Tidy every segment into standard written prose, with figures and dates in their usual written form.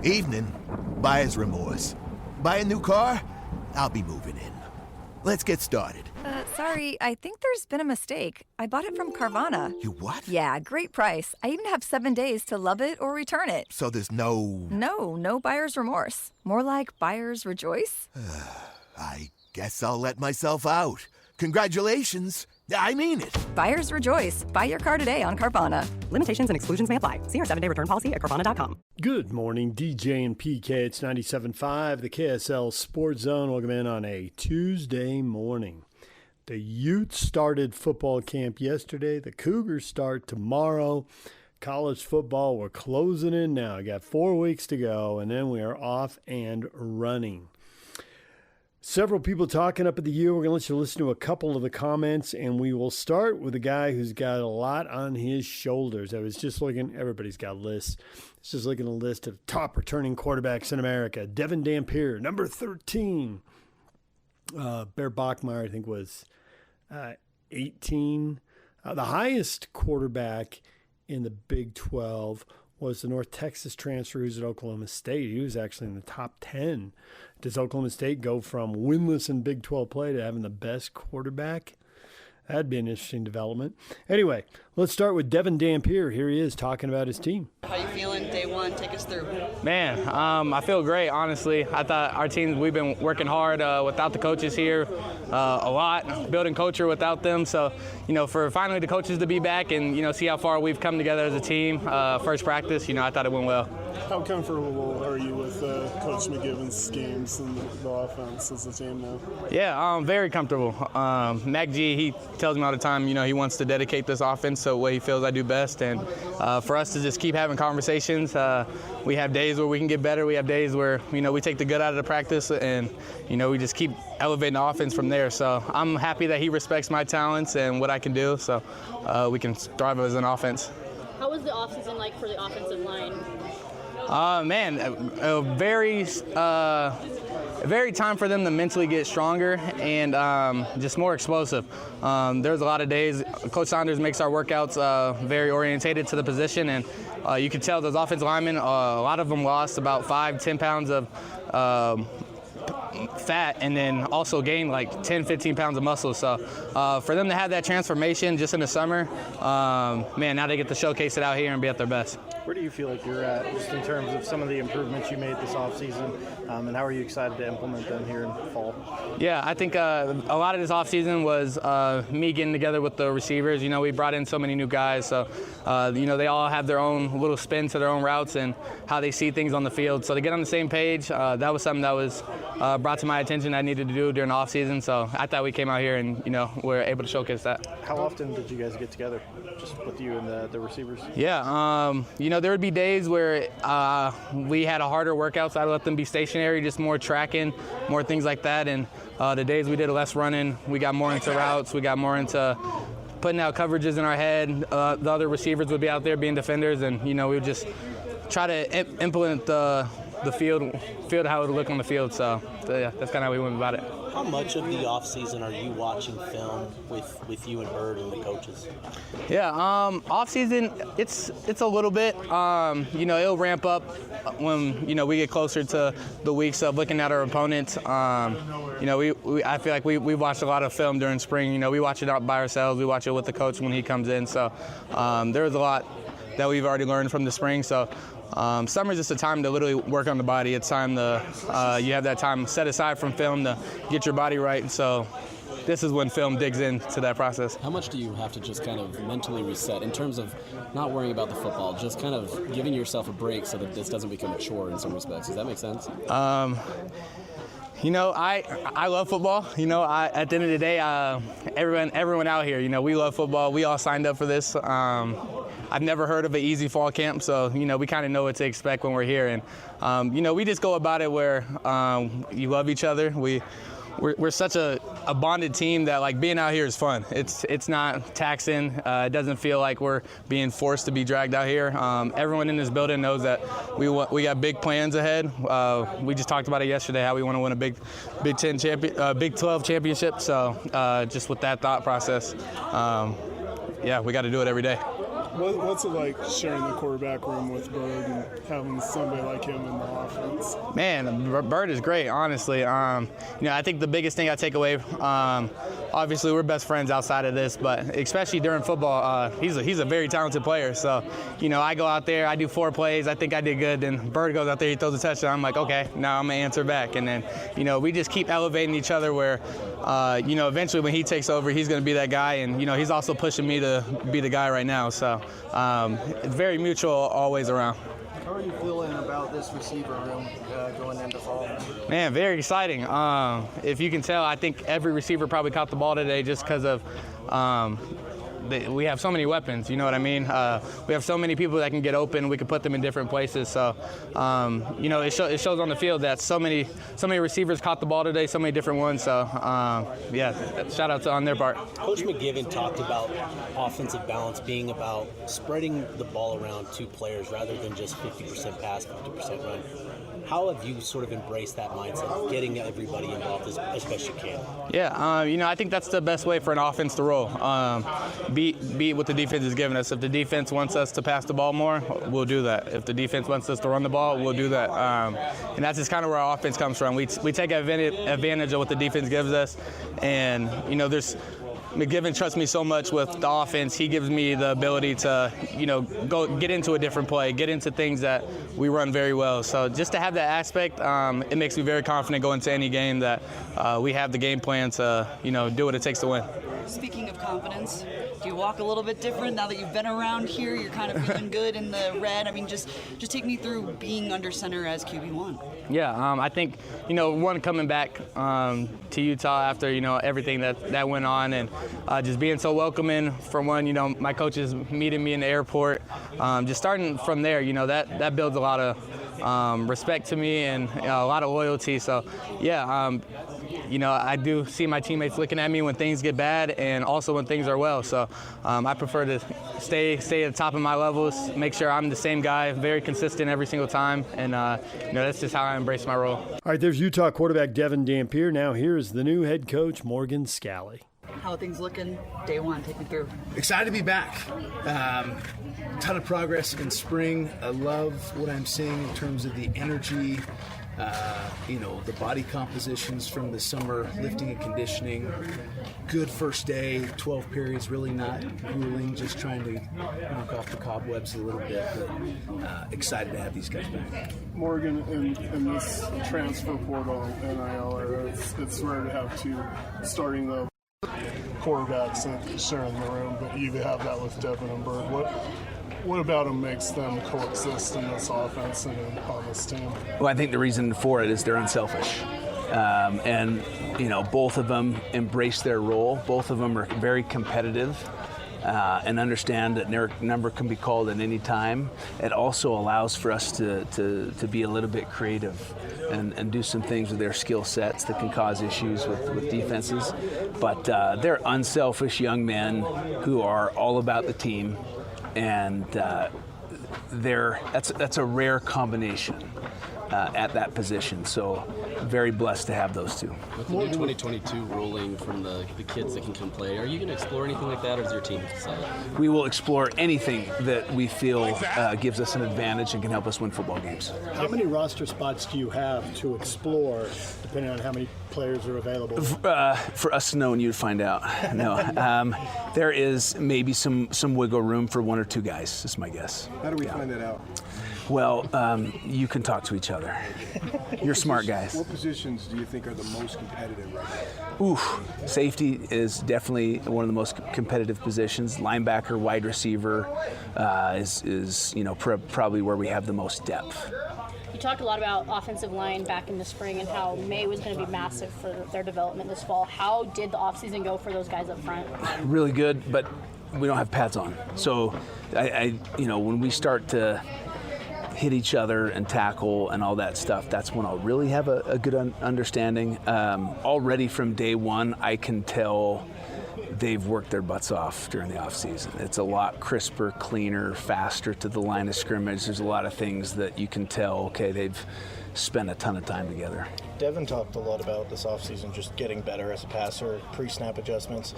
Evening. Buyer's remorse. Buy a new car? I'll be moving in. Let's get started. Sorry, I think there's been a mistake. I bought it from Carvana. You what? Yeah, great price. I even have 7 days to love it or return it. So there's no... No buyer's remorse. More like buyer's rejoice. I guess I'll let myself out. Congratulations. I mean it. Buyer's rejoice. Buy your car today on Carvana. Limitations and exclusions may apply. See our 7-day return policy at Carvana.com. Good morning, DJ and PK. It's 97.5, the KSL Sports Zone. Welcome in on a Tuesday morning. The Utes started football camp yesterday. The Cougars start tomorrow. College football, we're closing in now. I got 4 weeks to go, and then we are off and running. Several people talking up at the U. We're going to let you listen to a couple of the comments, and we will start with a guy who's got a lot on his shoulders. I was just looking, everybody's got lists. I was just looking at a list of top returning quarterbacks in America. Devon Dampier, number 13. Bear Bachmeyer, I think, was 18. The highest quarterback in the Big 12 was the North Texas transfer who's at Oklahoma State. He was actually in the top 10. Does Oklahoma State go from winless in Big 12 play to having the best quarterback? That'd be an interesting development. Anyway, let's start with Devon Dampier. Here he is talking about his team. How you feeling day one? Take us through. Man, I feel great, honestly. I thought our team, we've been working hard without the coaches here a lot, building culture without them. So, for finally the coaches to be back and, see how far we've come together as a team, first practice, I thought it went well. How comfortable are you with Coach McGivens' games and the offense as a team now? Yeah, I'm very comfortable. Mac G, he tells me all the time, he wants to dedicate this offense to what he feels I do best. And for us to just keep having conversations, we have days where we can get better. We have days where, we take the good out of the practice and, we just keep elevating the offense from there. So I'm happy that he respects my talents and what I can do so we can thrive as an offense. How was the offseason like for the offensive line? A very time for them to mentally get stronger and just more explosive. There's a lot of days, Coach Saunders makes our workouts very orientated to the position, and you can tell those offensive linemen, a lot of them lost about 5-10 pounds of fat and then also gained like 10-15 pounds of muscle. So for them to have that transformation just in the summer, now they get to showcase it out here and be at their best. Where do you feel like you're at just in terms of some of the improvements you made this offseason, and how are you excited to implement them here in fall? Yeah, I think a lot of this offseason was me getting together with the receivers. We brought in so many new guys, so they all have their own little spin to their own routes and how they see things on the field. So to get on the same page, that was something that was brought to my attention I needed to do during the offseason. So I thought we came out here and we're able to showcase that. How often did you guys get together, just with you and the receivers? Yeah, there would be days where we had a harder workout, so I'd let them be stationary, just more tracking, more things like that. And the days we did less running, we got more into routes, we got more into putting out coverages in our head. The other receivers would be out there being defenders, and we would just try to implement the field how it would look on the field. So yeah, that's kind of how we went about it. How much of the off season are you watching film with you and Bird and the coaches? Yeah, off season it's a little bit. It'll ramp up when we get closer to the weeks of looking at our opponents. I feel like we watched a lot of film during spring. We watch it out by ourselves. We watch it with the coach when he comes in. So there's a lot that we've already learned from the spring. So. Summer's just a time to literally work on the body. It's time to you have that time set aside from film to get your body right. And so this is when film digs into that process. How much do you have to just kind of mentally reset in terms of not worrying about the football, just kind of giving yourself a break so that this doesn't become a chore in some respects? Does that make sense? I love football. At the end of the day, everyone out here, we love football. We all signed up for this. I've never heard of an easy fall camp, so, we kind of know what to expect when we're here. And, we just go about it where you love each other. We're such a bonded team that, like, being out here is fun. It's not taxing. It doesn't feel like we're being forced to be dragged out here. Everyone in this building knows that we got big plans ahead. We just talked about it yesterday, how we want to win a Big 12 championship. So just with that thought process, we got to do it every day. What's it like sharing the quarterback room with Bird and having somebody like him in the offense? Man, Bird is great, honestly. I think the biggest thing I take away, obviously we're best friends outside of this, but especially during football, he's a very talented player. So, I go out there, I do 4 plays, I think I did good, then Bird goes out there, he throws a touchdown. I'm like, okay, now I'm going to answer back. And then, we just keep elevating each other where, eventually when he takes over, he's going to be that guy. And, he's also pushing me to be the guy right now. So it's very mutual always around. How are you feeling about this receiver room going into fall? Man, very exciting. If you can tell, I think every receiver probably caught the ball today just because of we have so many weapons, you know what I mean? We have so many people that can get open. We can put them in different places. So, it shows on the field that so many receivers caught the ball today, so many different ones. So, shout out on their part. Coach McGivern talked about offensive balance being about spreading the ball around 2 players rather than just 50% pass, 50% run. How have you sort of embraced that mindset of getting everybody involved as best you can? Yeah, I think that's the best way for an offense to roll. Beat what the defense is giving us. If the defense wants us to pass the ball more, we'll do that. If the defense wants us to run the ball, we'll do that. And that's just kind of where our offense comes from. We take advantage of what the defense gives us. And, McGivern trusts me so much with the offense. He gives me the ability to, go get into a different play, get into things that we run very well. So just to have that aspect, it makes me very confident going into any game that we have the game plan to, do what it takes to win. Speaking of confidence, do you walk a little bit different now that you've been around here? You're kind of feeling good in the red. I mean, just take me through being under center as QB1. Yeah, I think, one coming back to Utah after, everything that went on and just being so welcoming for one, my coaches meeting me in the airport. Just starting from there, that builds a lot of respect to me and a lot of loyalty. So, yeah, I do see my teammates looking at me when things get bad and also when things are well. So I prefer to stay at the top of my levels, make sure I'm the same guy, very consistent every single time. And, that's just how I embrace my role. All right, there's Utah quarterback Devon Dampier. Now here's the new head coach, Morgan Scalley. How are things looking day one? Take me through. Excited to be back. Ton of progress in spring. I love what I'm seeing in terms of the energy, the body compositions from the summer lifting and conditioning. Good first day, 12 periods, really not grueling, just trying to knock off the cobwebs a little bit, but excited to have these guys back. Morgan, in this transfer portal NIL era, it's rare to have 2 starting the quarterbacks and sharing the room, but you have that with Devon and Bird. What about them makes them coexist in this offense and on this team? Well, I think the reason for it is they're unselfish. And both of them embrace their role. Both of them are very competitive and understand that their number can be called at any time. It also allows for us to be a little bit creative and do some things with their skill sets that can cause issues with defenses. But they're unselfish young men who are all about the team. And that's a rare combination at that position. So very blessed to have those 2. With the new 2022 ruling from the kids that can come play, are you going to explore anything like that, or does your team decide? We will explore anything that we feel gives us an advantage and can help us win football games. How many roster spots do you have to explore, depending on how many players are available? For us to know and you to find out. No. There is maybe some wiggle room for 1 or 2 guys, is my guess. How do we find that out? Well, you can talk to each other. You're smart guys. What positions do you think are the most competitive right now? Safety is definitely one of the most competitive positions. Linebacker, wide receiver is probably where we have the most depth. You talked a lot about offensive line back in the spring and how May was going to be massive for their development this fall. How did the offseason go for those guys up front? Really good, but we don't have pads on. So, when we start to hit each other and tackle and all that stuff, that's when I'll really have a good understanding. Already from day one, I can tell they've worked their butts off during the offseason. It's a lot crisper, cleaner, faster to the line of scrimmage. There's a lot of things that you can tell, okay, they've spent a ton of time together. Devon talked a lot about this offseason just getting better as a passer, pre-snap adjustments.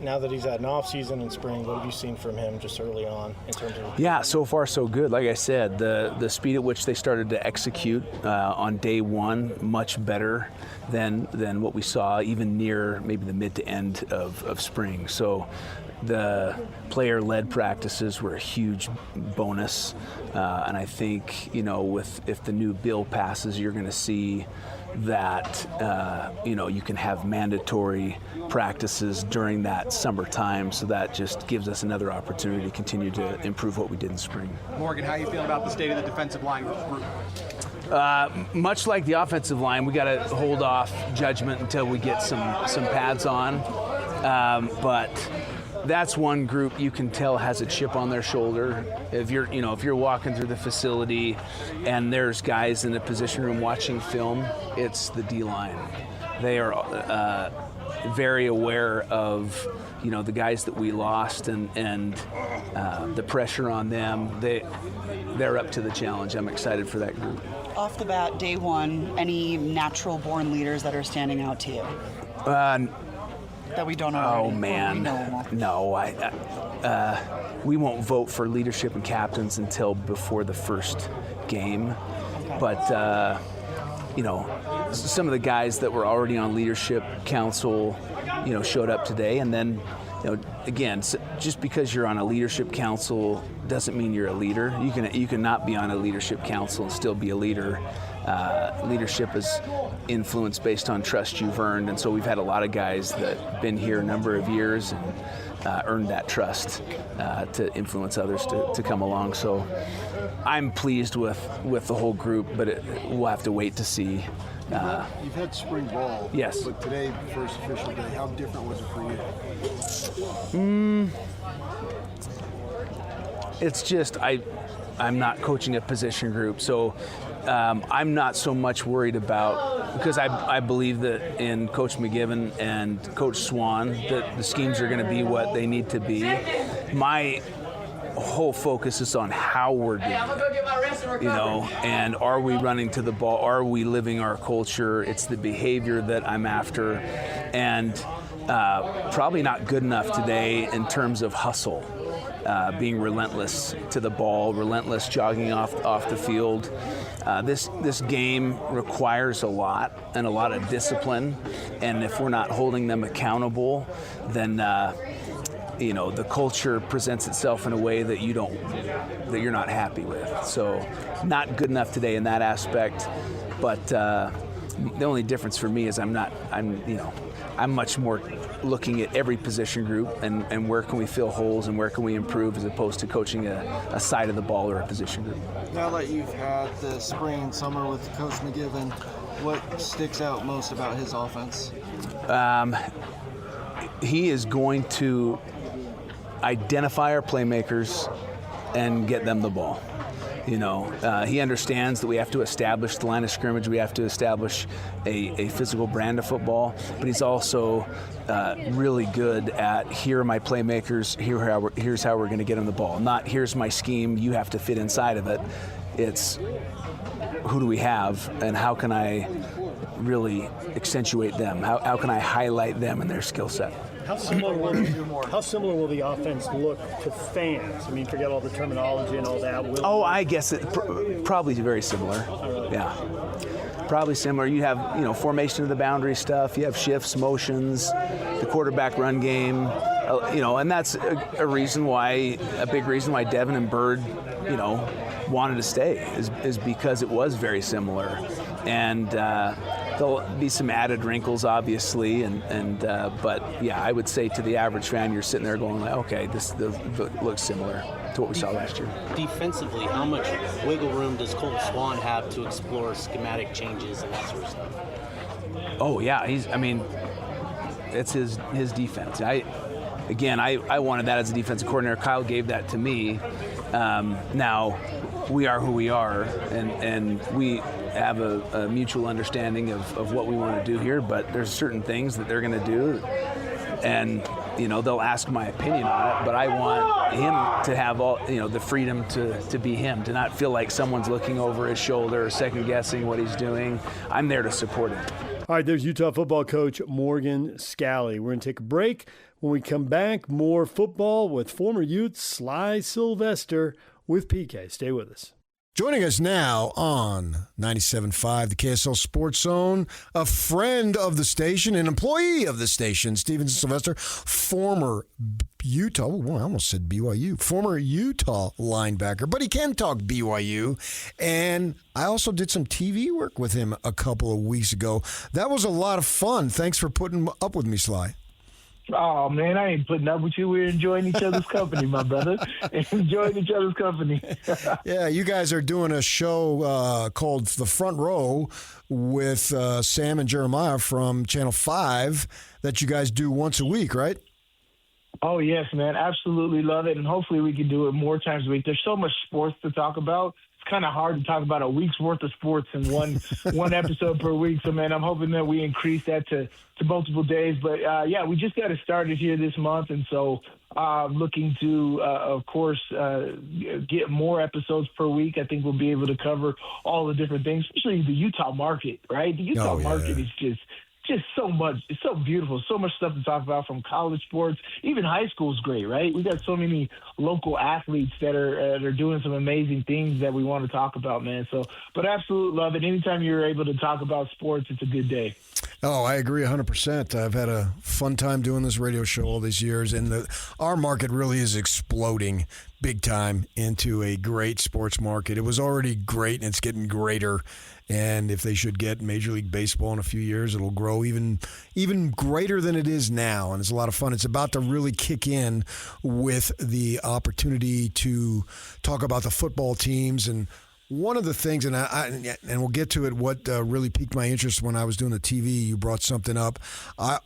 now that he's had an off season in spring, what have you seen from him just early on in terms of? Yeah, so far so good. Like I said, the speed at which they started to execute on day one, much better than what we saw even near maybe the mid to end of spring. So the player-led practices were a huge bonus, and I think, if the new bill passes, you're going to see that you can have mandatory practices during that summertime, so that just gives us another opportunity to continue to improve what we did in spring. Morgan, how are you feeling about the state of the defensive line group? Much like the offensive line, we got to hold off judgment until we get some pads on, but that's one group you can tell has a chip on their shoulder. If you're walking through the facility and there's guys in the position room watching film, it's the D-line. They are very aware of the guys that we lost and the pressure on them. They're up to the challenge. I'm excited for that group. Off the bat, day one, any natural-born leaders that are standing out to you? That we don't know already? Oh, man. No, we won't vote for leadership and captains until before the first game. Okay. But, some of the guys that were already on leadership council, showed up today. And then, again, just because you're on a leadership council doesn't mean you're a leader. You can not be on a leadership council and still be a leader. Leadership is influence based on trust you've earned, and so we've had a lot of guys that have been here a number of years and earned that trust to influence others to come along. So I'm pleased with the whole group, but we'll have to wait to see. You've had spring ball. Yes. But today, first official day, how different was it for you? It's just I'm not coaching a position group, so I'm not so much worried about, because I believe that in Coach McGiven and Coach Swan that the schemes are going to be what they need to be. My whole focus is on how we're doing it, and are we running to the ball? Are we living our culture? It's the behavior that I'm after, and probably not good enough today in terms of hustle. Being relentless to the ball, relentless jogging off the field. This game requires a lot of discipline, and if we're not holding them accountable, then the culture presents itself in a way that you're not happy with. So, not good enough today in that aspect. But the only difference for me is I'm much more looking at every position group and where can we fill holes and where can we improve, as opposed to coaching a side of the ball or a position group. Now that you've had the spring and summer with Coach McGiven, what sticks out most about his offense? He is going to identify our playmakers and get them the ball. He understands that we have to establish the line of scrimmage, we have to establish a physical brand of football, but he's also really good at, here are my playmakers, here's how we're going to get them the ball. Not here's my scheme, you have to fit inside of it. It's who do we have and how can I really accentuate them? How can I highlight them and their skill set? How similar will the offense look to fans? I mean, forget all the terminology and all that. I guess it probably very similar. Yeah, probably similar. You have formation of the boundary stuff. You have shifts, motions, the quarterback run game. And that's a big reason why Devon and Bird, wanted to stay is because it was very similar, and there'll be some added wrinkles, obviously, but yeah, I would say to the average fan, you're sitting there going, okay, this looks similar to what we saw last year. Defensively, how much wiggle room does Colt Swan have to explore schematic changes and that sort of stuff? Oh yeah, it's his defense. I wanted that as a defensive coordinator. Kyle gave that to me. Now, we are who we are, and we have a mutual understanding of what we want to do here, but there's certain things that they're going to do, and they'll ask my opinion on it, but I want him to have all the freedom to be him, to not feel like someone's looking over his shoulder or second guessing what he's doing. I'm there to support him. All right, there's Utah football coach Morgan Scalley. We're going to take a break. When we come back, more football with former Utes Sylvester with PK. Stay with us. Joining us now on 97.5, the KSL Sports Zone, a friend of the station, an employee of the station, Stevenson Sylvester, former Utah, I almost said BYU, former Utah linebacker, but he can talk BYU. And I also did some TV work with him a couple of weeks ago. That was a lot of fun. Thanks for putting up with me, Sly. Oh, man, I ain't putting up with you. We're enjoying each other's company, my brother. Enjoying each other's company. Yeah, you guys are doing a show called The Front Row with Sam and Jeremiah from Channel 5 that you guys do once a week, right? Oh, yes, man. Absolutely love it. And hopefully we can do it more times a week. There's so much sports to talk about. It's kind of hard to talk about a week's worth of sports in one episode per week. So, man, I'm hoping that we increase that to multiple days. But, yeah, we just got it started here this month. And so looking to, of course, get more episodes per week. I think we'll be able to cover all the different things, especially the Utah market, right? The Utah market is just so much. It's so beautiful. So much stuff to talk about, from college sports. Even high school is great, right? We got so many local athletes that are doing some amazing things that we want to talk about, man. So, but absolutely love it. Anytime you're able to talk about sports, it's a good day. Oh, I agree 100%. I've had a fun time doing this radio show all these years, and our market really is exploding big time into a great sports market. It was already great, and it's getting greater. And if they should get Major League Baseball in a few years, it'll grow even greater than it is now. And it's a lot of fun. It's about to really kick in with the opportunity to talk about the football teams. And one of the things, and we'll get to it, what really piqued my interest when I was doing the TV, you brought something up.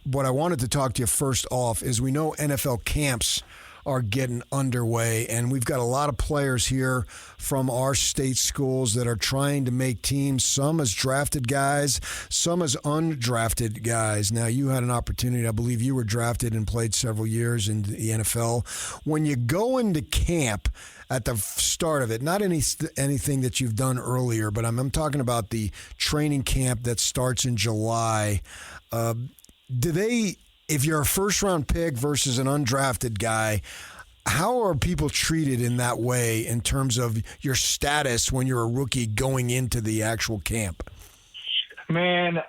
What I wanted to talk to you first off is we know NFL camps are getting underway, and we've got a lot of players here from our state schools that are trying to make teams, some as drafted guys, some as undrafted guys. Now, you had an opportunity, I believe you were drafted and played several years in the NFL. When you go into camp at the start of it, not anything that you've done earlier, but I'm talking about the training camp that starts in July. If you're a first-round pick versus an undrafted guy, how are people treated in that way in terms of your status when you're a rookie going into the actual camp? Man,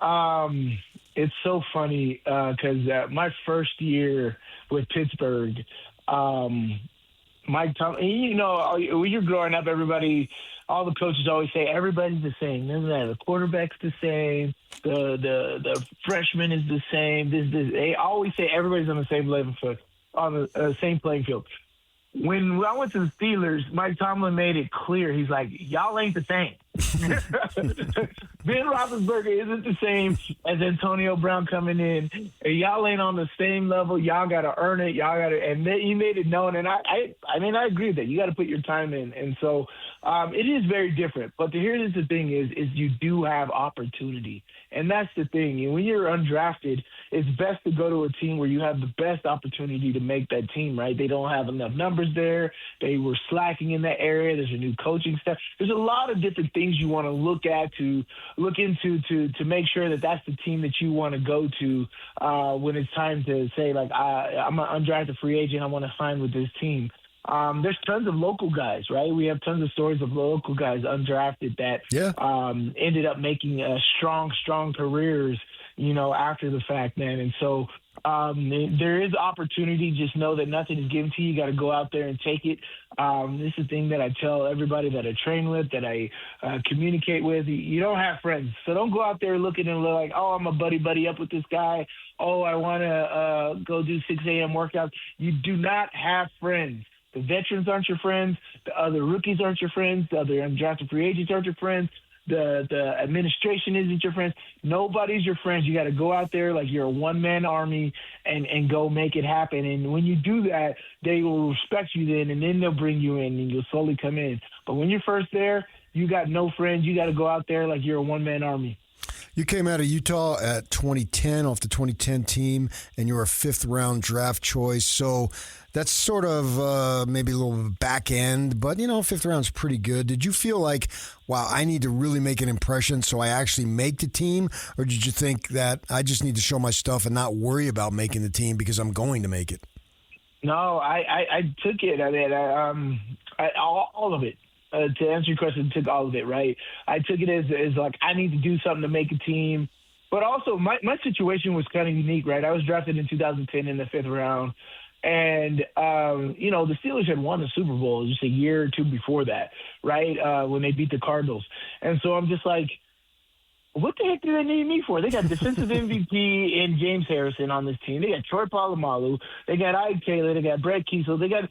it's so funny because my first year with Pittsburgh, Mike Tomlin, you know, when you're growing up, all the coaches always say everybody's the same. The quarterback's the same. The freshman is the same. They always say everybody's on the same level foot, on the same playing field. When I went to the Steelers, Mike Tomlin made it clear. He's like, y'all ain't the same. Ben Roethlisberger isn't the same as Antonio Brown coming in. Y'all ain't on the same level. Y'all got to earn it. And he made it known. And I mean, I agree with that. You got to put your time in. And so it is very different. But here's the thing is you do have opportunity. And that's the thing. And when you're undrafted, it's best to go to a team where you have the best opportunity to make that team, right? They don't have enough numbers there. They were slacking in that area. There's a new coaching staff. There's a lot of different things you want to look into to make sure that that's the team that you want to go to when it's time to say, like, I'm an undrafted free agent. I want to sign with this team. There's tons of local guys, right? We have tons of stories of local guys undrafted that ended up making strong careers, you know, after the fact, man. And so there is opportunity. Just know that nothing is given to you. You got to go out there and take it. This is the thing that I tell everybody that I train with, that I communicate with. You don't have friends. So don't go out there looking and look like, oh, I'm a buddy up with this guy. Oh, I want to go do 6 a.m. workouts. You do not have friends. The veterans aren't your friends. The other rookies aren't your friends. The other undrafted free agents aren't your friends. The administration isn't your friends. Nobody's your friends. You got to go out there like you're a one-man army and go make it happen. And when you do that, they will respect you then, and then they'll bring you in, and you'll slowly come in. But when you're first there, you got no friends. You got to go out there like you're a one-man army. You came out of Utah at 2010, off the 2010 team, and you were a fifth-round draft choice. So that's sort of maybe a little back end, but, fifth round's pretty good. Did you feel like, wow, I need to really make an impression so I actually make the team? Or did you think that I just need to show my stuff and not worry about making the team because I'm going to make it? No, I took it. I mean, all of it. To answer your question, took all of it, right? I took it as like, I need to do something to make a team. But also, my situation was kind of unique, right? I was drafted in 2010 in the fifth round. And, the Steelers had won the Super Bowl just a year or two before that, right, when they beat the Cardinals. And so I'm just like, what the heck do they need me for? They got defensive MVP in James Harrison on this team. They got Troy Polamalu. They got Ike Taylor. They got Brett Kiesel. They got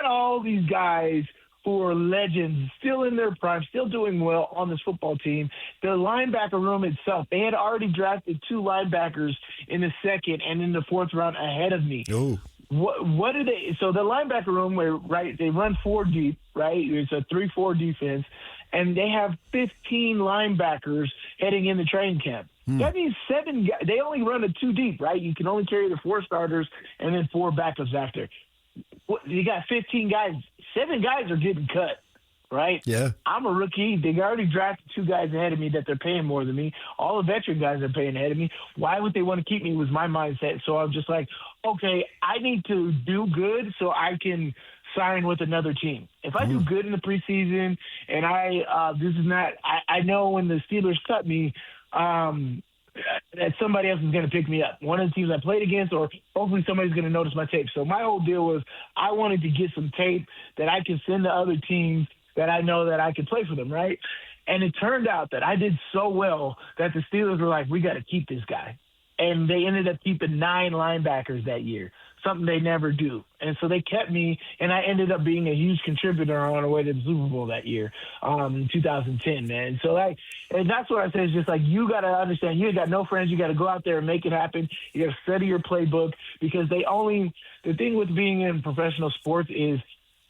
all these guys who are legends, still in their prime, still doing well on this football team. The linebacker room itself, they had already drafted 2 linebackers in the second and in the fourth round ahead of me. Oh. What do they – so the linebacker room, they run 4 deep, right? It's a 3-4 defense, and they have 15 linebackers heading into training camp. That means 7 guys – they only run a 2 deep, right? You can only carry the 4 starters and then 4 backups after. You got 15 guys. 7 guys are getting cut, right? Yeah. I'm a rookie. They already drafted 2 guys ahead of me that they're paying more than me. All the veteran guys are paying ahead of me. Why would they want to keep me was my mindset. So I'm just like, okay, I need to do good so I can sign with another team. If I do good in the preseason and I know when the Steelers cut me, that somebody else is going to pick me up. One of the teams I played against, or hopefully somebody's going to notice my tape. So my whole deal was I wanted to get some tape that I can send to other teams that I know that I can play for them, right? And it turned out that I did so well that the Steelers were like, we got to keep this guy. And they ended up keeping 9 linebackers that year, something they never do. And so they kept me, and I ended up being a huge contributor on the way to the Super Bowl that year, in 2010, man. So and that's what I say is just like, you got to understand, you got no friends. You got to go out there and make it happen. You got to study your playbook because the thing with being in professional sports is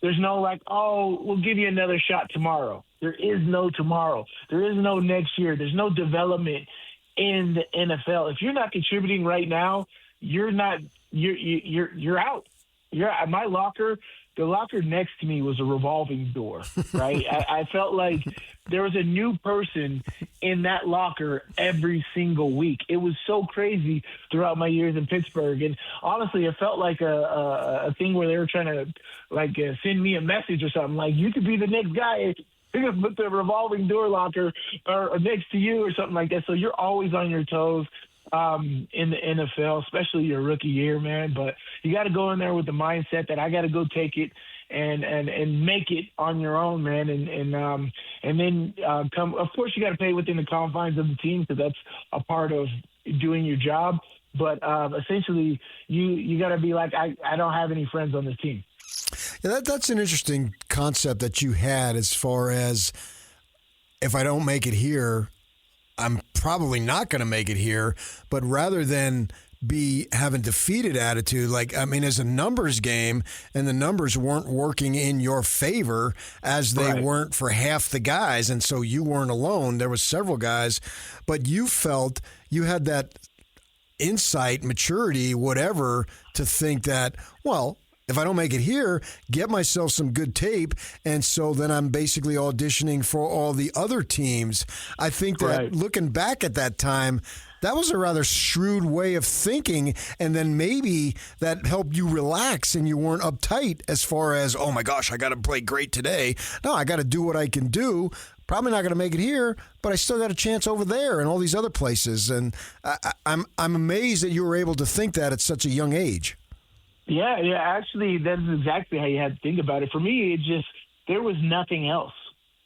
there's no like, oh, we'll give you another shot tomorrow. There is no tomorrow. There is no next year. There's no development in the NFL. If you're not contributing right now, you're out. My locker, the locker next to me was a revolving door, right? I felt like there was a new person in that locker every single week. It was so crazy throughout my years in Pittsburgh. And honestly, it felt like a thing where they were trying to send me a message or something like, you could be the next guy. They're going to put the revolving door locker or next to you or something like that. So you're always on your toes in the NFL, especially your rookie year, man. But you got to go in there with the mindset that I got to go take it and make it on your own, man. And then come. Of course, you got to play within the confines of the team because that's a part of doing your job. But essentially, you got to be like, I don't have any friends on this team. Yeah, that's an interesting concept that you had as far as if I don't make it here, I'm probably not going to make it here. But rather than having defeated attitude, as a numbers game and the numbers weren't working in your favor as they weren't for half the guys. And so you weren't alone. There was several guys, but you felt you had that insight, maturity, whatever, to think that, well, if I don't make it here, get myself some good tape, and so then I'm basically auditioning for all the other teams. I think that looking back at that time, that was a rather shrewd way of thinking, and then maybe that helped you relax and you weren't uptight as far as, oh my gosh, I got to play great today. No, I got to do what I can do. Probably not going to make it here, but I still got a chance over there and all these other places. And I'm amazed that you were able to think that at such a young age. Yeah, actually, that's exactly how you had to think about it. For me, there was nothing else.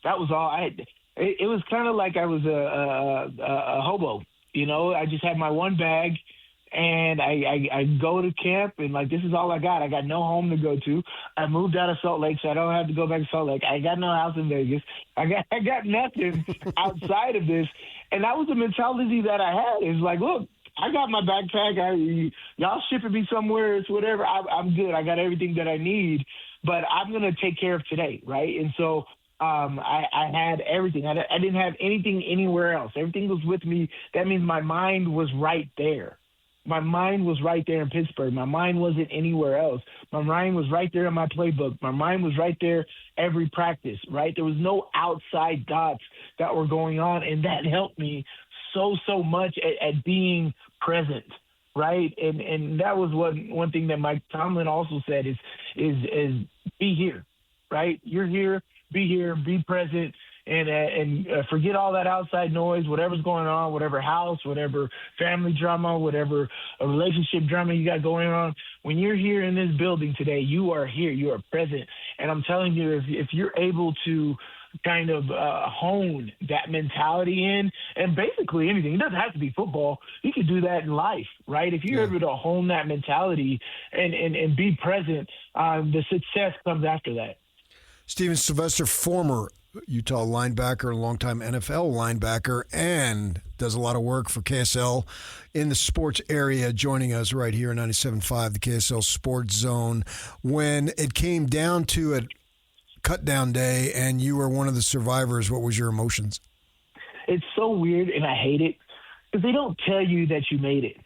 That was all I had. It was kind of like I was a hobo, I just had my one bag, and I go to camp, and this is all I got. I got no home to go to. I moved out of Salt Lake, so I don't have to go back to Salt Lake. I got no house in Vegas. I got nothing outside of this, and that was the mentality that I had. It's like, look, I got my backpack. Y'all shipping me somewhere. It's whatever. I'm good. I got everything that I need, but I'm going to take care of today, right? And so I had everything. I didn't have anything anywhere else. Everything was with me. That means my mind was right there. My mind was right there in Pittsburgh. My mind wasn't anywhere else. My mind was right there in my playbook. My mind was right there every practice, right? There was no outside dots that were going on, and that helped me so much at being present, right? And that was one thing that Mike Tomlin also said is be here, right? You're here, be present. And forget all that outside noise, whatever's going on, whatever house, whatever family drama, whatever relationship drama you got going on. When you're here in this building today, you are here, you are present. And I'm telling you, if you're able to kind of hone that mentality in, and basically anything, it doesn't have to be football. You can do that in life, right? If you're able to hone that mentality and be present, the success comes after that. Steven Sylvester, former Utah linebacker, longtime NFL linebacker, and does a lot of work for KSL in the sports area, joining us right here in 97.5, the KSL Sports Zone. When it came down to it, cut-down day, and you were one of the survivors, what was your emotions? It's so weird, and I hate it, because they don't tell you that you made it.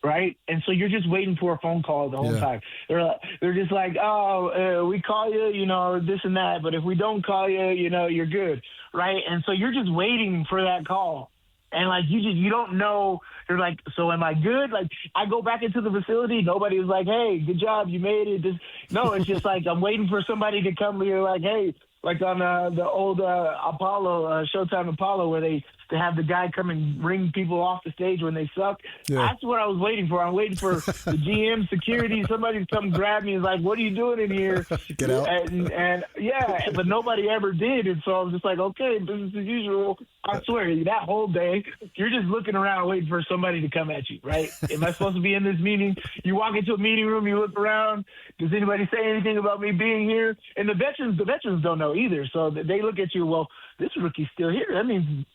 Right? And so you're just waiting for a phone call the whole time. They're just like, we call you, this and that. But if we don't call you, you're good. Right? And so you're just waiting for that call. And like, you don't know. You're like, so am I good? Like, I go back into the facility. Nobody was like, hey, good job. You made it. No, it's just like, I'm waiting for somebody to come here like, hey, like on the old Apollo, Showtime Apollo, where they have the guy come and ring people off the stage when they suck. Yeah. That's what I was waiting for. I'm waiting for the GM, security, somebody to come grab me and like, what are you doing in here? Get out. And yeah, but nobody ever did. And so I was just like, okay, business as usual. I swear, that whole day, you're just looking around waiting for somebody to come at you, right? Am I supposed to be in this meeting? You walk into a meeting room, you look around. Does anybody say anything about me being here? And the veterans don't know either. So they look at you, well, this rookie's still here. That means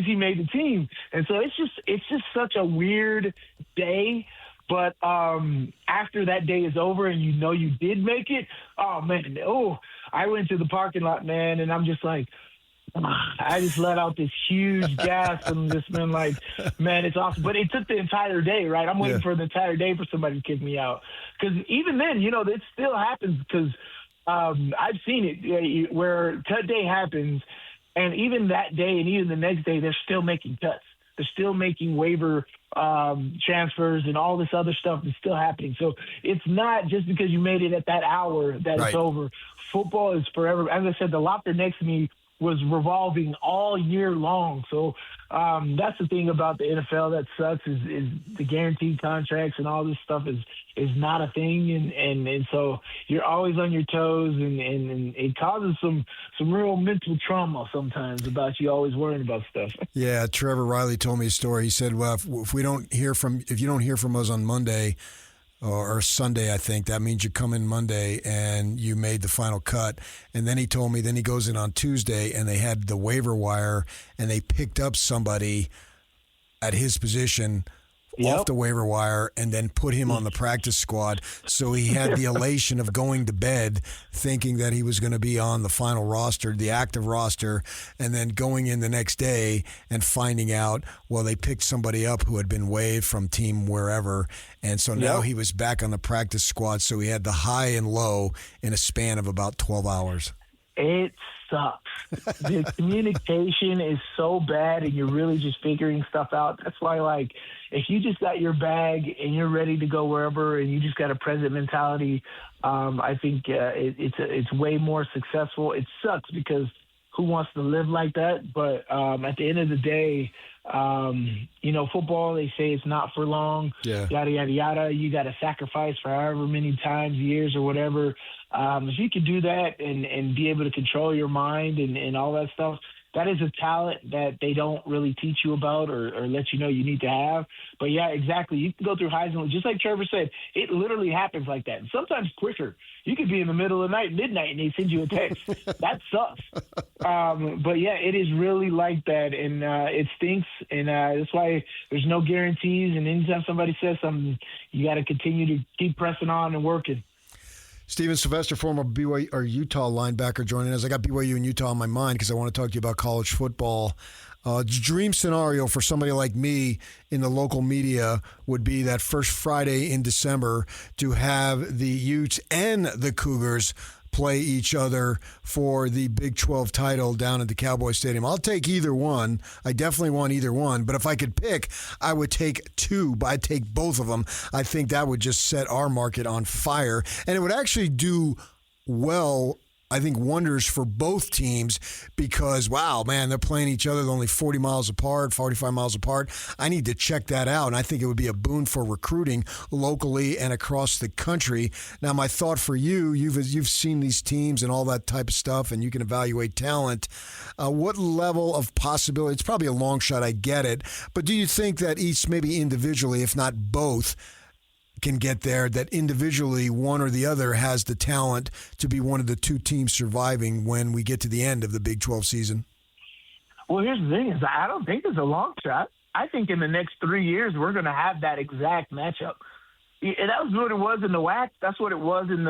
he made the team. And so it's just such a weird day. But after that day is over and you did make it, oh, man, I went to the parking lot, man, and I'm just like, I just let out this huge gasp and just been like, man, it's awesome. But it took the entire day, right? I'm waiting for the entire day for somebody to kick me out. Because even then, it still happens because I've seen it where cut day happens, and even that day and even the next day, they're still making cuts. They're still making waiver transfers and all this other stuff is still happening. So it's not just because you made it at that hour that it's over. Football is forever. As I said, the locker next to me was revolving all year long. So that's the thing about the NFL that sucks is the guaranteed contracts and all this stuff is not a thing. And so you're always on your toes and it causes some real mental trauma sometimes about you always worrying about stuff. Yeah, Trevor Riley told me a story. He said, well, if you don't hear from us on Monday or Sunday, I think, that means you come in Monday and you made the final cut. And then he told me, then he goes in on Tuesday and they had the waiver wire and they picked up somebody at his position off the waiver wire and then put him on the practice squad. So he had the elation of going to bed thinking that he was going to be on the final roster, the active roster, and then going in the next day and finding out, well, they picked somebody up who had been waived from team wherever. And so now he was back on the practice squad. So he had the high and low in a span of about 12 hours. It sucks. The communication is so bad and you're really just figuring stuff out. That's why, like, if you just got your bag and you're ready to go wherever and you just got a present mentality, I think it's way more successful. It sucks because who wants to live like that? But at the end of the day, football, they say it's not for long, yada, yada, yada. You got to sacrifice for however many times, years or whatever. If you could do that and be able to control your mind and all that stuff, that is a talent that they don't really teach you about or let you know you need to have. But, yeah, exactly. You can go through highs and lows. Just like Trevor said, it literally happens like that. And sometimes quicker. You could be in the middle of the night, midnight, and they send you a text. That sucks. But, yeah, it is really like that, and it stinks. And that's why there's no guarantees. And anytime somebody says something, you got to continue to keep pressing on and working. Steven Sylvester, former BYU or Utah linebacker, joining us. I got BYU and Utah on my mind because I want to talk to you about college football. Dream scenario for somebody like me in the local media would be that first Friday in December to have the Utes and the Cougars play each other for the Big 12 title down at the Cowboy Stadium. I'll take either one. I definitely want either one. But if I could pick, I would take two, but I'd take both of them. I think that would just set our market on fire. And it would actually do well, I think, wonders for both teams because, wow, man, they're playing each other. They're only 40 miles apart, 45 miles apart. I need to check that out, and I think it would be a boon for recruiting locally and across the country. Now, my thought for you, you've seen these teams and all that type of stuff, and you can evaluate talent. What level of possibility? It's probably a long shot, I get it, but do you think that each, maybe individually, if not both, can get there, that individually one or the other has the talent to be one of the two teams surviving when we get to the end of the Big 12 season? Well, here's the thing: is I don't think it's a long shot. I think in the next 3 years we're going to have that exact matchup. And that was what it was in the WAC. That's what it was in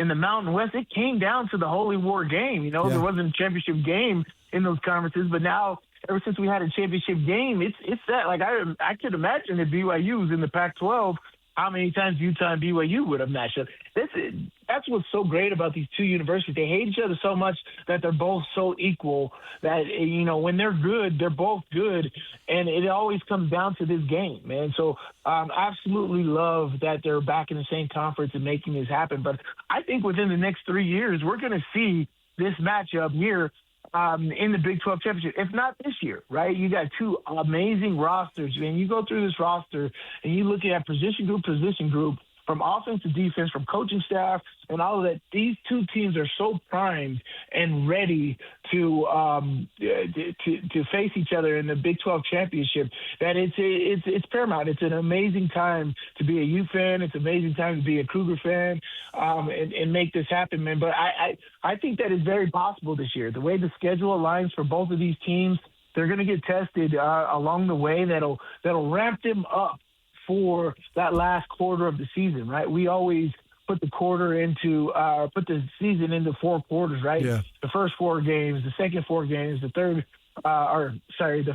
the Mountain West. It came down to the Holy War game. You know, There wasn't a championship game in those conferences, but now ever since we had a championship game, it's that. Like I could imagine if BYU was in the Pac-12. How many times Utah and BYU would have matched up? That's what's so great about these two universities. They hate each other so much that they're both so equal that, you know, when they're good, they're both good. And it always comes down to this game, man. So absolutely love that they're back in the same conference and making this happen. But I think within the next 3 years, we're going to see this matchup here in the Big 12 championship, if not this year, right? You got two amazing rosters, and you go through this roster and you look at position group, from offense to defense, from coaching staff and all of that. These two teams are so primed and ready to face each other in the Big 12 championship that it's paramount. It's an amazing time to be a U fan. It's an amazing time to be a Cougar fan and make this happen, man. But I think that is very possible this year. The way the schedule aligns for both of these teams, they're going to get tested along the way. That'll ramp them up for that last quarter of the season, right? We always put the season into 4 quarters, right? Yeah. The first 4 games, the second 4 games, the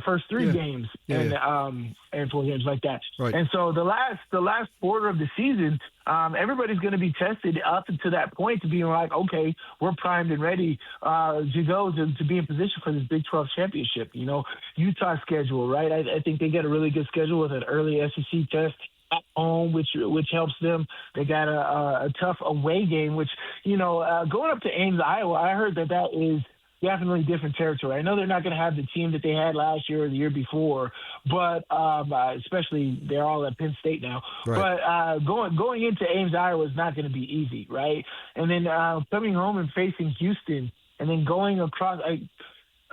first 3 games, and 4 games like that. Right. And so the last quarter of the season, everybody's going to be tested up to that point to be like, okay, we're primed and ready to go to be in position for this Big 12 championship. You know, Utah schedule, right? I think they got a really good schedule with an early SEC test at home, which helps them. They got a tough away game, which, you know, going up to Ames, Iowa, I heard that is definitely different territory. I know they're not going to have the team that they had last year or the year before, but especially they're all at Penn State now. Right. But going into Ames, Iowa is not going to be easy, right? And then coming home and facing Houston, and then going across.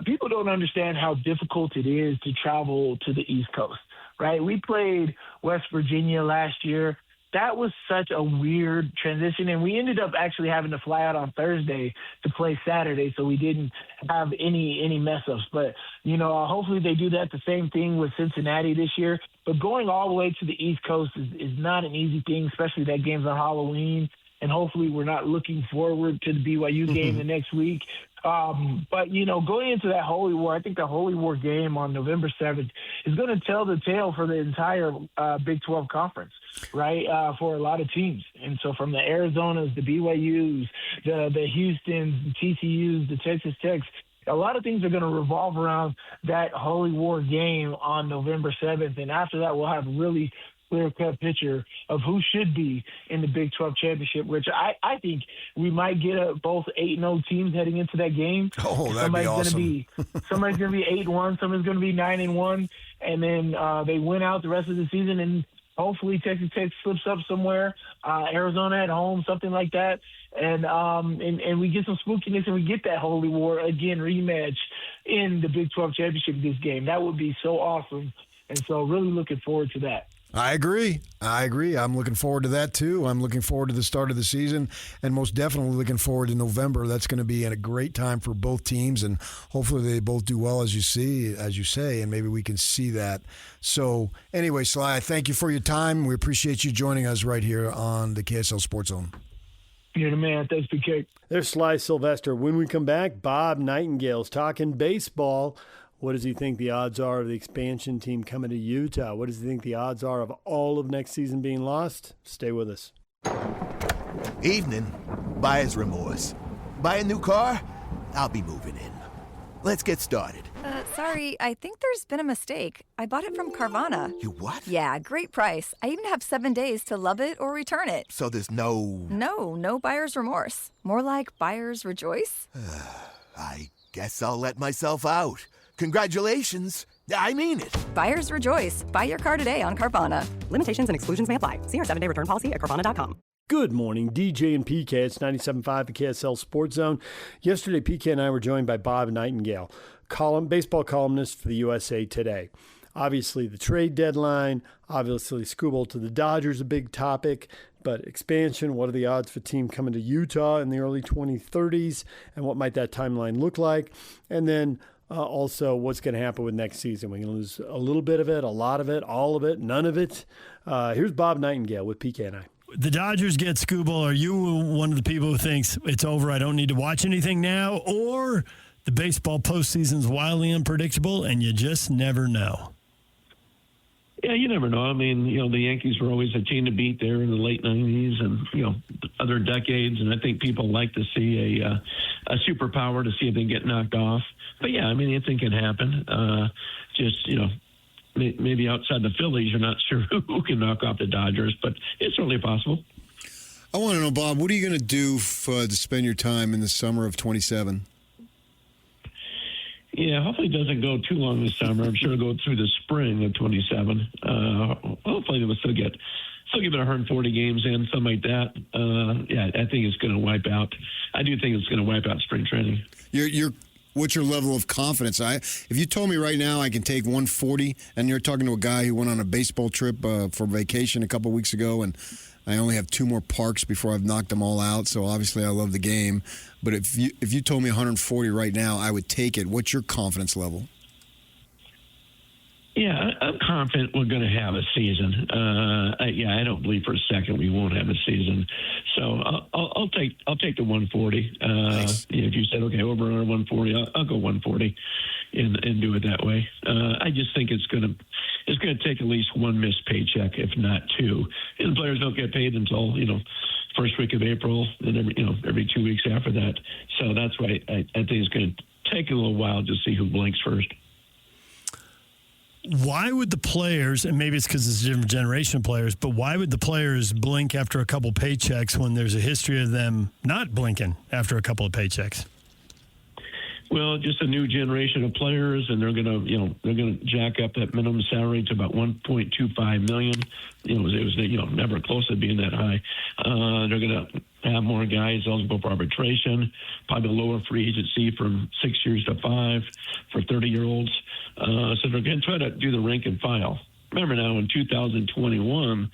People don't understand how difficult it is to travel to the East Coast, right? We played West Virginia last year. That was such a weird transition, and we ended up actually having to fly out on Thursday to play Saturday, so we didn't have any mess-ups. But, you know, hopefully they do that the same thing with Cincinnati this year. But going all the way to the East Coast is not an easy thing, especially that game's on Halloween, and hopefully we're not looking forward to the BYU game the next week. But, you know, going into that Holy War, I think the Holy War game on November 7th is going to tell the tale for the entire Big 12 conference, right, for a lot of teams. And so from the Arizonas, the BYUs, the Houstons, the TCUs, the Texas Techs, a lot of things are going to revolve around that Holy War game on November 7th. And after that, we'll have really clear-cut picture of who should be in the Big 12 championship, which I think we might get both 8-0 teams heading into that game. Oh, that'd be awesome. Somebody's going to be 8-1, somebody's going to be 9-1, and then they win out the rest of the season, and hopefully Texas Tech slips up somewhere, Arizona at home, something like that, and we get some spookiness and we get that Holy War again rematch in the Big 12 championship this game. That would be so awesome, and so really looking forward to that. I agree. I'm looking forward to that, too. I'm looking forward to the start of the season, and most definitely looking forward to November. That's going to be a great time for both teams, and hopefully they both do well, as you say, and maybe we can see that. So anyway, Sly, thank you for your time. We appreciate you joining us right here on the KSL Sports Zone. You're the man. Thanks, PK. There's Sly Sylvester. When we come back, Bob Nightengale's talking baseball. What does he think the odds are of the expansion team coming to Utah? What does he think the odds are of all of next season being lost? Stay with us. Evening. Buyer's remorse. Buy a new car? I'll be moving in. Let's get started. Sorry, I think there's been a mistake. I bought it from Carvana. You what? Yeah, great price. I even have 7 days to love it or return it. So there's no... No buyer's remorse. More like buyer's rejoice. I guess I'll let myself out. Congratulations. I mean it. Buyer's rejoice. Buy your car today on Carvana. Limitations and exclusions may apply. See our 7-day return policy at Carvana.com. Good morning, DJ and PK. It's 97.5, the KSL Sports Zone. Yesterday, PK and I were joined by Bob Nightengale, baseball columnist for the USA Today. Obviously, the trade deadline, obviously, Scooble to the Dodgers, a big topic, but expansion, what are the odds for a team coming to Utah in the early 2030s, and what might that timeline look like? And then also, what's going to happen with next season? We're going to lose a little bit of it, a lot of it, all of it, none of it. Here's Bob Nightengale with PK and I. The Dodgers get Scooble. Are you one of the people who thinks it's over, I don't need to watch anything now? Or the baseball postseason's wildly unpredictable and you just never know? Yeah, you never know. I mean, the Yankees were always a team to beat there in the late 90s and, other decades. And I think people like to see a superpower to see if they get knocked off. But, yeah, I mean, anything can happen. Maybe outside the Phillies, you're not sure who can knock off the Dodgers, but it's certainly possible. I want to know, Bob, what are you going to do to spend your time in the summer of 27? Yeah, hopefully it doesn't go too long this summer. I'm sure it'll go through the spring of 27. Hopefully we'll still give it 140 games in, something like that. I think it's going to wipe out. I do think it's going to wipe out spring training. What's your level of confidence? If you told me right now I can take 140, and you're talking to a guy who went on a baseball trip for vacation a couple weeks ago, and I only have 2 more parks before I've knocked them all out, so obviously I love the game. But if you told me 140 right now, I would take it. What's your confidence level? Yeah, I'm confident we're going to have a season. I don't believe for a second we won't have a season. So I'll take the 140. Nice. If you said okay, over 140, I'll go 140, and do it that way. I just think it's going to take at least 1 missed paycheck, if not 2. And players don't get paid until first week of April, and every 2 weeks after that. So that's why I think it's going to take a little while to see who blinks first. Why would the players, and maybe it's because it's a different generation of players, but why would the players blink after a couple paychecks when there's a history of them not blinking after a couple of paychecks? Well, just a new generation of players, and they're gonna jack up that minimum salary to about $1.25 million. It was never close to being that high. They're gonna have more guys eligible for arbitration, probably lower free agency from 6 years to 5 for 30-year-olds. So they're going to try to do the rank and file. Remember now, in 2021,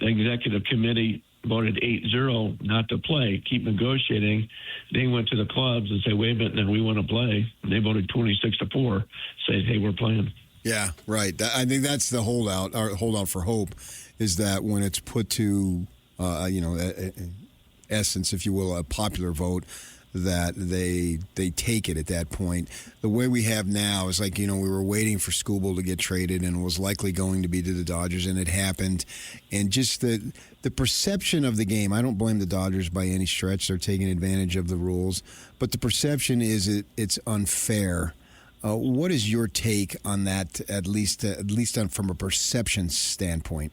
the executive committee voted 8-0 not to play, keep negotiating. They went to the clubs and said, wait a minute, now we want to play. And they voted 26-4, said, hey, we're playing. Yeah, right. I think that's the holdout for hope, is that when it's put to, essence, if you will, a popular vote, that they take it at that point. The way we have now is like, we were waiting for Scooble to get traded and it was likely going to be to the Dodgers, and it happened. And just the perception of the game, I don't blame the Dodgers by any stretch. They're taking advantage of the rules. But the perception is it's unfair. What is your take on that, at least from a perception standpoint?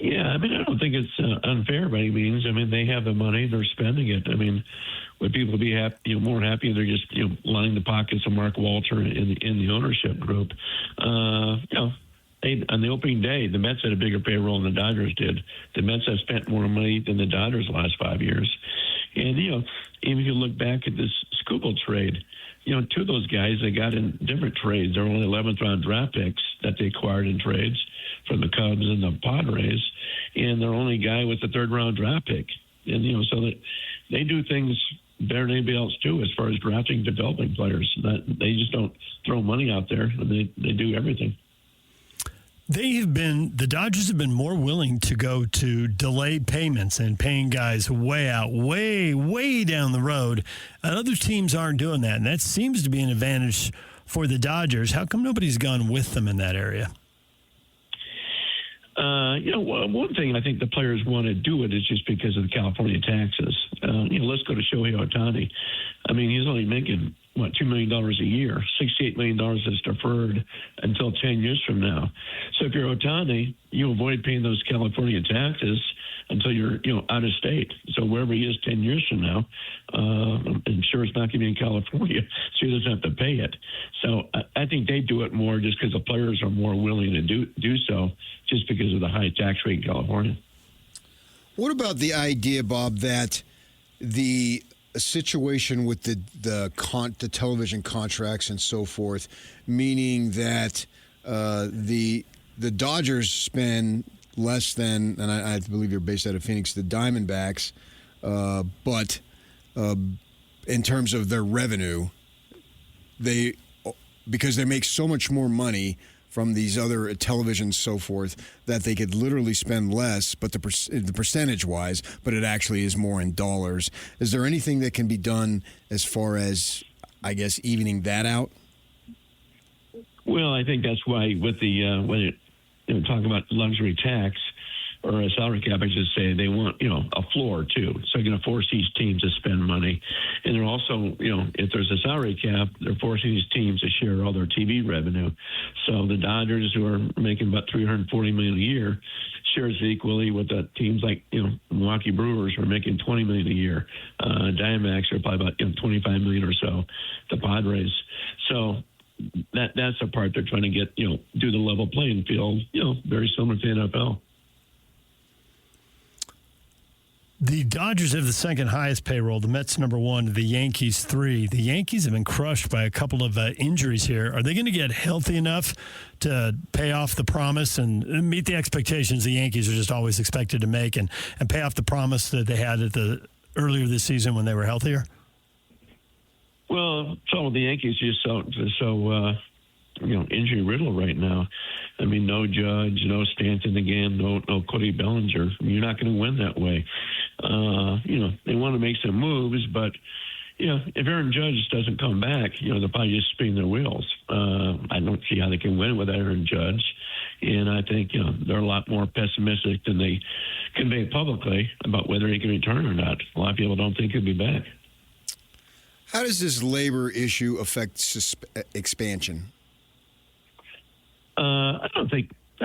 Yeah, I mean, I don't think it's unfair by any means. I mean, they have the money; they're spending it. I mean, would people be happy, more happy if they're just lining the pockets of Mark Walter in the ownership group? On the opening day, the Mets had a bigger payroll than the Dodgers did. The Mets have spent more money than the Dodgers the last 5 years. And even if you look back at this Scooble trade, 2 of those guys they got in different trades. They're only 11th round draft picks that they acquired in trades from the Cubs and the Padres, and their only guy was the 3rd round draft pick. And so that they do things better than anybody else do as far as drafting, developing players. They just don't throw money out there. They do everything. The Dodgers have been more willing to go to delayed payments and paying guys way down the road. And other teams aren't doing that, and that seems to be an advantage for the Dodgers. How come nobody's gone with them in that area? One thing I think the players want to do it is just because of the California taxes. Let's go to Shohei Ohtani. I mean, he's only making, $2 million a year. $68 million is deferred until 10 years from now. So if you're Ohtani, you avoid paying those California taxes until you're, out of state. So wherever he is 10 years from now, I'm sure it's not going to be in California, so he doesn't have to pay it. So I think they do it more just because the players are more willing to do so, just because of the high tax rate in California. What about the idea, Bob, that the situation with the television contracts and so forth, meaning that the Dodgers spend less than, and I believe you're based out of Phoenix, the Diamondbacks, but in terms of their revenue, because they make so much more money from these other televisions, so forth, that they could literally spend less, but the percentage-wise, but it actually is more in dollars. Is there anything that can be done as far as, I guess, evening that out? Well, I think that's why with the when you talk about luxury tax or a salary cap, I should say, they want, a floor too. So you're going to force these teams to spend money. And they're also, if there's a salary cap, they're forcing these teams to share all their TV revenue. So the Dodgers, who are making about $340 million a year, shares equally with the teams like, Milwaukee Brewers, who are making $20 million a year. Diamondbacks are probably about $25 million or so. The Padres. So that's the part they're trying to get, do the level playing field, very similar to the NFL. The Dodgers have the second highest payroll. The Mets number 1, the Yankees 3. The Yankees have been crushed by a couple of injuries here. Are they going to get healthy enough to pay off the promise and meet the expectations the Yankees are just always expected to make and pay off the promise that they had earlier this season when they were healthier? Well, some of the Yankees just so injury riddled right now. I mean, no Judge, no Stanton again, no Cody Bellinger. I mean, you're not going to win that way. They want to make some moves, but if Aaron Judge doesn't come back, they'll probably just spin their wheels. I don't see how they can win with Aaron Judge, and I think they're a lot more pessimistic than they convey publicly about whether he can return or not. A lot of people don't think he'll be back. How does this labor issue affect expansion? I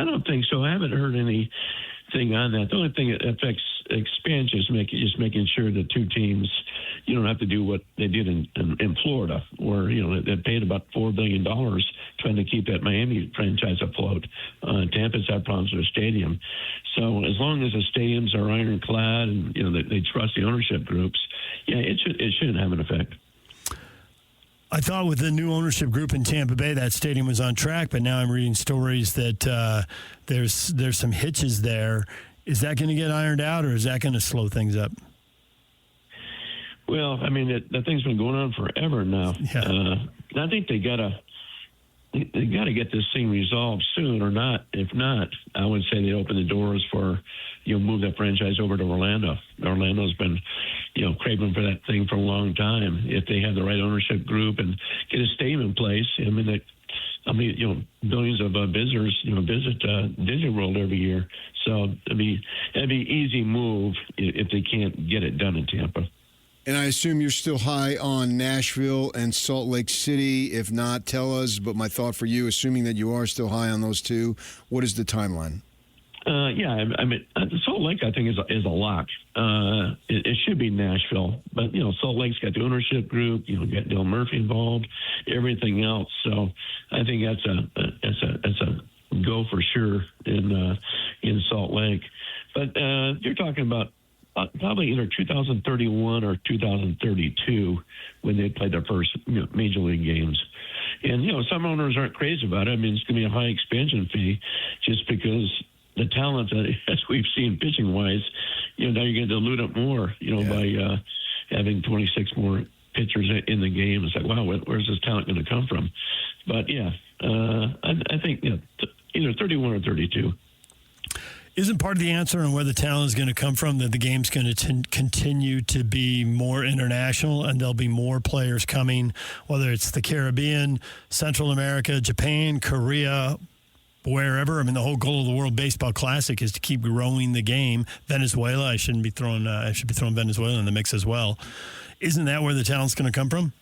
don't think so. I haven't heard anything on that. The only thing that affects expansion is making sure that two teams, don't have to do what they did in Florida, where they paid about $4 billion trying to keep that Miami franchise afloat. Tampa's had problems with the stadium, so as long as the stadiums are ironclad and they trust the ownership groups, it shouldn't have an effect. I thought with the new ownership group in Tampa Bay, that stadium was on track, but now I'm reading stories that there's some hitches there. Is that going to get ironed out, or is that going to slow things up? Well, I mean, the thing's been going on forever now. Yeah. I think they got to get this thing resolved soon, or not. If not, I would say they open the doors for move that franchise over to Orlando. Orlando's been craving for that thing for a long time. If they have the right ownership group and get a stadium in place, billions of visitors visit Disney World every year. So it'd be easy move if they can't get it done in Tampa. And I assume you're still high on Nashville and Salt Lake City. If not, tell us. But my thought for you, assuming that you are still high on those two, what is the timeline? Salt Lake, I think, is a lock. It should be Nashville, but Salt Lake's got the ownership group. Got Dale Murphy involved, everything else. So I think that's a go for sure in Salt Lake. But you're talking about probably either 2031 or 2032 when they play their first major league games. And some owners aren't crazy about it. I mean, it's going to be a high expansion fee just because the talent that, as we've seen pitching wise, now you're going to dilute it more, by having 26 more pitchers in the game. It's like, wow, where's this talent going to come from? But I think either 31 or 32. Isn't part of the answer on where the talent is going to come from that the game's going to continue to be more international and there'll be more players coming, whether it's the Caribbean, Central America, Japan, Korea, wherever? I mean, the whole goal of the World Baseball Classic is to keep growing the game. Venezuela, I should be throwing Venezuela in the mix as well. Isn't that where the talent's going to come from?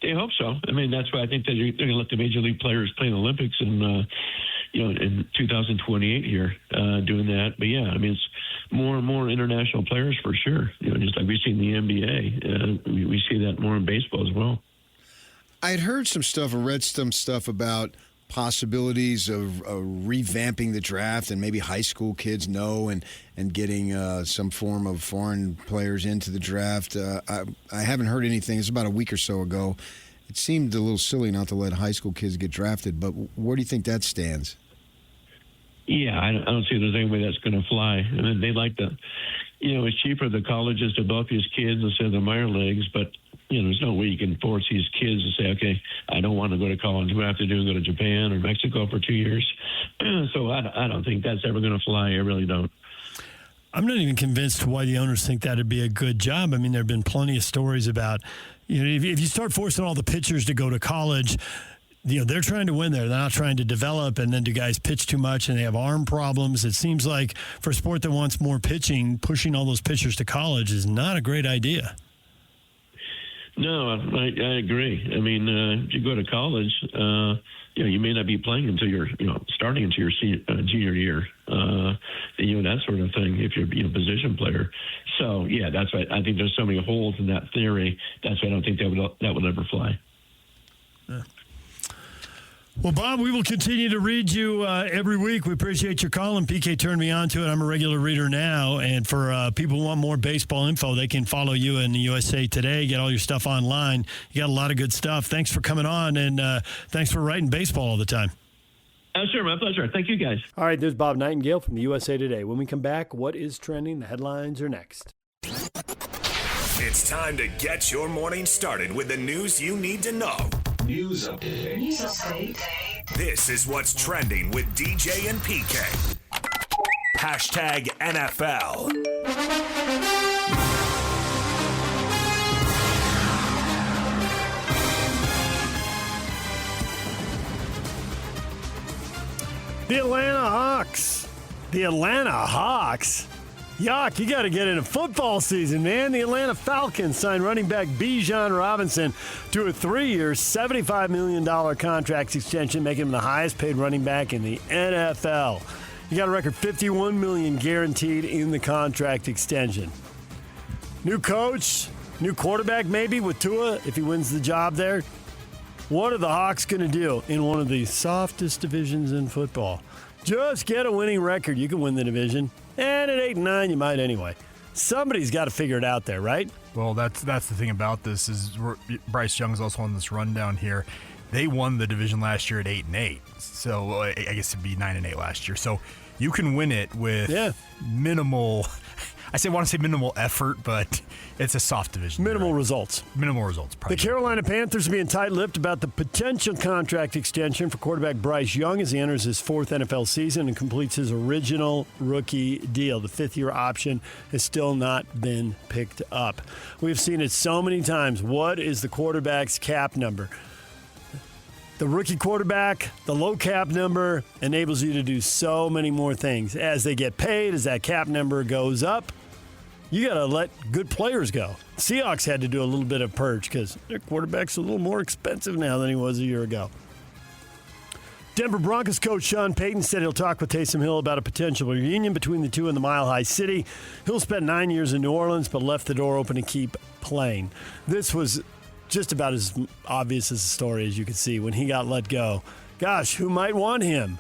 They hope so. I mean, that's why I think that they're going to let the major league players play in the Olympics and, in 2028 here, doing that. But yeah, I mean, it's more and more international players for sure. Just like we see in the NBA, we see that more in baseball as well. I had heard some stuff or read some stuff about possibilities of revamping the draft and maybe high school kids know and getting some form of foreign players into the draft. I haven't heard anything. It's about a week or so ago. It seemed a little silly not to let high school kids get drafted, but where do you think that stands? Yeah, I don't see there's any way that's going to fly. I mean, they like to, it's cheaper for the colleges to develop these kids instead of the minor leagues, but there's no way you can force these kids to say, okay, I don't want to go to college. What I have to do is go to Japan or Mexico for 2 years. So I don't think that's ever going to fly. I really don't. I'm not even convinced why the owners think that would be a good job. I mean, there have been plenty of stories about, if you start forcing all the pitchers to go to college, they're trying to win there. They're not trying to develop, and then do guys pitch too much and they have arm problems? It seems like for a sport that wants more pitching, pushing all those pitchers to college is not a great idea. No, I agree. I mean, if you go to college, you may not be playing until you're, starting into your junior year, that sort of thing, if you're a position player. So, yeah, that's why I think there's so many holes in that theory. That's why I don't think that would ever fly. Yeah. Well, Bob, we will continue to read you every week. We appreciate your calling. PK turned me on to it. I'm a regular reader now. And for people who want more baseball info, they can follow you in the USA Today, get all your stuff online. You got a lot of good stuff. Thanks for coming on, and thanks for writing baseball all the time. Sure, my pleasure. Thank you, guys. All right, there's Bob Nightengale from the USA Today. When we come back, what is trending? The headlines are next. It's time to get your morning started with the news you need to know. News update. News update. This is what's trending with DJ and PK. Hashtag NFL. The Atlanta Hawks. The Atlanta Hawks? Yuck, you got to get into football season, man. The Atlanta Falcons signed running back Bijan Robinson to a 3-year, $75 million contract extension, making him the highest-paid running back in the NFL. He got a record $51 million guaranteed in the contract extension. New coach, new quarterback maybe with Tua if he wins the job there. What are the Hawks going to do in one of the softest divisions in football? Just get a winning record. You can win the division. And at 8-9, you might anyway. Somebody's got to figure it out there, right? Well, that's the thing about this is Bryce Young's also on this rundown here. They won the division last year at 8-8, so I guess it'd be 9-8 last year. So you can win it with minimal. I want to say minimal effort, but it's a soft division. Minimal results. Minimal results. The Carolina Panthers are being tight-lipped about the potential contract extension for quarterback Bryce Young as he enters his 4th NFL season and completes his original rookie deal. The 5th-year option has still not been picked up. We've seen it so many times. What is the quarterback's cap number? The rookie quarterback, the low cap number, enables you to do so many more things. As they get paid, as that cap number goes up, you got to let good players go. Seahawks had to do a little bit of purge because their quarterback's a little more expensive now than he was a year ago. Denver Broncos coach Sean Payton said he'll talk with Taysom Hill about a potential reunion between the two in the Mile High City. Hill spent 9 years in New Orleans but left the door open to keep playing. This was just about as obvious as a story as you could see when he got let go. Gosh, who might want him?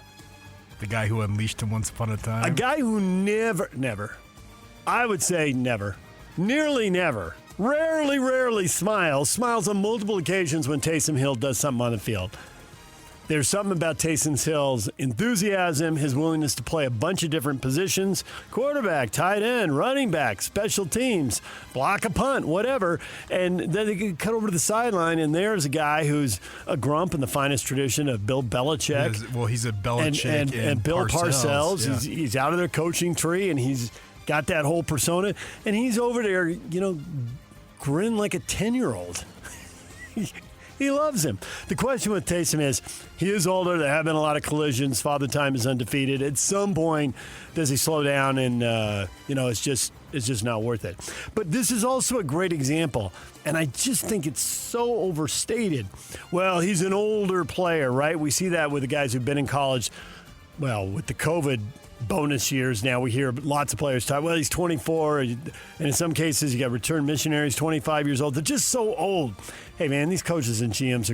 The guy who unleashed him once upon a time? A guy who never. I would say never. Nearly never. Rarely smiles on multiple occasions when Taysom Hill does something on the field. There's something about Taysom Hill's enthusiasm, his willingness to play a bunch of different positions, quarterback, tight end, running back, special teams, block a punt, whatever. And then they can cut over to the sideline, and there's a guy who's a grump in the finest tradition of Bill Belichick. He's a Belichick and Bill Parcells. Yeah. He's out of their coaching tree, and he's got that whole persona. And he's over there, grin like a 10-year-old. He loves him. The question with Taysom is, he is older. There have been a lot of collisions. Father Time is undefeated. At some point, does he slow down? And it's just not worth it. But this is also a great example, and I just think it's so overstated. Well, he's an older player, right? We see that with the guys who've been in college. Well, with the COVID bonus years now, we hear lots of players talk, well, he's 24, and in some cases you got return missionaries, 25 years old. They're just so old. Hey, man, these coaches and GMs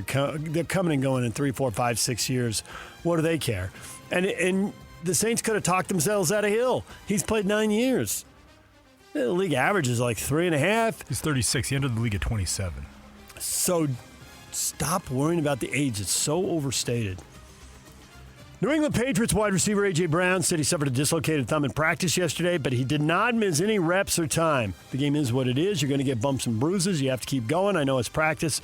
they're coming and going in 3, 4, 5, 6 years. What do they care? And the Saints could have talked themselves out of Hill. He's played 9 years. The league average is like 3.5. He's 36. He entered the league at 27. So stop worrying about the age. It's so overstated. New England Patriots wide receiver A.J. Brown said he suffered a dislocated thumb in practice yesterday, but he did not miss any reps or time. The game is what it is. You're going to get bumps and bruises. You have to keep going. I know it's practice,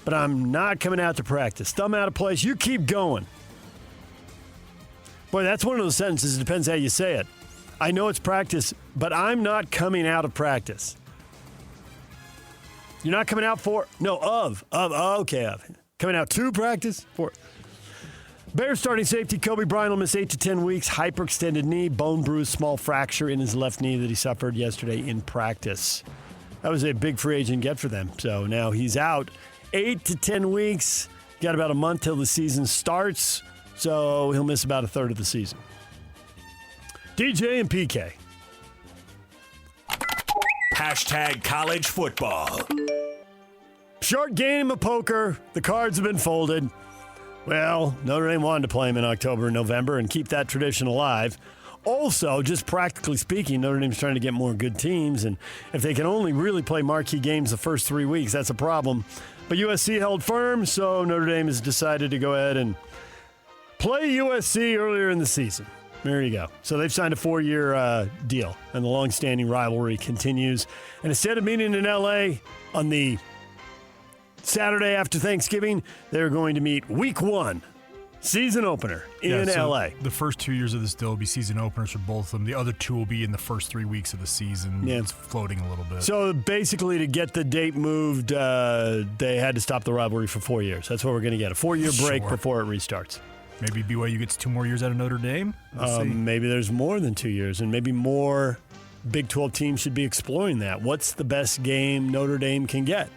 but I'm not coming out to practice. Thumb out of place. You keep going. Boy, that's one of those sentences. It depends how you say it. I know it's practice, but I'm not coming out of practice. You're not coming out for? No, of. Coming out to practice? For. Bears starting safety Kobe Bryant will miss 8 to 10 weeks. Hyperextended knee, bone bruise, small fracture in his left knee that he suffered yesterday in practice. That was a big free agent get for them. So now he's out 8 to 10 weeks. Got about a month till the season starts. So he'll miss about a third of the season. DJ and PK. Hashtag college football. Short game of poker. The cards have been folded. Well, Notre Dame wanted to play him in October and November and keep that tradition alive. Also, just practically speaking, Notre Dame's trying to get more good teams, and if they can only really play marquee games the first 3 weeks, that's a problem. But USC held firm, so Notre Dame has decided to go ahead and play USC earlier in the season. There you go. So they've signed a 4-year deal, and the long-standing rivalry continues. And instead of meeting in L.A. on the Saturday after Thanksgiving, they're going to meet week 1, season opener in L.A. The first 2 years of this deal will be season openers for both of them. The other 2 will be in the first 3 weeks of the season. Yeah. It's floating a little bit. So basically, to get the date moved, they had to stop the rivalry for 4 years. That's what we're going to get, a 4-year break before it restarts. Maybe BYU gets 2 more years out of Notre Dame? Maybe there's more than 2 years, and maybe more Big 12 teams should be exploring that. What's the best game Notre Dame can get?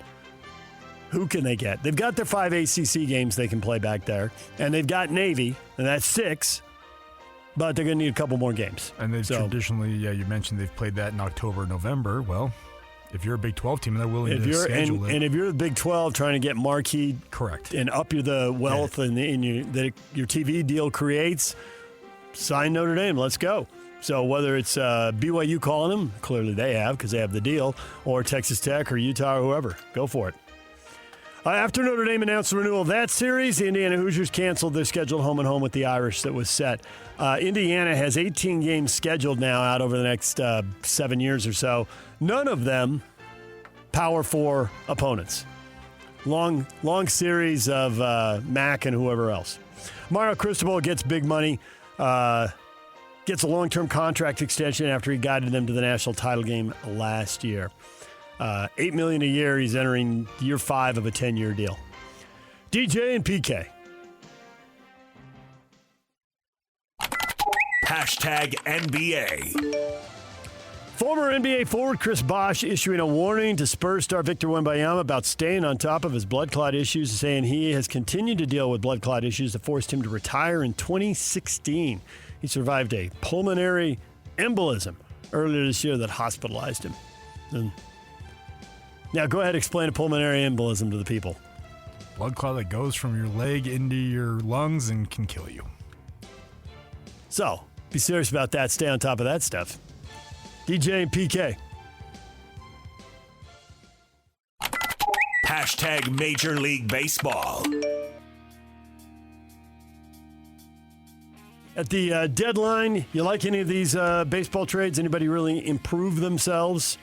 Who can they get? They've got their 5 ACC games they can play back there, and they've got Navy, and that's 6, but they're going to need a couple more games. And they've traditionally, you mentioned they've played that in October, November. Well, if you're a Big 12 team and they're willing to schedule it. And if you're the Big 12 trying to get marquee correct and up the wealth that your TV deal creates, sign Notre Dame. Let's go. So whether it's BYU calling them, clearly they have because they have the deal, or Texas Tech or Utah or whoever, go for it. After Notre Dame announced the renewal of that series, the Indiana Hoosiers canceled their scheduled home-and-home with the Irish that was set. Indiana has 18 games scheduled now out over the next 7 years or so. None of them Power 4 opponents. Long series of Mac and whoever else. Mario Cristobal gets big money, gets a long-term contract extension after he guided them to the national title game last year. $8 million a year. He's entering year 5 of a 10-year deal. DJ and PK. Hashtag NBA. Former NBA forward Chris Bosh issuing a warning to Spurs star Victor Wembanyama about staying on top of his blood clot issues, saying he has continued to deal with blood clot issues that forced him to retire in 2016. He survived a pulmonary embolism earlier this year that hospitalized him. Now, go ahead and explain a pulmonary embolism to the people. Blood clot that goes from your leg into your lungs and can kill you. So, be serious about that. Stay on top of that stuff. DJ and PK. Hashtag Major League Baseball. At the deadline, you like any of these baseball trades? Anybody really improve themselves?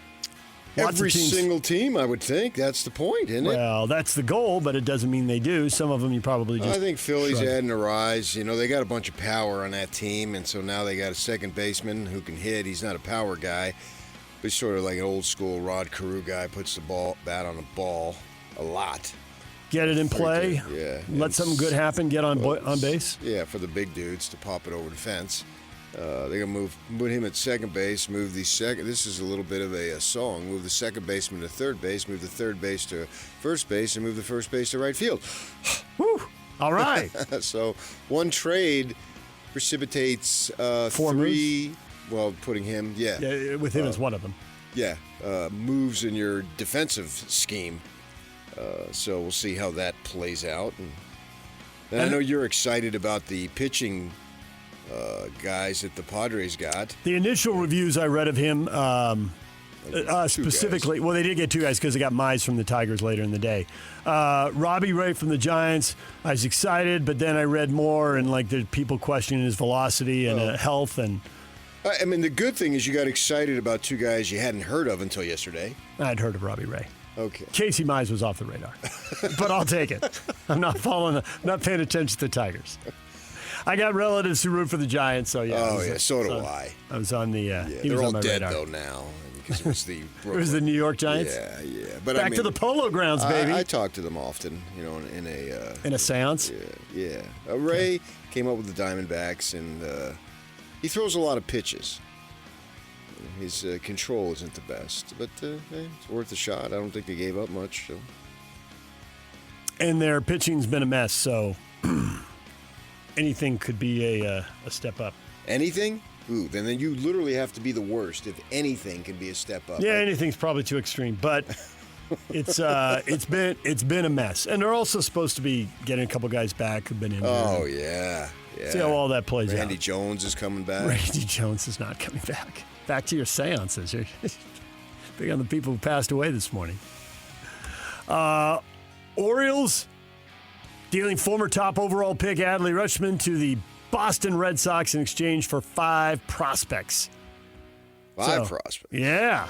Every single team, I would think. That's the point, isn't it? Well, that's the goal, but it doesn't mean they do. Some of them you probably just I think Philly's shrug. adding a rise. You know, they got a bunch of power on that team, and so now they got a second baseman who can hit. He's not a power guy, but he's sort of like an old-school Rod Carew guy, puts the bat on the ball a lot. Get it in play. Yeah. Let something good happen. Get on base. Yeah, for the big dudes to pop it over the fence. They're going to put him at second base, move the second. This is a little bit of a song. Move the second baseman to third base, move the third base to first base, and move the first base to right field. Woo! All right. So one trade precipitates 4 three. moves? Well, putting him, Yeah, with him as one of them. Yeah, moves in your defensive scheme. So we'll see how that plays out. And I know you're excited about the pitching guys that the Padres got. The initial reviews I read of him specifically, well, they did get 2 guys because they got Mize from the Tigers later in the day. Robbie Ray from the Giants, I was excited, but then I read more and like there's people questioning his velocity and health. And I mean, the good thing is you got excited about 2 guys you hadn't heard of until yesterday. I'd heard of Robbie Ray. Okay. Casey Mize was off the radar, but I'll take it. I'm not paying attention to the Tigers. I got relatives who root for the Giants, so yeah. Oh, yeah, so do I. I was on the. He they're was all on my dead, radar. though, now. Because it was the It was the New York Giants? Yeah. But Back I mean, to the Polo Grounds, baby. I talk to them often, you know, in a seance? Yeah. Ray came up with the Diamondbacks, and he throws a lot of pitches. His control isn't the best, but it's worth a shot. I don't think they gave up much. So. And their pitching's been a mess, so anything could be a step up. Anything? Ooh, then you literally have to be the worst if anything can be a step up. Yeah, anything's probably too extreme, but it's been a mess. And they're also supposed to be getting a couple guys back who've been injured. Oh yeah. See how all that plays out. Randy Jones is coming back. Randy Jones is not coming back. Back to your seances. You're big on the people who passed away this morning. Orioles dealing former top overall pick Adley Rutschman to the Boston Red Sox in exchange for 5 prospects. 5 prospects? Yeah.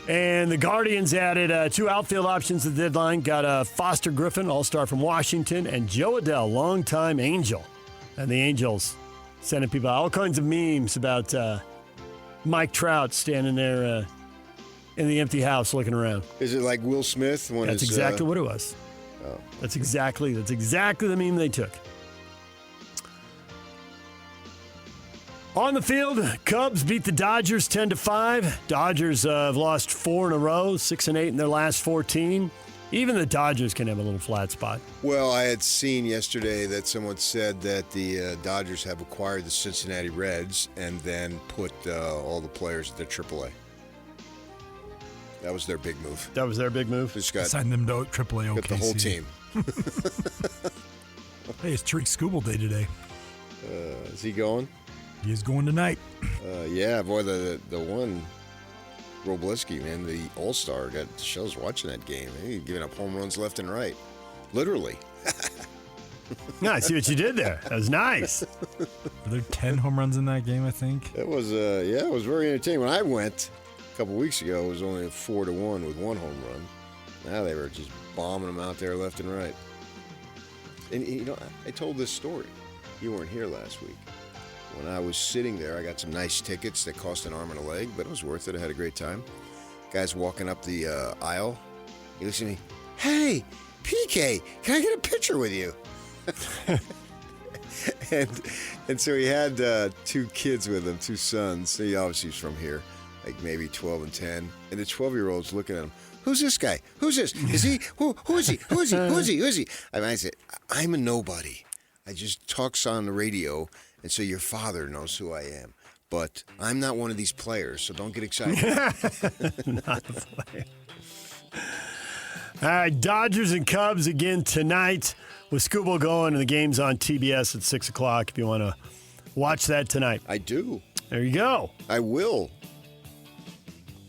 And the Guardians added 2 outfield options at the deadline. Got Foster Griffin, all-star from Washington, and Joe Adell, longtime Angel. And the Angels sending people all kinds of memes about Mike Trout standing there in the empty house looking around. Is it like Will Smith? That's exactly what it was. Oh. That's exactly the meme they took. On the field, Cubs beat the Dodgers 10-5. Dodgers have lost 4 in a row, 6-8 in their last 14. Even the Dodgers can have a little flat spot. Well, I had seen yesterday that someone said that the Dodgers have acquired the Cincinnati Reds and then put all the players at their AAA. That was their big move. That was their big move? Just got, Signed them to AAA OKC. Got the whole team. Hey, it's Tariq Skubal Day today. Is he going? He is going tonight. Yeah, boy, the one, Robleski, man, the All-Star, got shells watching that game. He giving up home runs left and right. Literally. Yeah, I see what you did there. That was nice. Were there 10 home runs in that game, I think? It was, it was very entertaining. When I went a couple weeks ago, it was only 4-1 with 1 home run. Now they were just bombing them out there left and right. And, you know, I told this story. You weren't here last week. When I was sitting there, I got some nice tickets that cost an arm and a leg, but it was worth it. I had a great time. Guy's walking up the aisle. He looks at me, "Hey, PK, can I get a picture with you?" and so he had 2 kids with him, 2 sons. He obviously was from here, like maybe 12 and 10. And the 12-year-old's looking at him. "Who's this guy? Who's this? Is he? Who is he? Who is he? Who is he? Who is he?" I said, "I'm a nobody. I just talks on the radio, and so your father knows who I am. But I'm not one of these players, so don't get excited." Not a player. All right, Dodgers and Cubs again tonight with Scooble going, and the game's on TBS at 6 o'clock if you want to watch that tonight. I do. There you go. I will.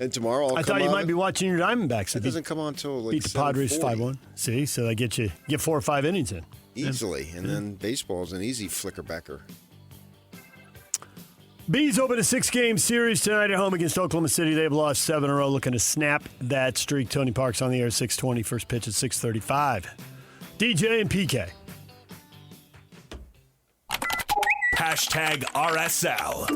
And tomorrow I'll I thought you might be watching your Diamondbacks. It doesn't come on until like beat the Padres 7:40. 5-1. See, so they get 4 or 5 innings in. easily. And then baseball's an easy flickerbacker. Bees open a 6-game series tonight at home against Oklahoma City. They've lost 7 in a row, looking to snap that streak. Tony Park's on the air at 6:20. First pitch at 6:35. DJ and PK. #RSL.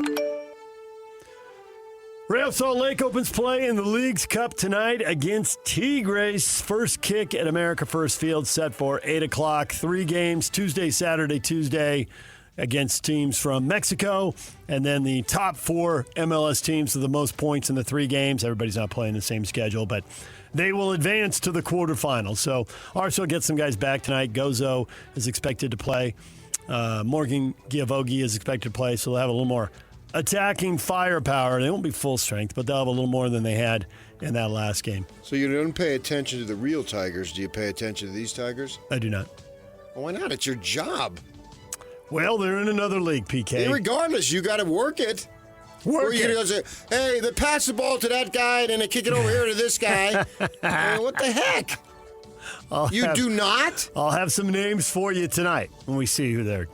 Real Salt Lake opens play in the League's Cup tonight against Tigres. First kick at America First Field set for 8 o'clock. 3 games, Tuesday, Saturday, Tuesday, against teams from Mexico. And then the top 4 MLS teams with the most points in the 3 games. Everybody's not playing the same schedule, but they will advance to the quarterfinals. So RSL gets some guys back tonight. Gozo is expected to play. Morgan Giavogi is expected to play, so they'll have a little more attacking firepower. They won't be full strength, but they'll have a little more than they had in that last game. So you don't pay attention to the real Tigers. Do you pay attention to these Tigers? I do not. Well, why not? It's your job. Well, they're in another league, PK. Regardless, you got to work it. Work you it. Say, hey, they pass the ball to that guy, and then they kick it over here to this guy. What the heck? Do not? I'll have some names for you tonight when we see who they're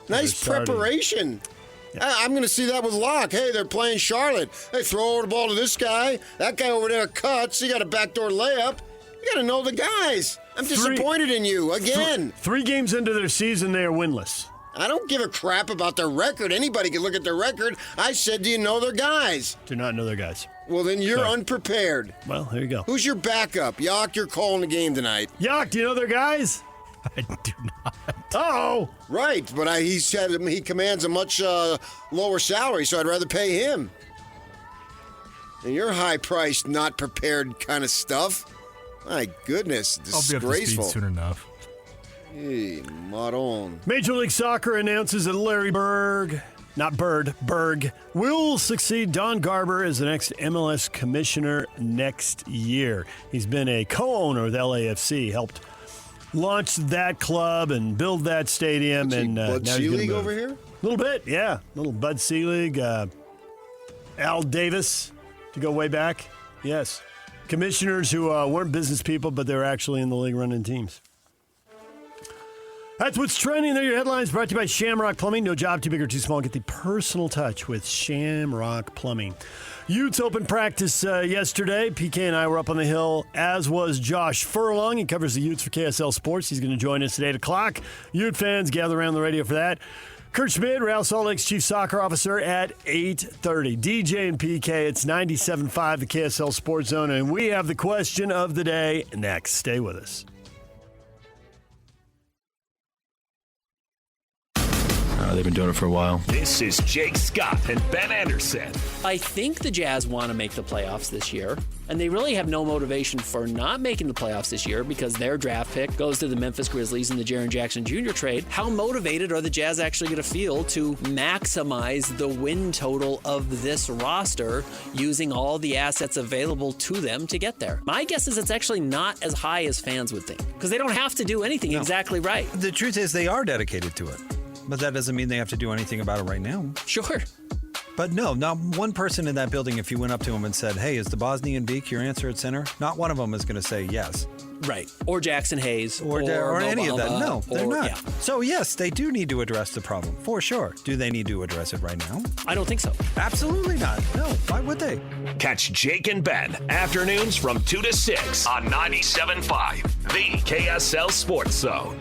Nice preparation. Yeah. I'm going to see that with Locke. Hey, they're playing Charlotte. Hey, throw the ball to this guy. That guy over there cuts. You got a backdoor layup. You got to know the guys. I'm disappointed in you again. 3 games into their season, they are winless. I don't give a crap about their record. Anybody can look at their record. I said, do you know their guys? Do not know their guys. Well, then you're unprepared. Well, there you go. Who's your backup? Yak, you're calling the game tonight. Yak, do you know their guys? I do not. Oh, right, but he commands a much lower salary, so I'd rather pay him. And you're high-priced, not prepared kind of stuff. My goodness, disgraceful. I'll be up to speed soon enough. Hey, Maron. Major League Soccer announces that Larry Berg will succeed Don Garber as the next MLS commissioner next year. He's been a co-owner with LAFC, helped launch that club and build that stadium. And Bud Selig over here? A little bit, yeah. Little Bud Selig, Al Davis, to go way back. Yes. Commissioners who weren't business people, but they were actually in the league running teams. That's what's trending. There are your headlines, brought to you by Shamrock Plumbing. No job too big or too small. Get the personal touch with Shamrock Plumbing. Utes open practice yesterday. PK and I were up on the hill, as was Josh Furlong. He covers the Utes for KSL Sports. He's going to join us at 8 o'clock. Ute fans, gather around the radio for that. Kurt Schmid, Real Salt Lake's Chief Soccer Officer, at 8:30. DJ and PK, it's 97.5, the KSL Sports Zone, and we have the question of the day next. Stay with us. They've been doing it for a while. This is Jake Scott and Ben Anderson. I think the Jazz want to make the playoffs this year, and they really have no motivation for not making the playoffs this year because their draft pick goes to the Memphis Grizzlies in the Jaren Jackson Jr. trade. How motivated are the Jazz actually going to feel to maximize the win total of this roster using all the assets available to them to get there? My guess is it's actually not as high as fans would think because they don't have to do anything exactly right. The truth is they are dedicated to it. But that doesn't mean they have to do anything about it right now. Sure. But no, not one person in that building, if you went up to him and said, hey, is the Bosnian Beak your answer at center? Not one of them is going to say yes. Right. Or Jackson Hayes. Or any of that. No, they're not. Yeah. So, yes, they do need to address the problem, for sure. Do they need to address it right now? I don't think so. Absolutely not. No, why would they? Catch Jake and Ben, afternoons from 2 to 6 on 97.5, the KSL Sports Zone.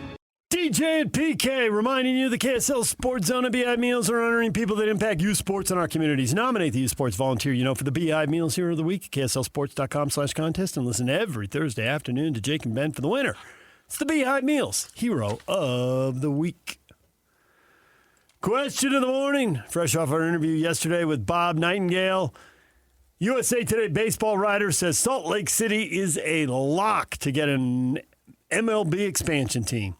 DJ and PK reminding you the KSL Sports Zone and Beehive Meals are honoring people that impact youth sports in our communities. Nominate the youth sports volunteer for the Beehive Meals Hero of the Week at KSLSports.com/contest and listen every Thursday afternoon to Jake and Ben for the winner. It's the Beehive Meals Hero of the Week. Question of the morning, fresh off our interview yesterday with Bob Nightengale. USA Today baseball writer says Salt Lake City is a lock to get an MLB expansion team.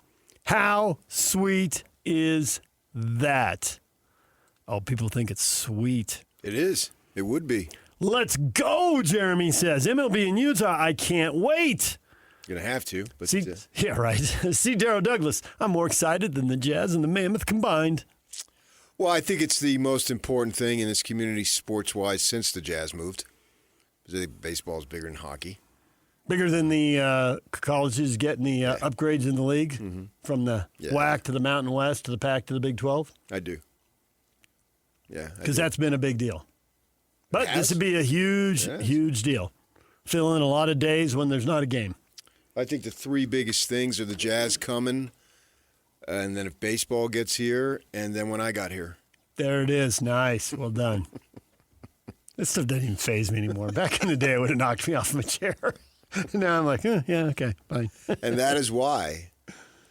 How sweet is that? Oh, people think it's sweet. It is. It would be. Let's go, Jeremy says. MLB in Utah, I can't wait. You're going to have to. But yeah, right. See, Darryl Douglas, I'm more excited than the Jazz and the Mammoth combined. Well, I think it's the most important thing in this community sports-wise since the Jazz moved. Because I think baseball is bigger than hockey. Bigger than the colleges getting the upgrades in the league from the WAC to the Mountain West to the Pac to the Big 12? I do. Yeah. Because that's been a big deal. But this would be a huge deal. Fill in a lot of days when there's not a game. I think the three biggest things are the Jazz coming, and then if baseball gets here, and then when I got here. There it is. Nice. Well done. This stuff doesn't even faze me anymore. Back in the day, it would have knocked me off my chair. Now I'm like, yeah, okay, fine. And that is why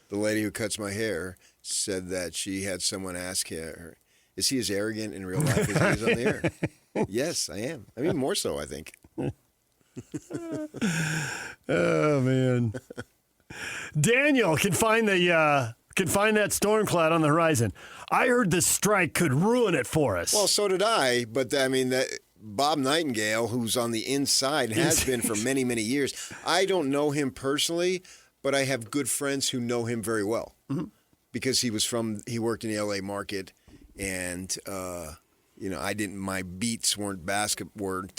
the lady who cuts my hair said that she had someone ask her, is he as arrogant in real life as he is on the air? Yes, I am. I mean, more so, I think. Oh, man. Daniel can find that storm cloud on the horizon. I heard the strike could ruin it for us. Well, so did I, but I mean, that Bob Nightengale, who's on the inside, has been for many, many years. I don't know him personally, but I have good friends who know him very well because he worked in the LA market, and my beats weren't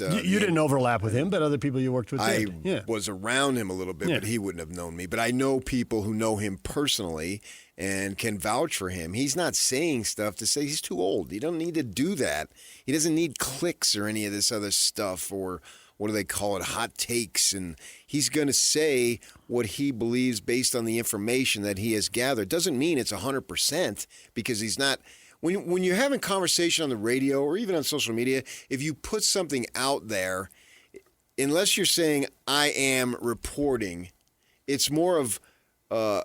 you didn't overlap with him, but other people you worked with did. I was around him a little bit, but he wouldn't have known me. But I know people who know him personally and can vouch for him. He's not saying stuff to say he's too old. He don't need to do that. He doesn't need clicks or any of this other stuff, or what do they call it, hot takes. And he's going to say what he believes based on the information that he has gathered. Doesn't mean it's 100% because he's not. When you're having conversation on the radio or even on social media, if you put something out there, unless you're saying I am reporting, it's more of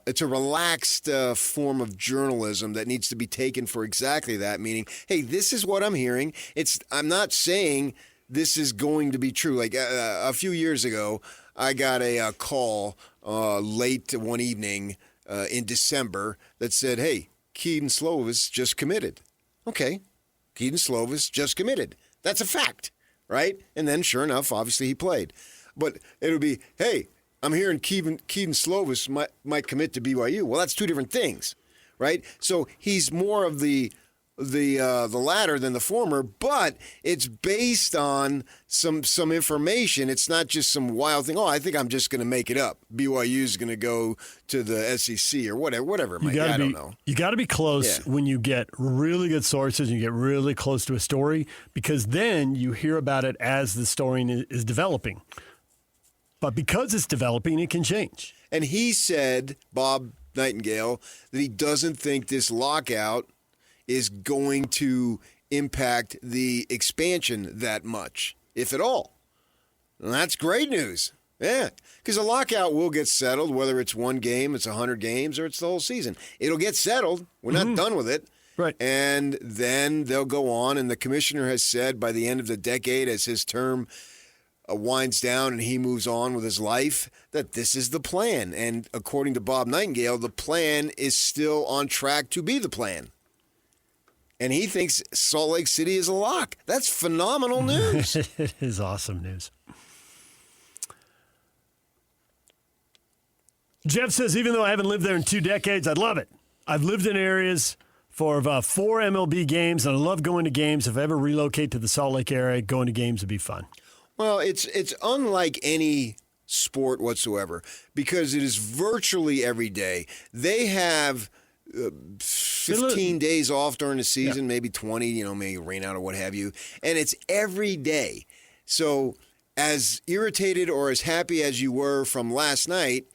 it's a relaxed form of journalism that needs to be taken for exactly that, meaning, hey, this is what I'm hearing. I'm not saying this is going to be true. Like a few years ago, I got a call late one evening in December that said, hey, Kedon Slovis just committed. Okay, Kedon Slovis just committed. That's a fact, right? And then, sure enough, obviously he played. But it would be, hey, I'm hearing Kedon Slovis might commit to BYU. Well, that's two different things, right? So he's more of the latter than the former, but it's based on some information. It's not just some wild thing. Oh, I think I'm just going to make it up. BYU is going to go to the SEC or whatever it might be. I don't know. You got to be close when you get really good sources and you get really close to a story, because then you hear about it as the story is developing. But because it's developing, it can change. And he said, Bob Nightengale, that he doesn't think this lockout is going to impact the expansion that much, if at all. And that's great news. Yeah, because a lockout will get settled, whether it's one game, it's 100 games, or it's the whole season. It'll get settled. We're not done with it. Right. And then they'll go on, and the commissioner has said by the end of the decade, as his term winds down and he moves on with his life, that this is the plan. And according to Bob Nightengale, the plan is still on track to be the plan. And he thinks Salt Lake City is a lock. That's phenomenal news. It is awesome news. Jeff says, even though I haven't lived there in 2 decades, I'd love it. I've lived in areas for 4 MLB games, and I love going to games. If I ever relocate to the Salt Lake area, going to games would be fun. Well, it's unlike any sport whatsoever because it is virtually every day. They have 15 days off during the season, maybe 20, maybe rain out or what have you. And it's every day. So as irritated or as happy as you were from last night,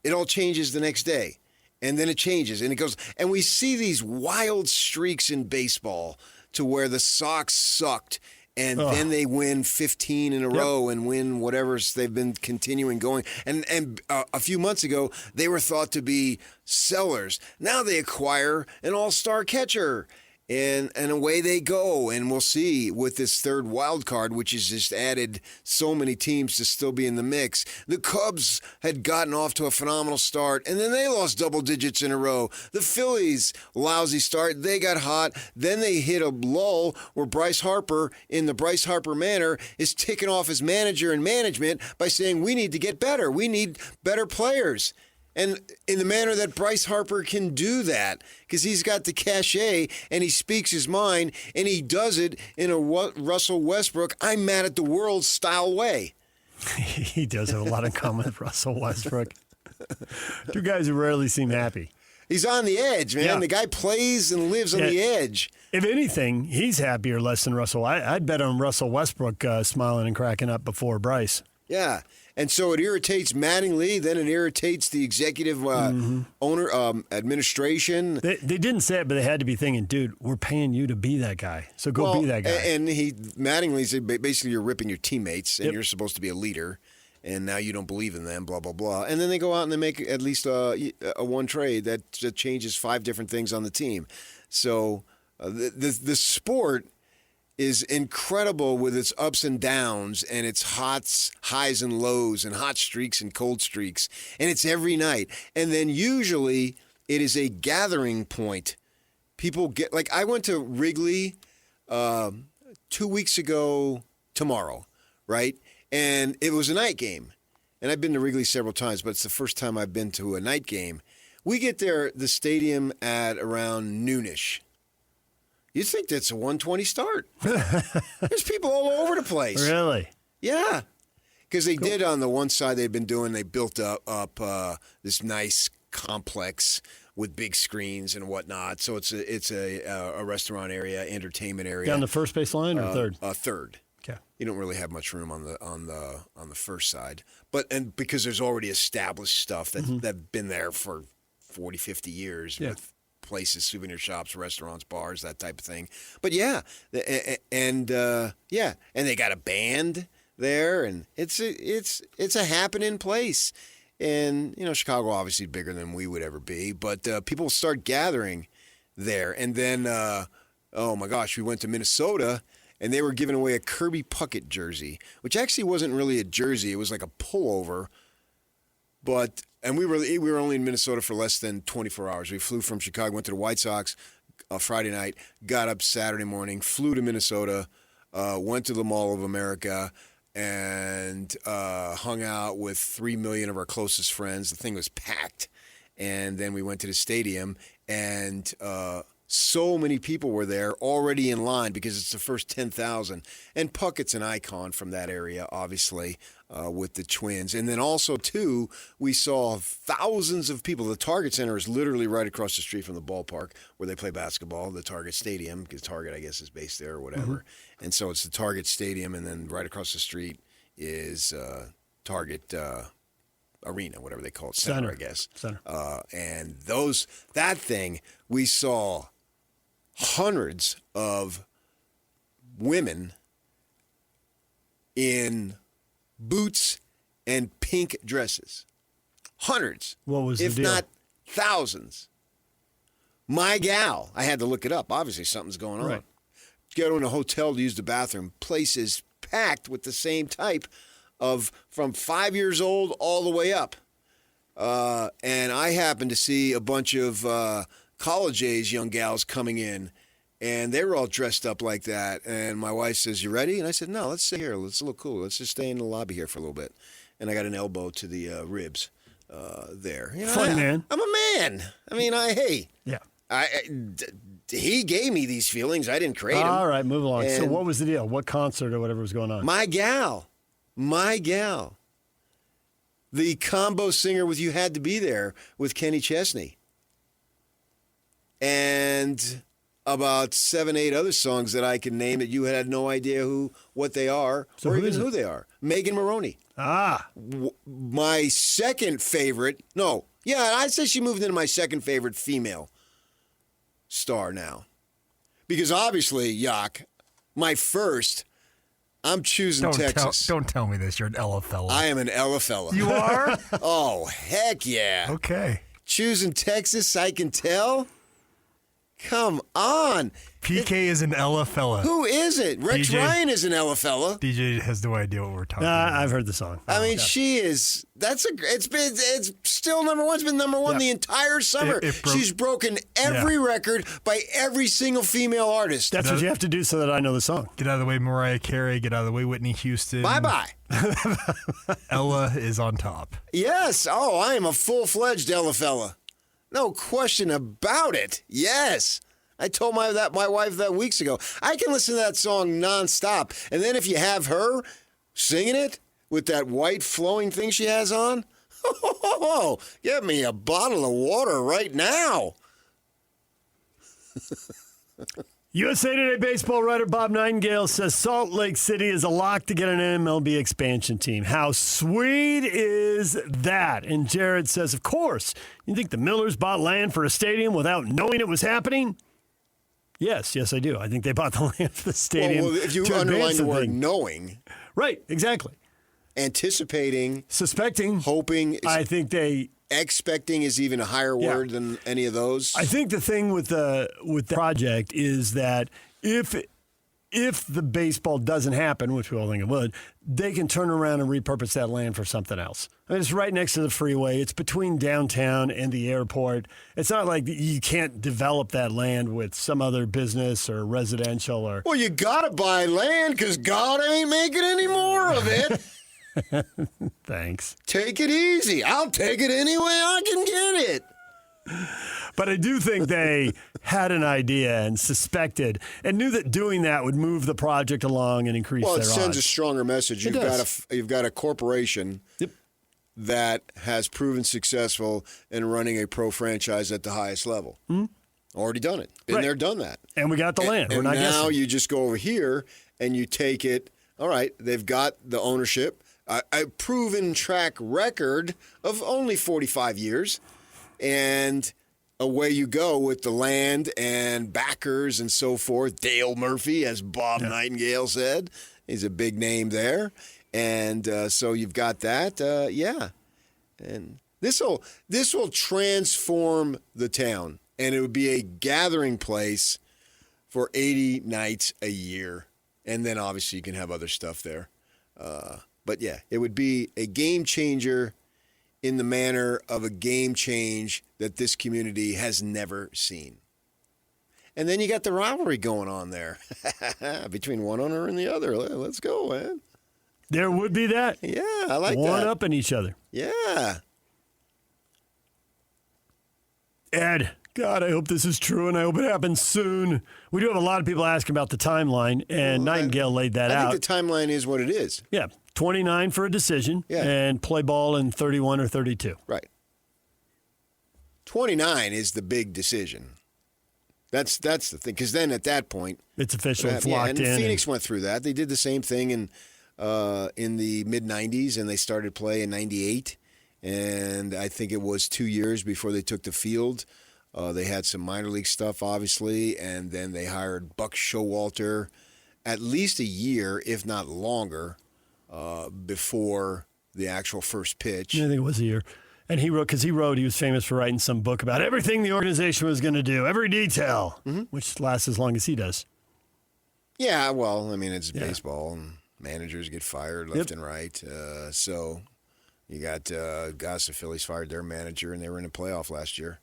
it all changes the next day. And then it changes and it goes. And we see these wild streaks in baseball to where the Sox sucked. And then they win 15 in a row and win whatever they've been continuing going. And a few months ago, they were thought to be sellers. Now they acquire an all-star catcher. And away they go. And we'll see with this third wild card, which has just added so many teams to still be in the mix. The Cubs had gotten off to a phenomenal start, and then they lost double digits in a row. The Phillies, lousy start. They got hot. Then they hit a lull where Bryce Harper, in the Bryce Harper manner, is ticking off his manager and management by saying, we need to get better. We need better players. And in the manner that Bryce Harper can do that, because he's got the cachet and he speaks his mind and he does it in a Russell Westbrook, I'm mad at the world style way. He does have a lot in common with Russell Westbrook. Two guys who rarely seem happy. He's on the edge, man. Yeah. The guy plays and lives on the edge. If anything, he's happier less than Russell. I'd bet on Russell Westbrook smiling and cracking up before Bryce. Yeah. And so it irritates Mattingly, then it irritates the executive owner, administration. They didn't say it, but they had to be thinking, dude, we're paying you to be that guy. So go be that guy. And Mattingly said, basically, you're ripping your teammates, and you're supposed to be a leader, and now you don't believe in them, blah, blah, blah. And then they go out and they make at least a one trade that changes 5 different things on the team. So the sport is incredible with its ups and downs and its highs and lows and hot streaks and cold streaks. And it's every night. And then usually it is a gathering point. People get, like I went to Wrigley 2 weeks ago tomorrow, right? And it was a night game. And I've been to Wrigley several times, but it's the first time I've been to a night game. We get there, the stadium, at around noonish. You'd think that's a 1:20 start. There's people all over the place. Really? Yeah. Because they did on the one side they built up this nice complex with big screens and whatnot. So it's a restaurant area, entertainment area. Down the first base line or third? Third. Okay. You don't really have much room on the first side. And because there's already established stuff that's been there for 40, 50 years with places, souvenir shops, restaurants, bars, that type of thing. But and they got a band there, and it's a happening place. And Chicago obviously bigger than we would ever be, but people start gathering there. And then oh my gosh, we went to Minnesota, and they were giving away a Kirby Puckett jersey, which actually wasn't really a jersey; it was like a pullover. And we were only in Minnesota for less than 24 hours. We flew from Chicago, went to the White Sox Friday night, got up Saturday morning, flew to Minnesota, went to the Mall of America, and hung out with 3 million of our closest friends. The thing was packed. And then we went to the stadium, and so many people were there already in line because it's the first 10,000. And Puckett's an icon from that area, obviously, with the Twins. And then also, too, we saw thousands of people. The Target Center is literally right across the street from the ballpark where they play basketball, the Target Stadium, because Target, I guess, is based there or whatever. Mm-hmm. And so it's the Target Stadium, and then right across the street is Target Arena, whatever they call it, Center. I guess. Center. And that thing, we saw hundreds of women in boots and pink dresses. Hundreds. What was the deal? If not thousands. My gal, I had to look it up. Obviously, something's going on. Right. Go to a hotel to use the bathroom. Place is packed with the same type of from 5 years old all the way up. And I happened to see a bunch of college-age young gals coming in, and they were all dressed up like that. And my wife says, "You ready?" And I said, "No, let's sit here. Let's look cool. Let's just stay in the lobby here for a little bit." And I got an elbow to the ribs there. Fun, man. I'm a man. I mean, Yeah. He gave me these feelings. I didn't create them. All right, move along. So And what was the deal? What concert or whatever was going on? My gal. The combo singer with You Had to Be There with Kenny Chesney. And about 7, 8 other songs that I can name that you had no idea what they are or even who they are. Megan Maroney. My second favorite. No. Yeah, I'd say she moved into my second favorite female star now. Because obviously, Yak, my first, I'm choosing Texas. Don't tell me this. You're an Ella fella. I am an Ella fella. You are? Oh, heck yeah. Okay. Choosing Texas, I can tell. Come on. PK is an Ella fella. Who is it? Rex DJ Ryan is an Ella fella. DJ has no idea what we're talking about. I've heard the song. I mean, she is. It's still number one. It's been number one the entire summer. She's broken every record by every single female artist. That's what you have to do so that I know the song. Get out of the way, Mariah Carey. Get out of the way, Whitney Houston. Bye-bye. Ella is on top. Yes. Oh, I am a full-fledged Ella fella. No question about it. Yes. I told my wife that weeks ago. I can listen to that song nonstop. And then if you have her singing it with that white flowing thing she has on? Oh, get me a bottle of water right now. USA Today baseball writer Bob Nightengale says Salt Lake City is a lock to get an MLB expansion team. How sweet is that? And Jared says, of course. You think the Millers bought land for a stadium without knowing it was happening? Yes, I do. I think they bought the land for the stadium. Well, if you underline the word knowing. Right, exactly. Anticipating. Suspecting. Hoping. I think they... Expecting is even a higher word than any of those. I think the thing with the project is that if the baseball doesn't happen, which we all think it would, they can turn around and repurpose that land for something else. I mean, it's right next to the freeway. It's between downtown and the airport. It's not like you can't develop that land with some other business or residential or. Well, you gotta buy land because God ain't making any more of it. Thanks. Take it easy. I'll take it any way I can get it. But I do think they had an idea and suspected and knew that doing that would move the project along and increase their odds. Well, it sends a stronger message. You've got a corporation that has proven successful in running a pro franchise at the highest level. Mm-hmm. Already done it. Been there, done that. And we got the land. And We're not now guessing. you just go over here and you take it. All right, they've got the ownership. A proven track record of only 45 years, and away you go with the land and backers and so forth. Dale Murphy, as Bob Nightengale said, he's a big name there, and so you've got that. And this will transform the town, and it would be a gathering place for 80 nights a year, and then obviously you can have other stuff there. But yeah, it would be a game changer in the manner of a game change that this community has never seen. And then you got the rivalry going on there between one owner and the other. Let's go, man. There would be that. Yeah, I like that. One up in each other. Yeah. Ed, God, I hope this is true, and I hope it happens soon. We do have a lot of people asking about the timeline, and Nightengale laid that out. I think the timeline is what it is. Yeah, 29 for a decision, and play ball in 31 or 32. Right. 29 is the big decision. That's the thing, because then at that point it's official. It's locked in. Phoenix went through that. They did the same thing in the mid 90s, and they started play in 98. And I think it was 2 years before they took the field. They had some minor league stuff, obviously, and then they hired Buck Showalter at least a year, if not longer, before the actual first pitch. Yeah, I think it was a year. And he wrote, he was famous for writing some book about everything the organization was going to do, every detail, which lasts as long as he does. Yeah, well, I mean, it's baseball, and managers get fired left and right. So you got guys, the Phillies fired their manager, and they were in the playoff last year.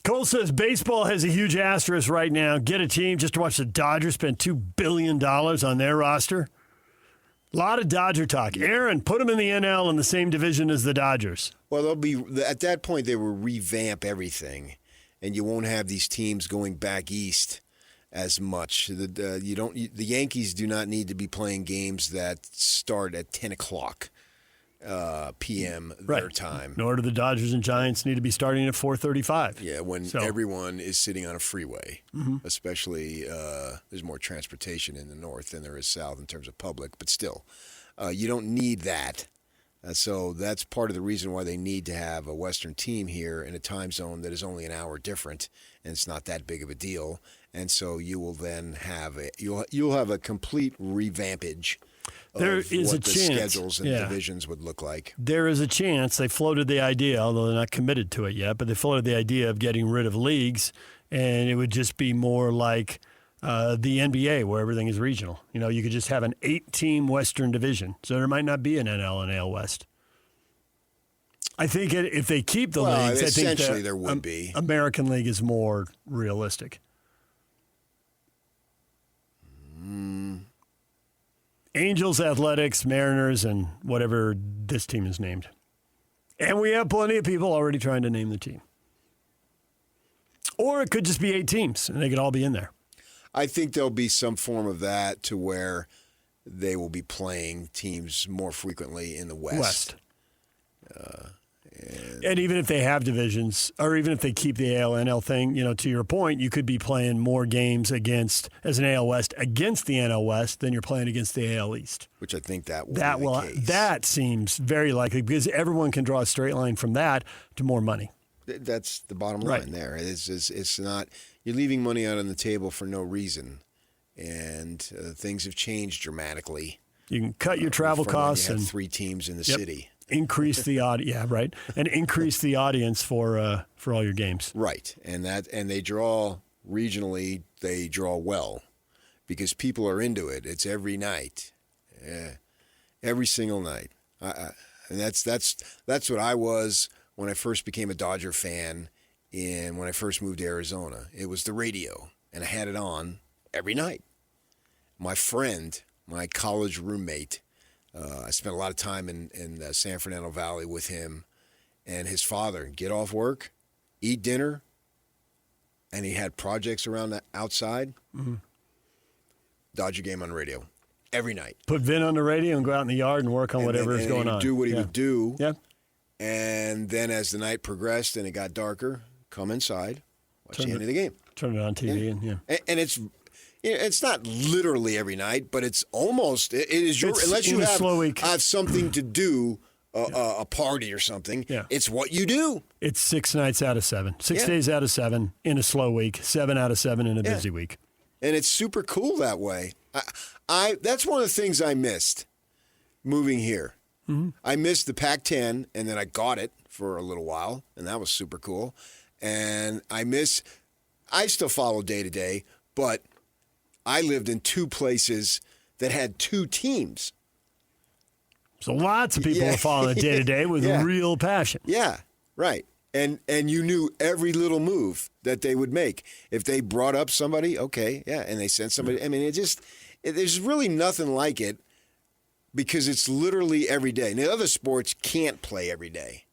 Cole says baseball has a huge asterisk right now. Get a team just to watch the Dodgers spend $2 billion on their roster. A lot of Dodger talk. Aaron, put them in the NL in the same division as the Dodgers. Well, they'll be at that point. They will revamp everything, and you won't have these teams going back east as much. The Yankees do not need to be playing games that start at 10 o'clock p.m. their time. Nor do the Dodgers and Giants need to be starting at 4:35. Yeah, when everyone is sitting on a freeway, especially there's more transportation in the north than there is south in terms of public, but still, you don't need that. So that's part of the reason why they need to have a Western team here in a time zone that is only an hour different, and it's not that big of a deal. And so you will then have you'll have a complete revampage. There is a chance schedules and divisions would look like. There is a chance. They floated the idea, although they're not committed to it yet, but they floated the idea of getting rid of leagues, and it would just be more like the NBA where everything is regional. You know, you could just have an 8-team Western division, so there might not be an NL and AL West. I think if they keep the leagues, I think essentially there would be. American League is more realistic. Angels, Athletics, Mariners, and whatever this team is named. And we have plenty of people already trying to name the team. Or it could just be 8 teams, and they could all be in there. I think there'll be some form of that to where they will be playing teams more frequently in the West. And even if they have divisions, or even if they keep the AL-NL thing, to your point, you could be playing more games as an AL West against the NL West than you're playing against the AL East. Which I think that will be the case. That seems very likely because everyone can draw a straight line from that to more money. That's the bottom line there. It's not – you're leaving money out on the table for no reason, and things have changed dramatically. You can cut your travel costs and and 3 teams in the city. Increase the and increase the audience for all your games. Right, and they draw regionally. They draw well because people are into it. It's every night, every single night, and that's what I was when I first became a Dodger fan. When I first moved to Arizona, it was the radio, and I had it on every night. My friend, my college roommate. I spent a lot of time in San Fernando Valley with him and his father. Get off work, eat dinner, and he had projects around the outside. Mm-hmm. Dodger game on the radio every night. Put Vin on the radio and go out in the yard and work on whatever is going on. Do what he would do. Yeah. And then as the night progressed and it got darker, come inside, watch the end of the game. Turn it on TV. And it's not literally every night, but it's almost. It is your unless you have something to do, a party or something. Yeah. It's what you do. It's 6 nights out of 7, 6 days out of 7 in a slow week, 7 out of 7 in a busy week, and it's super cool that way. I that's one of the things I missed moving here. Mm-hmm. I missed the Pac-10, and then I got it for a little while, and that was super cool. And I still follow day to day, but I lived in 2 places that had 2 teams. So lots of people are following it day to day with real passion. Yeah, right. And you knew every little move that they would make. If they brought up somebody, and they sent somebody. I mean, there's really nothing like it because it's literally every day. Now, other sports can't play every day.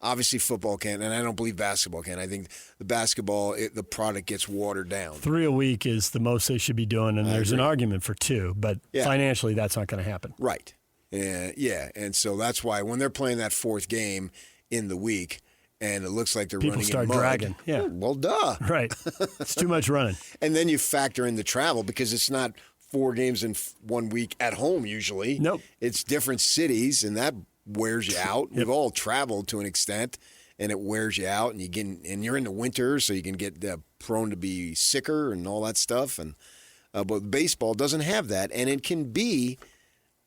Obviously, football can, and I don't believe basketball can. I think the basketball, the product gets watered down. 3 a week is the most they should be doing, and there's an argument for 2, but financially that's not going to happen. Right. And so that's why when they're playing that 4th game in the week, and it looks like they're people running start in mud, dragging. Yeah. Well, duh. Right. It's too much running. And then you factor in the travel because it's not 4 games in 1 week at home usually. Nope. It's different cities, and that wears you out. We've all traveled to an extent, and it wears you out. And you're in the winter, so you can get prone to be sicker and all that stuff. And but baseball doesn't have that, and it can be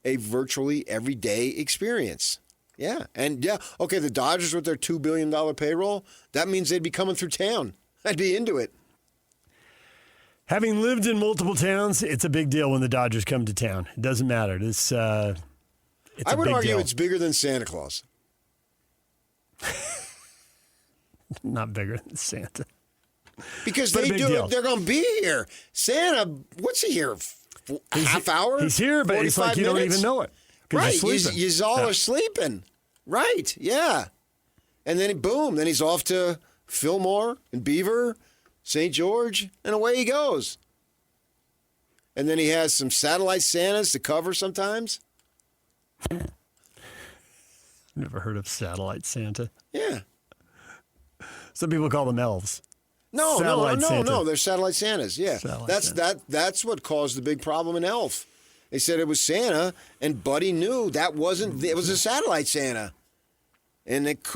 a virtually everyday experience. Yeah, and the Dodgers with their $2 billion payroll, that means they'd be coming through town. I'd be into it. Having lived in multiple towns, it's a big deal when the Dodgers come to town. It doesn't matter. I would argue it's bigger than Santa Claus. Not bigger than Santa. Because they do it. They're going to be here. Santa, what's he here? Half hour? He's here, but it's like you don't even know it. Right. You all are sleeping. Right. Yeah. And then, boom, then he's off to Fillmore and Beaver, St. George, and away he goes. And then he has some satellite Santas to cover sometimes. Never heard of satellite Santa. Yeah. Some people call them elves. No, they're satellite Santas. Yeah. That's what caused the big problem in Elf. They said it was Santa, and Buddy knew it was a satellite Santa. And it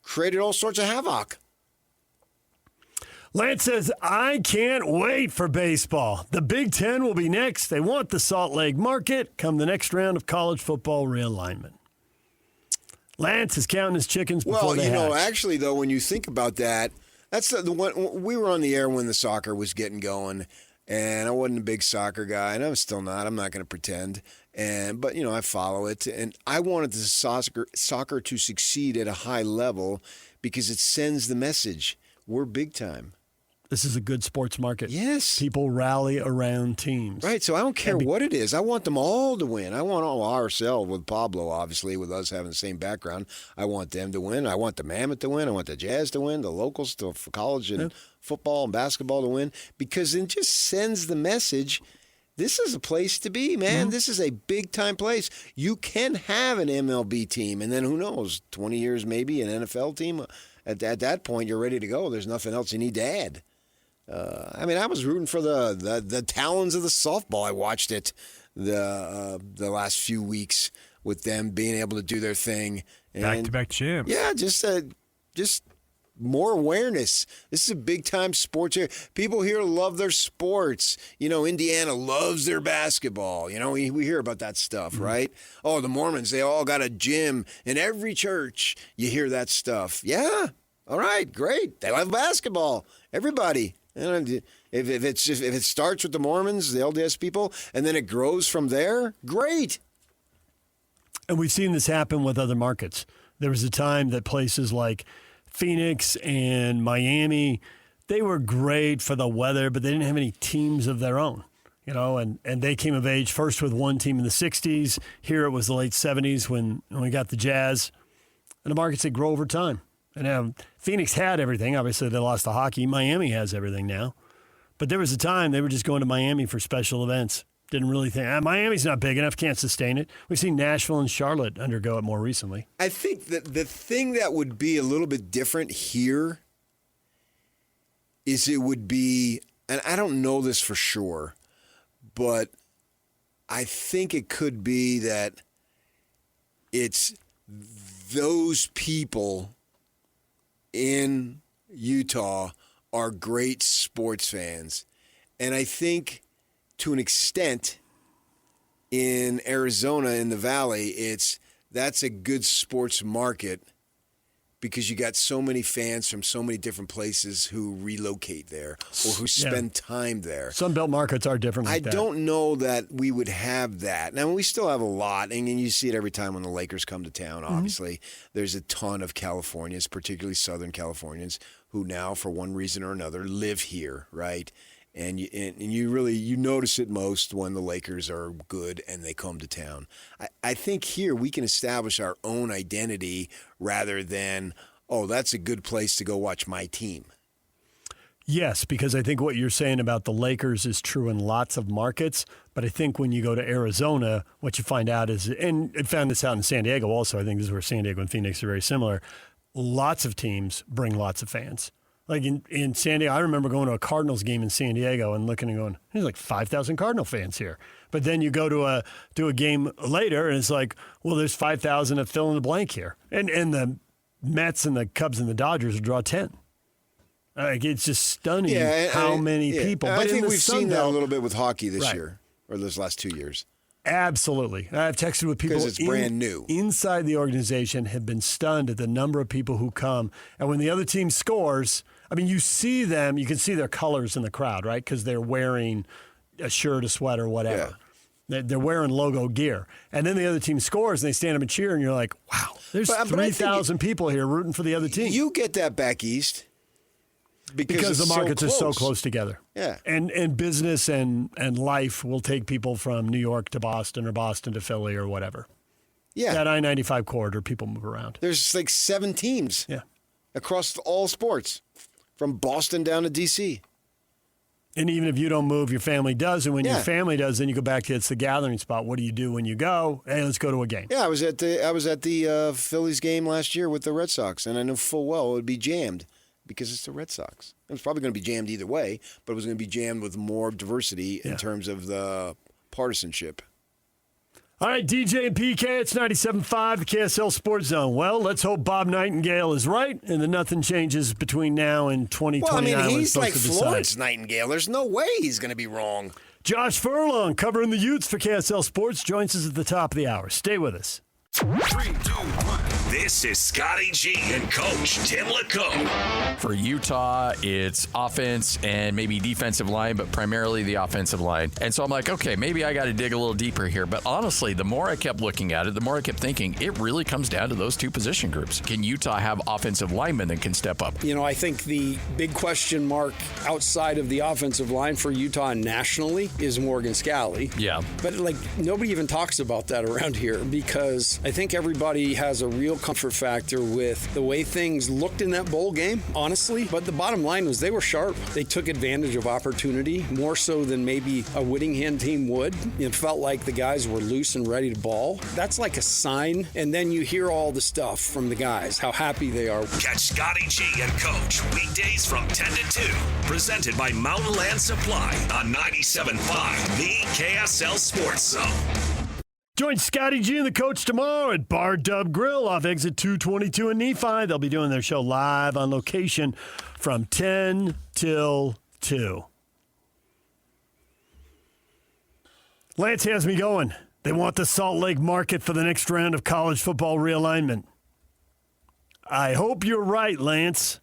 created all sorts of havoc. Lance says, I can't wait for baseball. The Big Ten will be next. They want the Salt Lake market come the next round of college football realignment. Lance is counting his chickens before they hatch. Actually, though, when you think about that, that's the one. We were on the air when the soccer was getting going, and I wasn't a big soccer guy, and I'm still not. I'm not going to pretend. But I follow it, and I wanted the soccer to succeed at a high level because it sends the message: we're big time. This is a good sports market. Yes. People rally around teams. Right, so I don't care what it is. I want them all to win. I want all ourselves with Pablo, obviously, with us having the same background. I want them to win. I want the Mammoth to win. I want the Jazz to win, the locals for college and football and basketball to win, because it just sends the message this is a place to be, man. This is a big-time place. You can have an MLB team, and then who knows, 20 years maybe, an NFL team. At that point, you're ready to go. There's nothing else you need to add. I was rooting for the Talons of the softball. I watched it the last few weeks with them being able to do their thing. Back-to-back champs. Yeah, just more awareness. This is a big-time sports area. People here love their sports. Indiana loves their basketball. We hear about that stuff, right? Oh, the Mormons, they all got a gym in every church. You hear that stuff. Yeah, all right, great. They love basketball. Everybody. If it starts with the Mormons, the LDS people, and then it grows from there, great. And we've seen this happen with other markets. There was a time that places like Phoenix and Miami, they were great for the weather, but they didn't have any teams of their own, and they came of age first with one team in the 60s. Here it was the late 70s when we got the Jazz. And the markets, they grow over time. And Phoenix had everything. Obviously, they lost the hockey. Miami has everything now. But there was a time they were just going to Miami for special events. Didn't really think, Miami's not big enough, can't sustain it. We've seen Nashville and Charlotte undergo it more recently. I think that the thing that would be a little bit different here is it would be, and I don't know this for sure, but I think it could be that it's those people in Utah are great sports fans. And I think to an extent in Arizona, in the Valley, that's a good sports market because you got so many fans from so many different places who relocate there or who spend time there. Sun Belt markets are different like that. I don't know that we would have that. Now, we still have a lot, and you see it every time when the Lakers come to town, obviously. There's a ton of Californians, particularly Southern Californians, who now, for one reason or another, live here, right? And you notice it most when the Lakers are good and they come to town. I think here we can establish our own identity rather than, that's a good place to go watch my team. Yes, because I think what you're saying about the Lakers is true in lots of markets. But I think when you go to Arizona, what you find out is, and I found this out in San Diego also, I think this is where San Diego and Phoenix are very similar, lots of teams bring lots of fans. Like in San Diego, I remember going to a Cardinals game in San Diego and looking and going, there's like 5,000 Cardinal fans here. But then you go to a game later and it's like, well, there's 5,000 to fill in the blank here. And the Mets and the Cubs and the Dodgers draw 10. It's just stunning how many people. But I think we've seen that a little bit with hockey this Right. year, or this last 2 years. Absolutely. I've texted with people because it's brand new. Inside the organization have been stunned at the number of people who come. And when the other team scores, you see them, you can see their colors in the crowd, right? Because they're wearing a shirt, a sweater, whatever. Yeah. They're wearing logo gear. And then the other team scores and they stand up and cheer and you're like, wow, there's 3,000 people here rooting for the other team. You get that back east. Because the markets are so close together. Yeah. And business and life will take people from New York to Boston or Boston to Philly or whatever. Yeah. That I-95 corridor, people move around. There's like 7 teams. Yeah. Across all sports, from Boston down to D.C. And even if you don't move, your family does. And when your family does, then you go back to it's the gathering spot. What do you do when you go? Hey, let's go to a game. Yeah, I was at the Phillies game last year with the Red Sox, and I knew full well it would be jammed. Because it's the Red Sox. It was probably going to be jammed either way, but it was going to be jammed with more diversity in terms of the partisanship. All right, DJ and PK, it's 97.5, the KSL Sports Zone. Well, let's hope Bob Nightengale is right and that nothing changes between now and 2029. Well, he's like Florence Nightengale. There's no way he's going to be wrong. Josh Furlong, covering the Utes for KSL Sports, joins us at the top of the hour. Stay with us. 3, 2, 1. This is Scotty G and Coach Tim LeCombe. For Utah, it's offense and maybe defensive line, but primarily the offensive line. And so I'm like, okay, maybe I got to dig a little deeper here. But honestly, the more I kept looking at it, the more I kept thinking, it really comes down to those two position groups. Can Utah have offensive linemen that can step up? I think the big question mark outside of the offensive line for Utah nationally is Morgan Scalley. Yeah. But nobody even talks about that around here because I think everybody has a real comfort factor with the way things looked in that bowl game, honestly. But the bottom line was they were sharp. They took advantage of opportunity more so than maybe a Whittingham team would. It felt like the guys were loose and ready to ball. That's like a sign. And then you hear all the stuff from the guys, how happy they are. Catch Scotty G and Coach weekdays from 10 to 2. Presented by Mountain Land Supply on 97.5, the KSL Sports Zone. Join Scotty G and the Coach tomorrow at Bar Dub Grill off exit 222 in Nephi. They'll be doing their show live on location from 10 till 2. Lance has me going. They want the Salt Lake market for the next round of college football realignment. I hope you're right, Lance.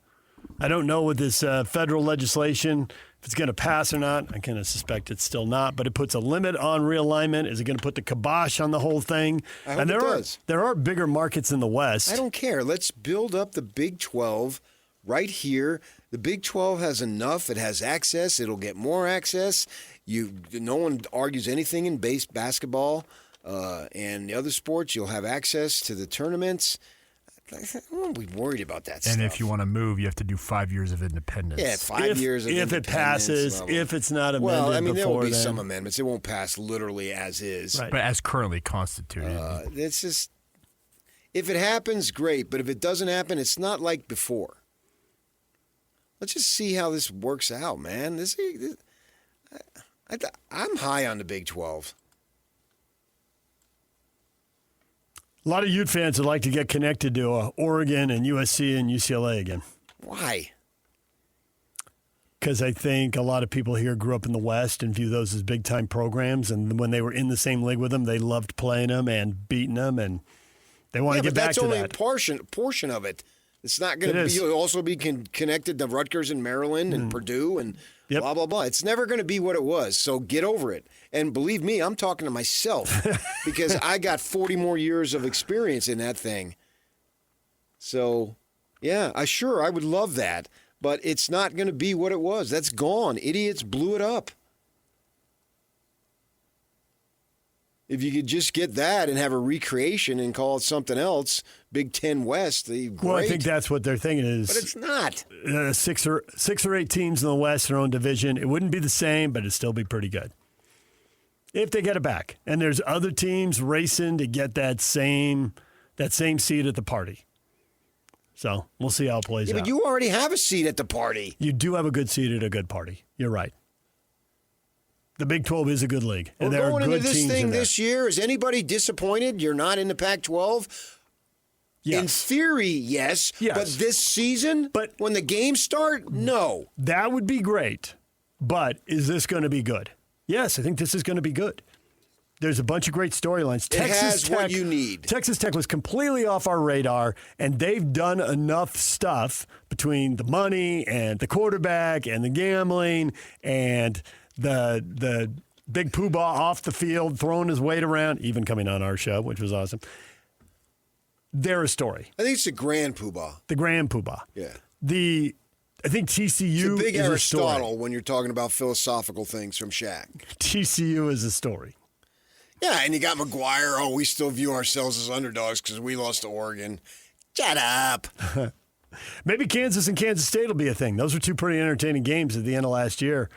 I don't know with this federal legislation if it's going to pass or not. I kind of suspect it's still not, but it puts a limit on realignment. Is it going to put the kibosh on the whole thing? I hope it does. There are bigger markets in the West. I don't care. Let's build up the Big 12 right here. The Big 12 has enough. It has access. It'll get more access. No one argues anything in basketball and the other sports. You'll have access to the tournaments. I won't be worried about that stuff. And if you want to move, you have to do 5 years of independence. Yeah, 5 years of independence. If it passes, if it's not amended before then. Well, I mean, there will be some amendments. It won't pass literally as is. Right. But as currently constituted. It's just, if it happens, great. But if it doesn't happen, it's not like before. Let's just see how this works out, man. I'm high on the Big 12. A lot of Ute fans would like to get connected to Oregon and USC and UCLA again. Why? Because I think a lot of people here grew up in the West and view those as big-time programs. And when they were in the same league with them, they loved playing them and beating them. And they want to get back to that. But that's only a portion of it. It's not going to also be connected to Rutgers and Maryland and Purdue and blah, blah, blah. It's never going to be what it was. So get over it. And believe me, I'm talking to myself because I got 40 more years of experience in that thing. So, yeah, I would love that. But it's not going to be what it was. That's gone. Idiots blew it up. If you could just get that and have a recreation and call it something else, Big Ten West, great. Well, I think that's what they're thinking is. But it's not. Six or eight teams in the West, their own division. It wouldn't be the same, but it'd still be pretty good. If they get it back. And there's other teams racing to get that same seat at the party. So we'll see how it plays out. But you already have a seat at the party. You do have a good seat at a good party. You're right. The Big 12 is a good league. And We're there going are good into this teams thing in there. this year. Is anybody disappointed you're not in the Pac-12? Yes. In theory, yes. But this season, when the games start, no. That would be great. But is this going to be good? Yes, I think this is going to be good. There's a bunch of great storylines. It has what you need. Texas Tech was completely off our radar, and they've done enough stuff between the money and the quarterback and the gambling and the big poobah off the field, throwing his weight around, even coming on our show, which was awesome. They're a story. I think it's the grand poobah. The grand poobah. Yeah. I think TCU it's a big is Aristotle a story. when you're talking about philosophical things from Shaq. TCU is a story. Yeah, and you got McGuire. Oh, we still view ourselves as underdogs because we lost to Oregon. Shut up. Maybe Kansas and Kansas State will be a thing. Those were two pretty entertaining games at the end of last year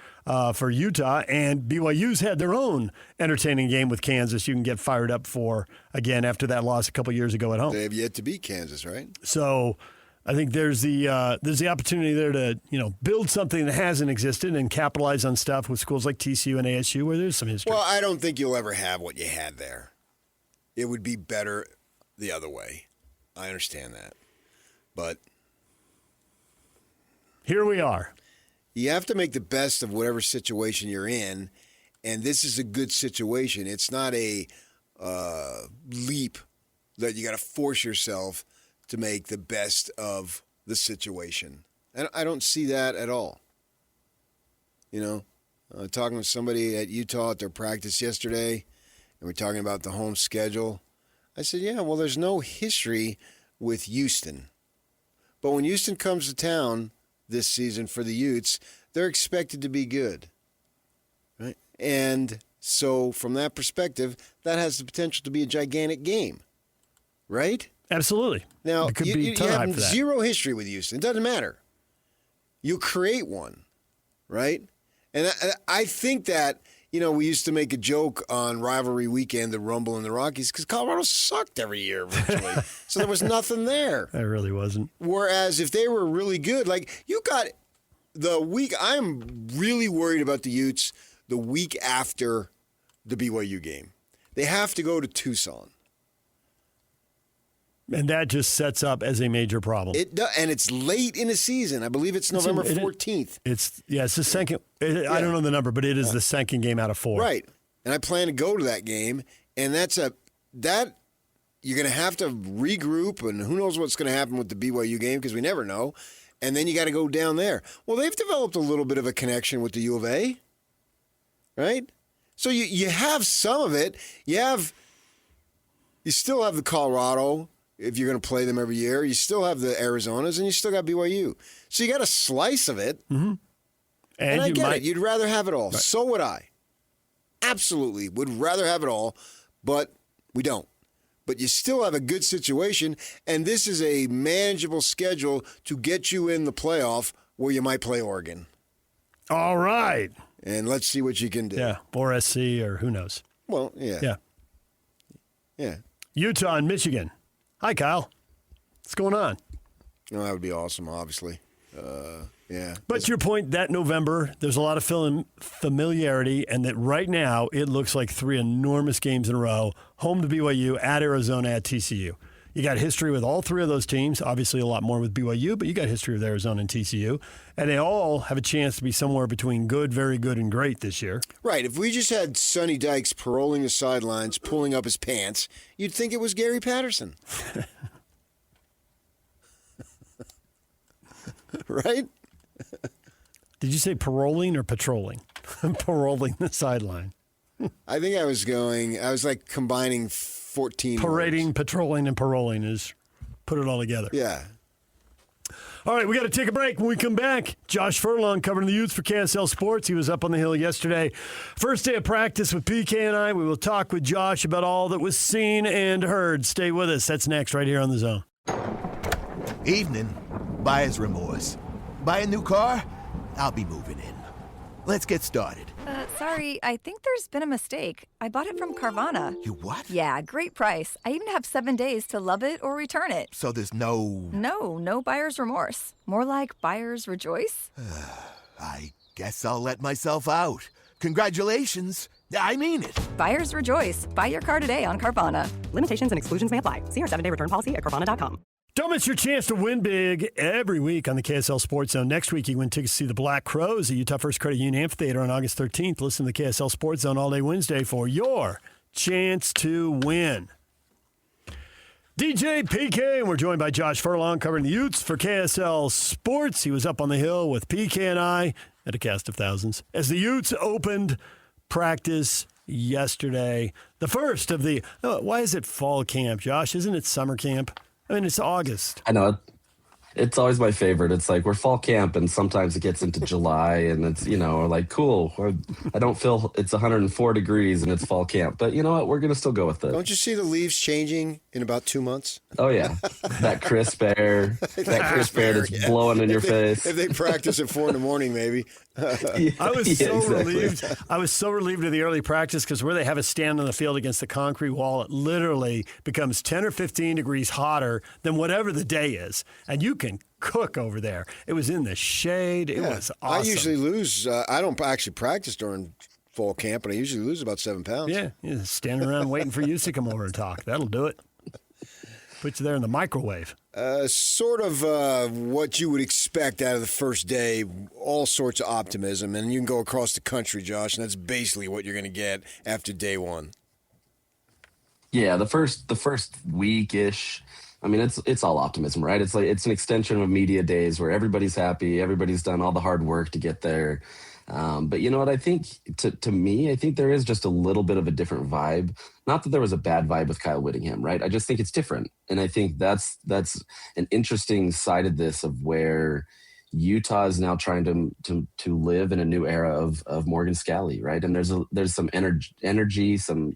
for Utah. And BYU's had their own entertaining game with Kansas you can get fired up for, again, after that loss a couple years ago at home. They have yet to beat Kansas, right? So I think there's the opportunity there to build something that hasn't existed and capitalize on stuff with schools like TCU and ASU where there's some history. Well, I don't think you'll ever have what you had there. It would be better the other way. I understand that. But here we are. You have to make the best of whatever situation you're in, and this is a good situation. It's not a leap that you got to force yourself to make the best of the situation. And I don't see that at all. Talking with somebody at Utah at their practice yesterday, and we're talking about the home schedule. I said, yeah, well, there's no history with Houston. But when Houston comes to town this season for the Utes, they're expected to be good. Right? And so from that perspective, that has the potential to be a gigantic game. Right? Absolutely. Now, it could you, be you ton of hype have for that. zero history with Houston. It doesn't matter. You create one, right? And I think that, we used to make a joke on rivalry weekend, the Rumble and the Rockies, because Colorado sucked every year virtually. So there was nothing there. It really wasn't. Whereas if they were really good, like you got the week, I'm really worried about the Utes the week after the BYU game. They have to go to Tucson. And that just sets up as a major problem. It does, and it's late in the season. I believe it's November 14th. It's the second. I don't know the number, but it is the second game out of 4. Right. And I plan to go to that game, and that you're going to have to regroup, and who knows what's going to happen with the BYU game because we never know. And then you got to go down there. Well, they've developed a little bit of a connection with the U of A, right? So you have some of it. You still have the Colorado. If you're going to play them every year, you still have the Arizonas, and you still got BYU. So you got a slice of it. Mm-hmm. And I get it. You'd rather have it all. Right. So would I. Absolutely. Would rather have it all, but we don't. But you still have a good situation, and this is a manageable schedule to get you in the playoff where you might play Oregon. All right. And let's see what you can do. Yeah, or SC, or who knows. Well, yeah. Yeah. Utah and Michigan. Hi, Kyle. What's going on? No, that would be awesome, obviously. Yeah. But to your point, that November, there's a lot of familiarity, and that right now it looks like 3 enormous games in a row. Home to BYU, at Arizona, at TCU. You got history with all 3 of those teams. Obviously, a lot more with BYU, but you got history with Arizona and TCU. And they all have a chance to be somewhere between good, very good, and great this year. Right. If we just had Sonny Dykes paroling the sidelines, pulling up his pants, you'd think it was Gary Patterson. Right? Did you say paroling or patrolling? Paroling the sideline. I think I was like combining 14 Parading, words. patrolling, and paroling is put it all together. Yeah. All right, we got to take a break. When we come back, Josh Furlong covering the Utes for KSL Sports. He was up on the hill yesterday. First day of practice with PK and I. We will talk with Josh about all that was seen and heard. Stay with us. That's next right here on The Zone. Evening. Buyer's remorse. Buy a new car? I'll be moving in. Let's get started. Sorry, I think there's been a mistake. I bought it from Carvana. You what? Yeah, great price. I even have 7 days to love it or return it. So there's no... No buyer's remorse. More like buyer's rejoice. I guess I'll let myself out. Congratulations. I mean it. Buyer's rejoice. Buy your car today on Carvana. Limitations and exclusions may apply. See our 7-day return policy at Carvana.com. Don't miss your chance to win big every week on the KSL Sports Zone. Next week, you win tickets to see the Black Crows at Utah First Credit Union Amphitheater on August 13th. Listen to the KSL Sports Zone all day Wednesday for your chance to win. DJ PK, and we're joined by Josh Furlong covering the Utes for KSL Sports. He was up on the hill with PK and I at a cast of thousands as the Utes opened practice yesterday. The first of the, why is it fall camp, Josh? Isn't it summer camp? I mean, it's August. I know. It's always my favorite. It's like we're fall camp, and sometimes it gets into July, and it's, like, cool. I don't feel it's 104 degrees, and it's fall camp. But you know what? We're going to still go with it. Don't you see the leaves changing in about 2 months? Oh, yeah. That crisp air. That crisp air that's blowing in your face. If they practice at 4 a.m, maybe. I was relieved. I was so relieved of the early practice because where they have a stand on the field against the concrete wall, it literally becomes 10 or 15 degrees hotter than whatever the day is. And you can cook over there. It was in the shade. It was awesome. I usually lose. I don't actually practice during fall camp, but I usually lose about 7 pounds. Yeah, standing around waiting for you to come over and talk. That'll do it. Put you there in the microwave. Sort of what you would expect out of the first day, all sorts of optimism. And you can go across the country, Josh, and that's basically what you're going to get after day one. Yeah, the first week-ish, I mean, it's all optimism, right? It's like it's an extension of media days where everybody's happy, everybody's done all the hard work to get there. But you know what? I think to me, I think there is just a little bit of a different vibe. Not that there was a bad vibe with Kyle Whittingham, right? I just think it's different. And I think that's an interesting side of this of where, Utah is now trying to live in a new era of Morgan Scalley, right? And there's some energy, some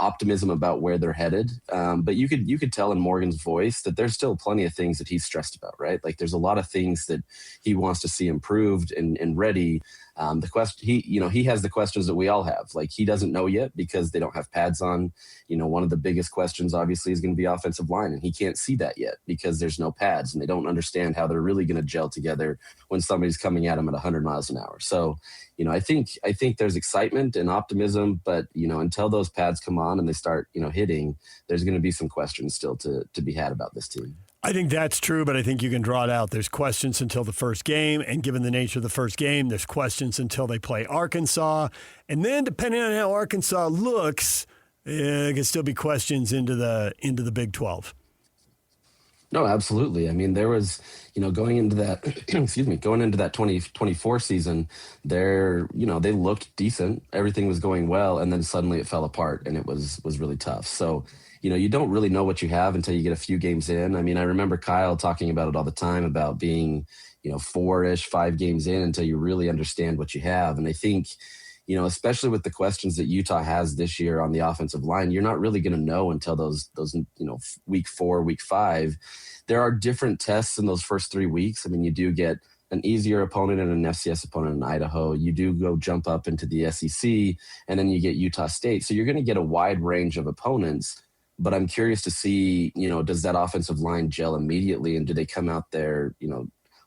optimism about where they're headed. But you could tell in Morgan's voice that there's still plenty of things that he's stressed about, right? Like there's a lot of things that he wants to see improved and ready. He has the questions that we all have. Like he doesn't know yet because they don't have pads on. One of the biggest questions obviously is going to be offensive line, and he can't see that yet because there's no pads and they don't understand how they're really going to gel together when somebody's coming at him at 100 miles an hour. So, I think there's excitement and optimism, but until those pads come on and they start, hitting, there's going to be some questions still to be had about this team. I think that's true, but I think you can draw it out. There's questions until the first game, and given the nature of the first game, there's questions until they play Arkansas. And then depending on how Arkansas looks, there can still be questions into the Big 12. No, absolutely. I mean, there was, going into that, going into that 2024 season, they looked decent. Everything was going well, and then suddenly it fell apart, and it was really tough. So, you don't really know what you have until you get a few games in. I mean, I remember Kyle talking about it all the time about being, 5 games in until you really understand what you have. And I think, especially with the questions that Utah has this year on the offensive line, you're not really going to know until those week 4, week 5. There are different tests in those first 3 weeks. I mean, you do get an easier opponent and an FCS opponent in Idaho. You do go jump up into the SEC, and then you get Utah State. So you're going to get a wide range of opponents. But I'm curious to see, does that offensive line gel immediately, and do they come out there,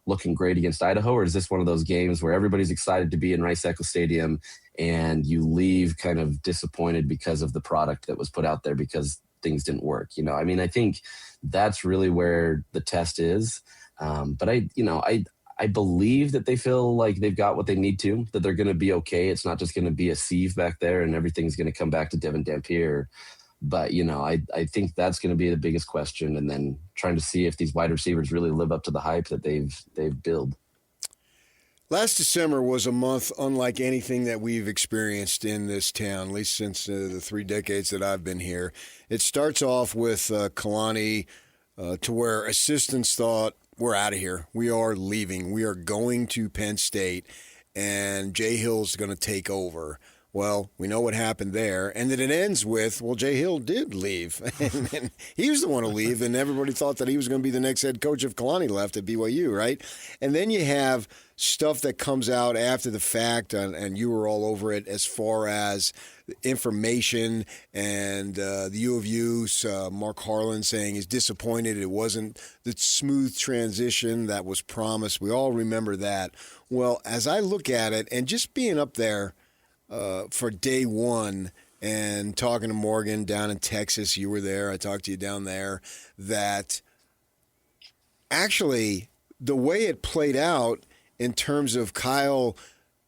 looking great against Idaho, or is this one of those games where everybody's excited to be in Rice-Eccles Stadium and you leave kind of disappointed because of the product that was put out there because things didn't work? I mean, I think that's really where the test is. But I believe that they feel like they've got what they need to, that they're going to be okay. It's not just going to be a sieve back there and everything's going to come back to Devon Dampier. But, I think that's going to be the biggest question, and then trying to see if these wide receivers really live up to the hype that they've built. Last December was a month unlike anything that we've experienced in this town, at least since the 3 decades that I've been here. It starts off with Kalani to where assistants thought, we're out of here. We are leaving. We are going to Penn State, and Jay Hill's going to take over. Well, we know what happened there. And then it ends with, well, Jay Hill did leave. and he was the one to leave, and everybody thought that he was going to be the next head coach if Kalani left at BYU, right? And then you have stuff that comes out after the fact, and you were all over it, as far as information and the U of U's Mark Harlan saying he's disappointed it wasn't the smooth transition that was promised. We all remember that. Well, as I look at it, and just being up there, for day one and talking to Morgan down in Texas, you were there, I talked to you down there, that actually the way it played out in terms of Kyle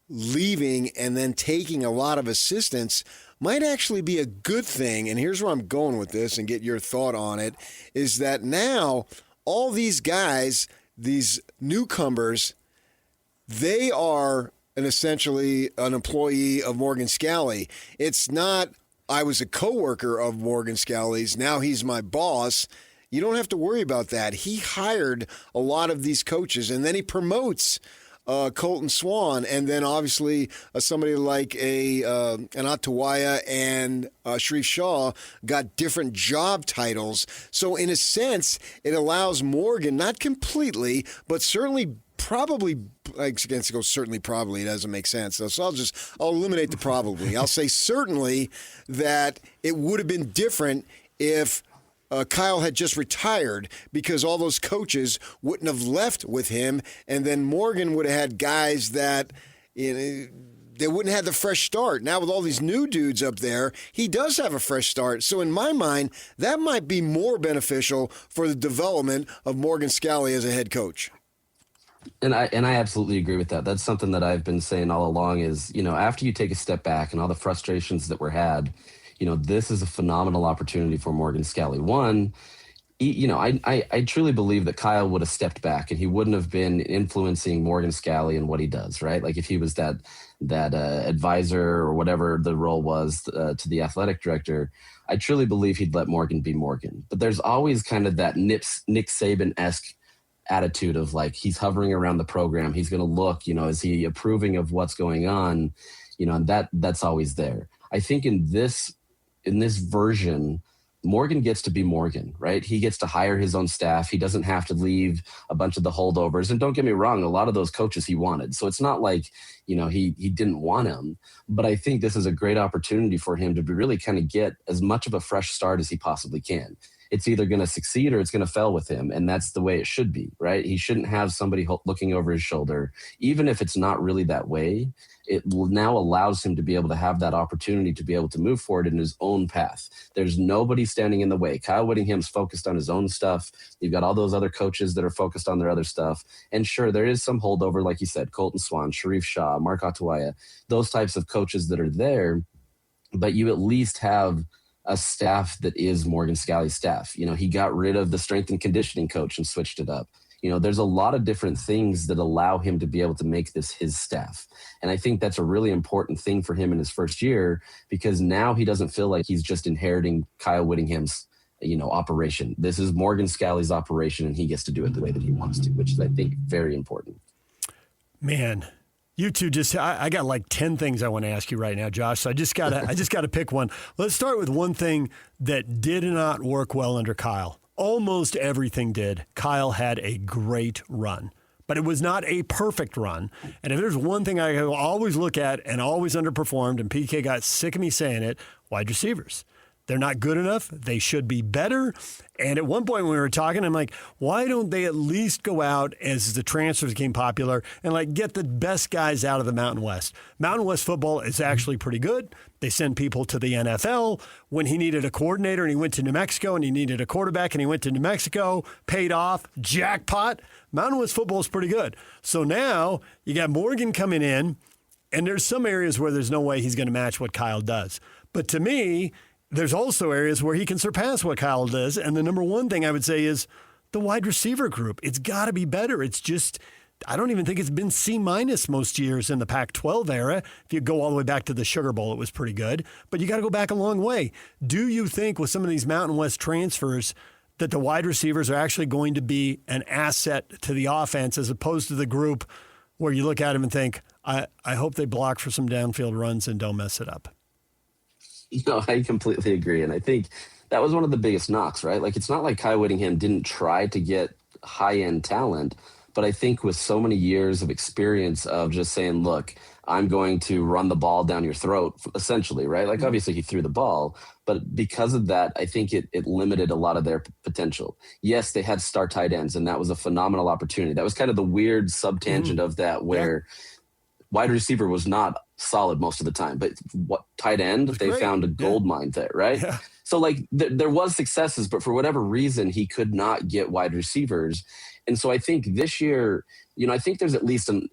leaving and then taking a lot of assistance might actually be a good thing. And here's where I'm going with this and get your thought on it, is that now all these guys, these newcomers, they are essentially an employee of Morgan Scalley. It's not, I was a coworker of Morgan Scalley's, now he's my boss. You don't have to worry about that. He hired a lot of these coaches, and then he promotes Colton Swan, and then obviously somebody like an Atawaya and Sharif Shaw got different job titles. So in a sense, it allows Morgan, not completely, but certainly probably, I can't go certainly probably, it doesn't make sense. So I'll eliminate the probably. I'll say certainly that it would have been different if Kyle had just retired, because all those coaches wouldn't have left with him, and then Morgan would have had guys that, they wouldn't have the fresh start. Now with all these new dudes up there, he does have a fresh start. So in my mind, that might be more beneficial for the development of Morgan Scalley as a head coach. And I absolutely agree with that. That's something that I've been saying all along is, after you take a step back and all the frustrations that were had, this is a phenomenal opportunity for Morgan Scalley. One, I truly believe that Kyle would have stepped back and he wouldn't have been influencing Morgan Scalley and what he does, right? Like if he was that advisor or whatever the role was to the athletic director, I truly believe he'd let Morgan be Morgan. But there's always kind of that Nick Saban-esque attitude of like, he's hovering around the program. He's going to look, is he approving of what's going on? And that's always there. I think in this version, Morgan gets to be Morgan, right? He gets to hire his own staff. He doesn't have to leave a bunch of the holdovers. And don't get me wrong, a lot of those coaches he wanted. So it's not like, he didn't want him. But I think this is a great opportunity for him to really kind of get as much of a fresh start as he possibly can. It's either going to succeed or it's going to fail with him. And that's the way it should be, right? He shouldn't have somebody looking over his shoulder. Even if it's not really that way, it now allows him to be able to have that opportunity to be able to move forward in his own path. There's nobody standing in the way. Kyle Whittingham's focused on his own stuff. You've got all those other coaches that are focused on their other stuff. And sure, there is some holdover, like you said, Colton Swan, Sharif Shah, Mark Atawaya, those types of coaches that are there. But you at least have a staff that is Morgan Scalley's staff. He got rid of the strength and conditioning coach and switched it up. There's a lot of different things that allow him to be able to make this his staff. And I think that's a really important thing for him in his first year, because now he doesn't feel like he's just inheriting Kyle Whittingham's, operation. This is Morgan Scalley's operation, and he gets to do it the way that he wants to, which is, I think, very important. Man, you two I got like 10 things I want to ask you right now, Josh. So I just gotta pick one. Let's start with one thing that did not work well under Kyle. Almost everything did. Kyle had a great run, but it was not a perfect run. And if there's one thing I always look at and always underperformed, and PK got sick of me saying it, wide receivers. They're not good enough. They should be better. And at one point when we were talking, I'm like, why don't they at least go out as the transfers became popular and like get the best guys out of the Mountain West? Mountain West football is actually pretty good. They send people to the NFL. When he needed a coordinator and he went to New Mexico, and he needed a quarterback and he went to New Mexico, paid off, jackpot. Mountain West football is pretty good. So now you got Morgan coming in, and there's some areas where there's no way he's going to match what Kyle does. But to me, there's also areas where he can surpass what Kyle does. And the number one thing I would say is the wide receiver group. It's got to be better. It's just, I don't even think it's been C- most years in the Pac-12 era. If you go all the way back to the Sugar Bowl, it was pretty good. But you got to go back a long way. Do you think with some of these Mountain West transfers that the wide receivers are actually going to be an asset to the offense as opposed to the group where you look at them and think, I hope they block for some downfield runs and don't mess it up? No, I completely agree. And I think that was one of the biggest knocks, right? Like, it's not like Kyle Whittingham didn't try to get high-end talent, but I think with so many years of experience of just saying, look, I'm going to run the ball down your throat, essentially, right? Like, obviously he threw the ball, but because of that, I think it limited a lot of their potential. Yes, they had star tight ends, and that was a phenomenal opportunity. That was kind of the weird subtangent of that, where wide receiver was not solid most of the time, but what tight end, they found a gold mine there, right? Yeah. So like there was successes, but for whatever reason, he could not get wide receivers. And so I think this year, I think there's at least an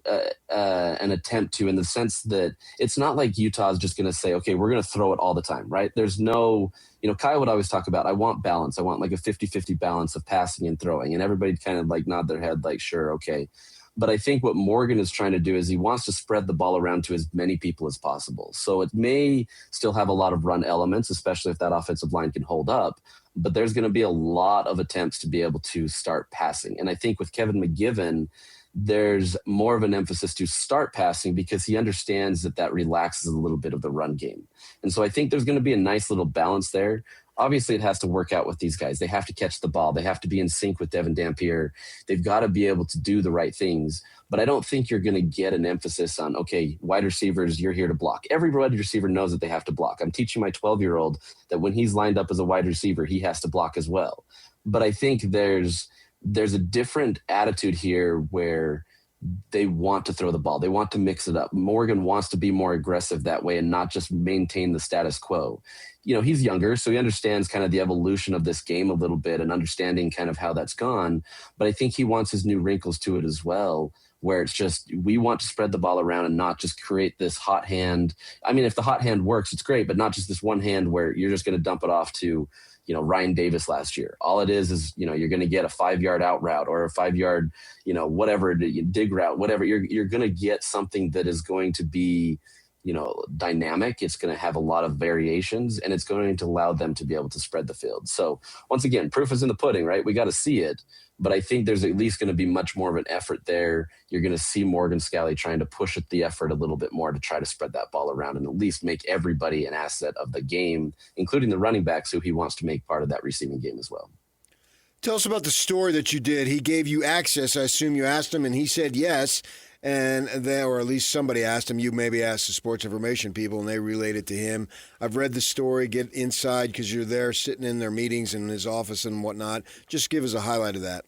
attempt to, in the sense that it's not like Utah is just going to say, okay, we're going to throw it all the time, right? There's no, Kyle would always talk about, I want balance. I want like a 50-50 balance of passing and throwing. And everybody kind of like nod their head like, sure, okay. But I think what Morgan is trying to do is he wants to spread the ball around to as many people as possible. So it may still have a lot of run elements, especially if that offensive line can hold up. But there's going to be a lot of attempts to be able to start passing. And I think with Kevin McGivern, there's more of an emphasis to start passing because he understands that relaxes a little bit of the run game. And so I think there's going to be a nice little balance there. Obviously, it has to work out with these guys. They have to catch the ball. They have to be in sync with Devon Dampier. They've got to be able to do the right things. But I don't think you're going to get an emphasis on, okay, wide receivers, you're here to block. Every wide receiver knows that they have to block. I'm teaching my 12-year-old that when he's lined up as a wide receiver, he has to block as well. But I think there's a different attitude here where they want to throw the ball. They want to mix it up. Morgan wants to be more aggressive that way and not just maintain the status quo. He's younger, so he understands kind of the evolution of this game a little bit and understanding kind of how that's gone. But I think he wants his new wrinkles to it as well, where it's just, we want to spread the ball around and not just create this hot hand. I mean, if the hot hand works, it's great, but not just this one hand where you're just going to dump it off to, Ryan Davis last year. All it is, you're going to get a 5-yard out route or a 5-yard, whatever, dig route, whatever. You're going to get something that is going to be dynamic. It's going to have a lot of variations, and it's going to allow them to be able to spread the field. So once again, proof is in the pudding, right? We got to see it, but I think there's at least going to be much more of an effort there. You're going to see Morgan Scalley trying to push the effort a little bit more to try to spread that ball around and at least make everybody an asset of the game, including the running backs who he wants to make part of that receiving game as well. Tell us about the story that you did. He gave you access. I assume you asked him, and he said yes. And then, or at least somebody asked him. You maybe asked the sports information people, and they relayed it to him. I've read the story. Get inside because you're there sitting in their meetings in his office and whatnot. Just give us a highlight of that.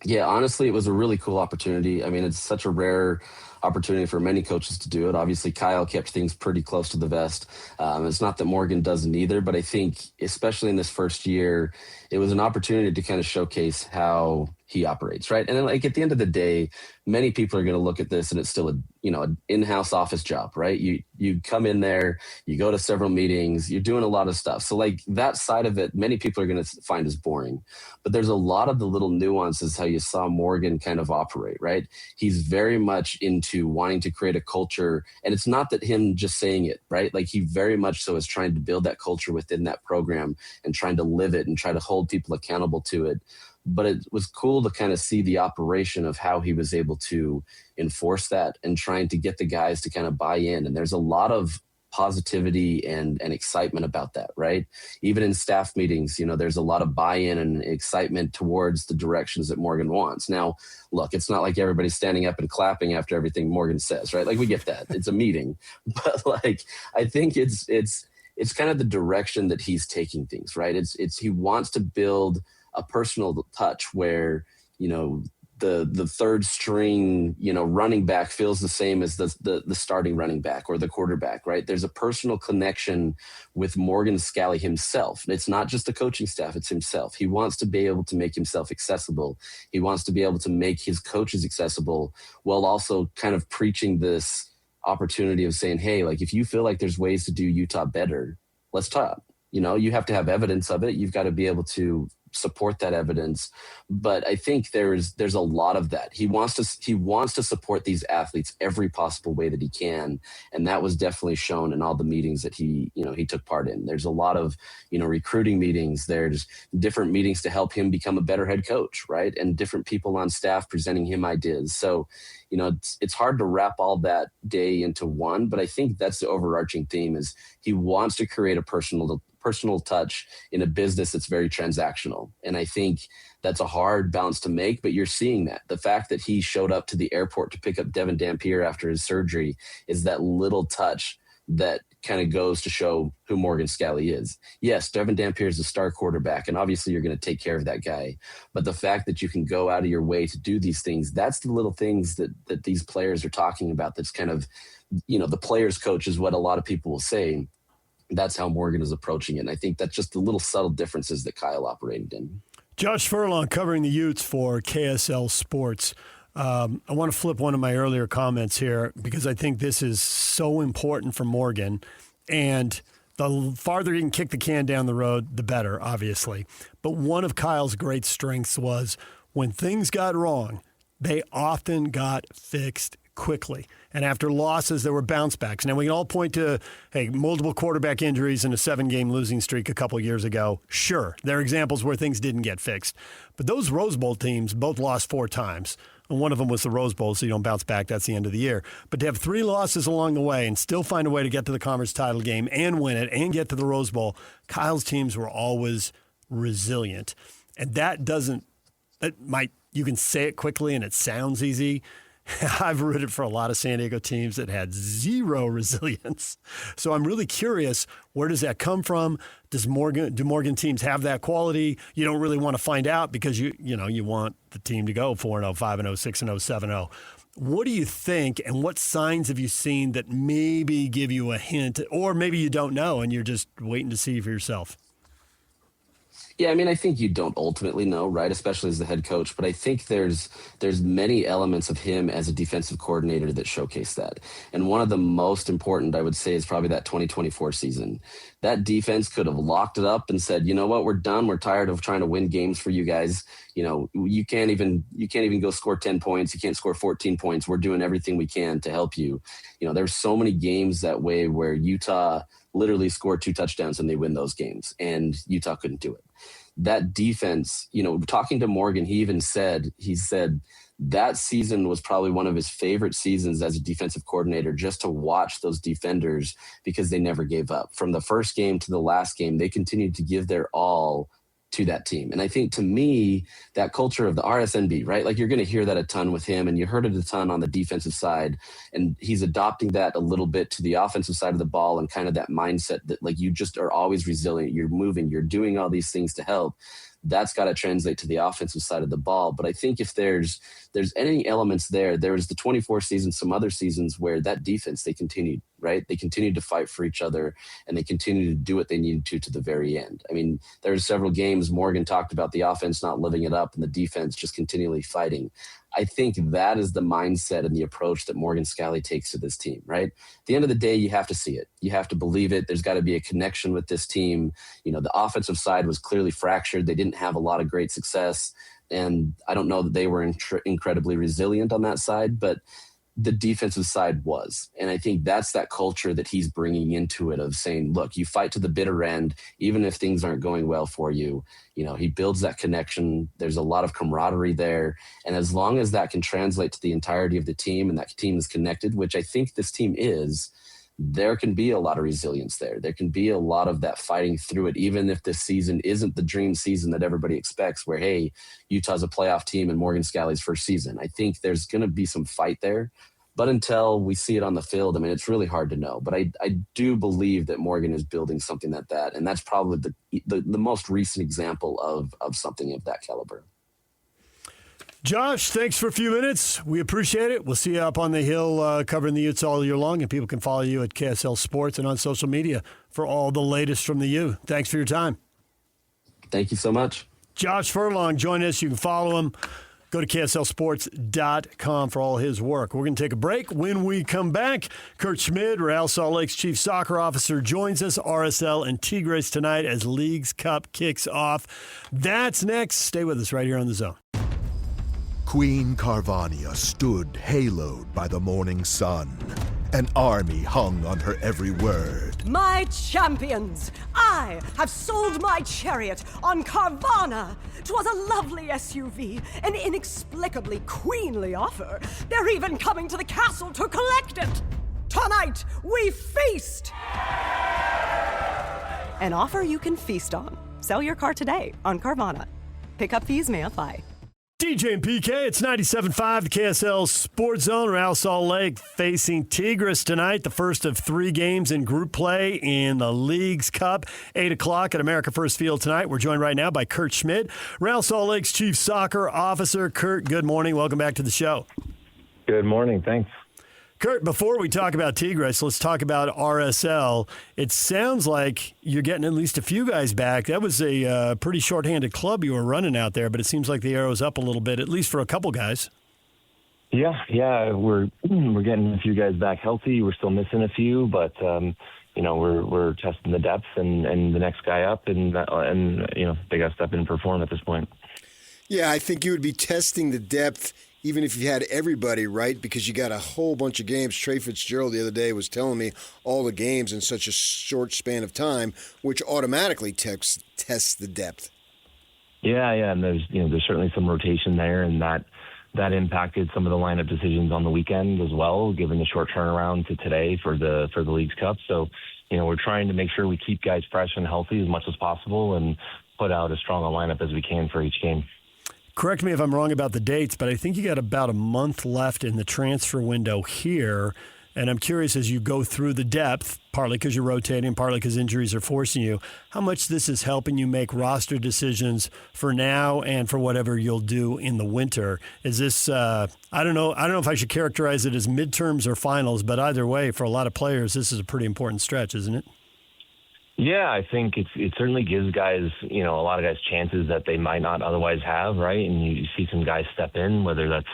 Yeah, honestly, it was a really cool opportunity. I mean, it's such a rare opportunity for many coaches to do it. Obviously, Kyle kept things pretty close to the vest. It's not that Morgan doesn't either, but I think, especially in this first year, it was an opportunity to kind of showcase how he operates, right? And then, like, at the end of the day, many people are going to look at this and it's still an in-house office job, right? You come in there, you go to several meetings, you're doing a lot of stuff. So like that side of it, many people are going to find as boring, but there's a lot of the little nuances how you saw Morgan kind of operate, right? He's very much into wanting to create a culture, and it's not that him just saying it, right? Like he very much so is trying to build that culture within that program and trying to live it and try to hold people accountable to it. But it was cool to kind of see the operation of how he was able to enforce that and trying to get the guys to kind of buy in. And there's a lot of positivity and excitement about that, right? Even in staff meetings, there's a lot of buy-in and excitement towards the directions that Morgan wants. Now, look, it's not like everybody's standing up and clapping after everything Morgan says, right? Like we get that. It's a meeting. But like, I think it's kind of the direction that he's taking things, right? It's he wants to build a personal touch where, the third string, running back feels the same as the starting running back or the quarterback, right? There's a personal connection with Morgan Scalley himself. It's not just the coaching staff, it's himself. He wants to be able to make himself accessible. He wants to be able to make his coaches accessible while also kind of preaching this opportunity of saying, hey, like if you feel like there's ways to do Utah better, let's talk. You have to have evidence of it. You've got to be able to support that evidence. But I think there's a lot of that. He wants to support these athletes every possible way that he can. And that was definitely shown in all the meetings that he took part in. There's a lot of, recruiting meetings. There's different meetings to help him become a better head coach, right? And different people on staff presenting him ideas. So, it's hard to wrap all that day into one, but I think that's the overarching theme is he wants to create a personal touch in a business that's very transactional. And I think that's a hard balance to make, but you're seeing that. The fact that he showed up to the airport to pick up Devon Dampier after his surgery is that little touch that kind of goes to show who Morgan Scalley is. Yes, Devon Dampier is a star quarterback, and obviously you're going to take care of that guy. But the fact that you can go out of your way to do these things, that's the little things that these players are talking about. That's kind of, the player's coach is what a lot of people will say. That's how Morgan is approaching it. And I think that's just the little subtle differences that Kyle operated in. Josh Furlong covering the Utes for KSL Sports. I want to flip one of my earlier comments here because I think this is so important for Morgan. And the farther he can kick the can down the road, the better, obviously. But one of Kyle's great strengths was when things got wrong, they often got fixed quickly. And after losses, there were bounce backs. Now, we can all point to, multiple quarterback injuries and a 7-game losing streak a couple of years ago. Sure, there are examples where things didn't get fixed. But those Rose Bowl teams both lost 4 times. And one of them was the Rose Bowl, so you don't bounce back. That's the end of the year. But to have 3 losses along the way and still find a way to get to the conference title game and win it and get to the Rose Bowl, Kyle's teams were always resilient. And you can say it quickly and it sounds easy. I've rooted for a lot of San Diego teams that had zero resilience. So I'm really curious, where does that come from? Do Morgan teams have that quality? You don't really want to find out because you want the team to go 4-0, 5-0, 6-0, 7-0. What do you think, and what signs have you seen that maybe give you a hint, or maybe you don't know and you're just waiting to see for yourself? Yeah, I mean, I think you don't ultimately know, right? Especially as the head coach. But I think there's many elements of him as a defensive coordinator that showcase that. And one of the most important, I would say, is probably that 2024 season. That defense could have locked it up and said, you know what, we're done. We're tired of trying to win games for you guys. You know, you can't even go score 10 points. You can't score 14 points. We're doing everything we can to help you. You know, there's so many games that way where Utah literally scored 2 touchdowns and they win those games, and Utah couldn't do it. That defense, you know, talking to Morgan, he said that season was probably one of his favorite seasons as a defensive coordinator, just to watch those defenders, because they never gave up. From the first game to the last game, they continued to give their all to that team. And I think, to me, that culture of the RSNB, right? Like, you're going to hear that a ton with him, and you heard it a ton on the defensive side. And he's adopting that a little bit to the offensive side of the ball, and kind of that mindset that, like, you just are always resilient. You're moving, you're doing all these things to help. That's got to translate to the offensive side of the ball. But I think if there's any elements there was the 24 season, some other seasons where that defense, they continued, right? They continued to fight for each other, and they continued to do what they needed to the very end. I mean, there's several games Morgan talked about the offense not living it up and the defense just continually fighting. I think that is the mindset and the approach that Morgan Scalley takes to this team, right? At the end of the day, you have to see it. You have to believe it. There's got to be a connection with this team. You know, the offensive side was clearly fractured. They didn't have a lot of great success. And I don't know that they were incredibly resilient on that side, but the defensive side was. And I think that's that culture that he's bringing into it, of saying, look, you fight to the bitter end, even if things aren't going well for you. You know, he builds that connection. There's a lot of camaraderie there. And as long as that can translate to the entirety of the team, and that team is connected, which I think this team is, there can be a lot of resilience there. There can be a lot of that fighting through it, even if this season isn't the dream season that everybody expects, where, hey, Utah's a playoff team in Morgan Scalley's first season. I think there's going to be some fight there. But until we see it on the field, I mean, it's really hard to know. But I do believe that Morgan is building something like that. And that's probably the most recent example of something of that caliber. Josh, thanks for a few minutes. We appreciate it. We'll see you up on the hill covering the Utes all year long. And people can follow you at KSL Sports and on social media for all the latest from the U. Thanks for your time. Thank you so much. Josh Furlong, join us. You can follow him. Go to KSLSports.com for all his work. We're going to take a break. When we come back, Kurt Schmid, Real Salt Lake's chief soccer officer, joins us. RSL and Tigres tonight as Leagues Cup kicks off. That's next. Stay with us right here on The Zone. Queen Carvania stood haloed by the morning sun. An army hung on her every word. My champions, I have sold my chariot on Carvana. 'Twas a lovely SUV, an inexplicably queenly offer. They're even coming to the castle to collect it. Tonight, we feast. An offer you can feast on. Sell your car today on Carvana. Pickup fees may apply. DJ and PK, it's 97.5, the KSL Sports Zone. Real Salt Lake facing Tigres tonight, the first of 3 games in group play in the Leagues Cup. 8 o'clock at America First Field tonight. We're joined right now by Kurt Schmid, Real Salt Lake's chief soccer officer. Kurt, good morning. Welcome back to the show. Good morning. Thanks. Kurt, before we talk about Tigres, let's talk about RSL. It sounds like you're getting at least a few guys back. That was a pretty shorthanded club you were running out there, but it seems like the arrow's up a little bit, at least for a couple guys. Yeah, we're getting a few guys back healthy. We're still missing a few, but we're testing the depth and the next guy up, and they got to step in and perform at this point. Yeah, I think you would be testing the depth even if you had everybody, right? Because you got a whole bunch of games. Trey Fitzgerald the other day was telling me all the games in such a short span of time, which automatically tests the depth. Yeah, and there's certainly some rotation there, and that impacted some of the lineup decisions on the weekend as well, given the short turnaround to today for the Leagues Cup. So, we're trying to make sure we keep guys fresh and healthy as much as possible and put out as strong a lineup as we can for each game. Correct me if I'm wrong about the dates, but I think you got about a month left in the transfer window here. And I'm curious, as you go through the depth, partly because you're rotating, partly because injuries are forcing you, how much this is helping you make roster decisions for now and for whatever you'll do in the winter. Is this, I don't know if I should characterize it as midterms or finals, but either way, for a lot of players, this is a pretty important stretch, isn't it? Yeah, I think it certainly gives guys, a lot of guys chances that they might not otherwise have, right? And you see some guys step in, whether that's,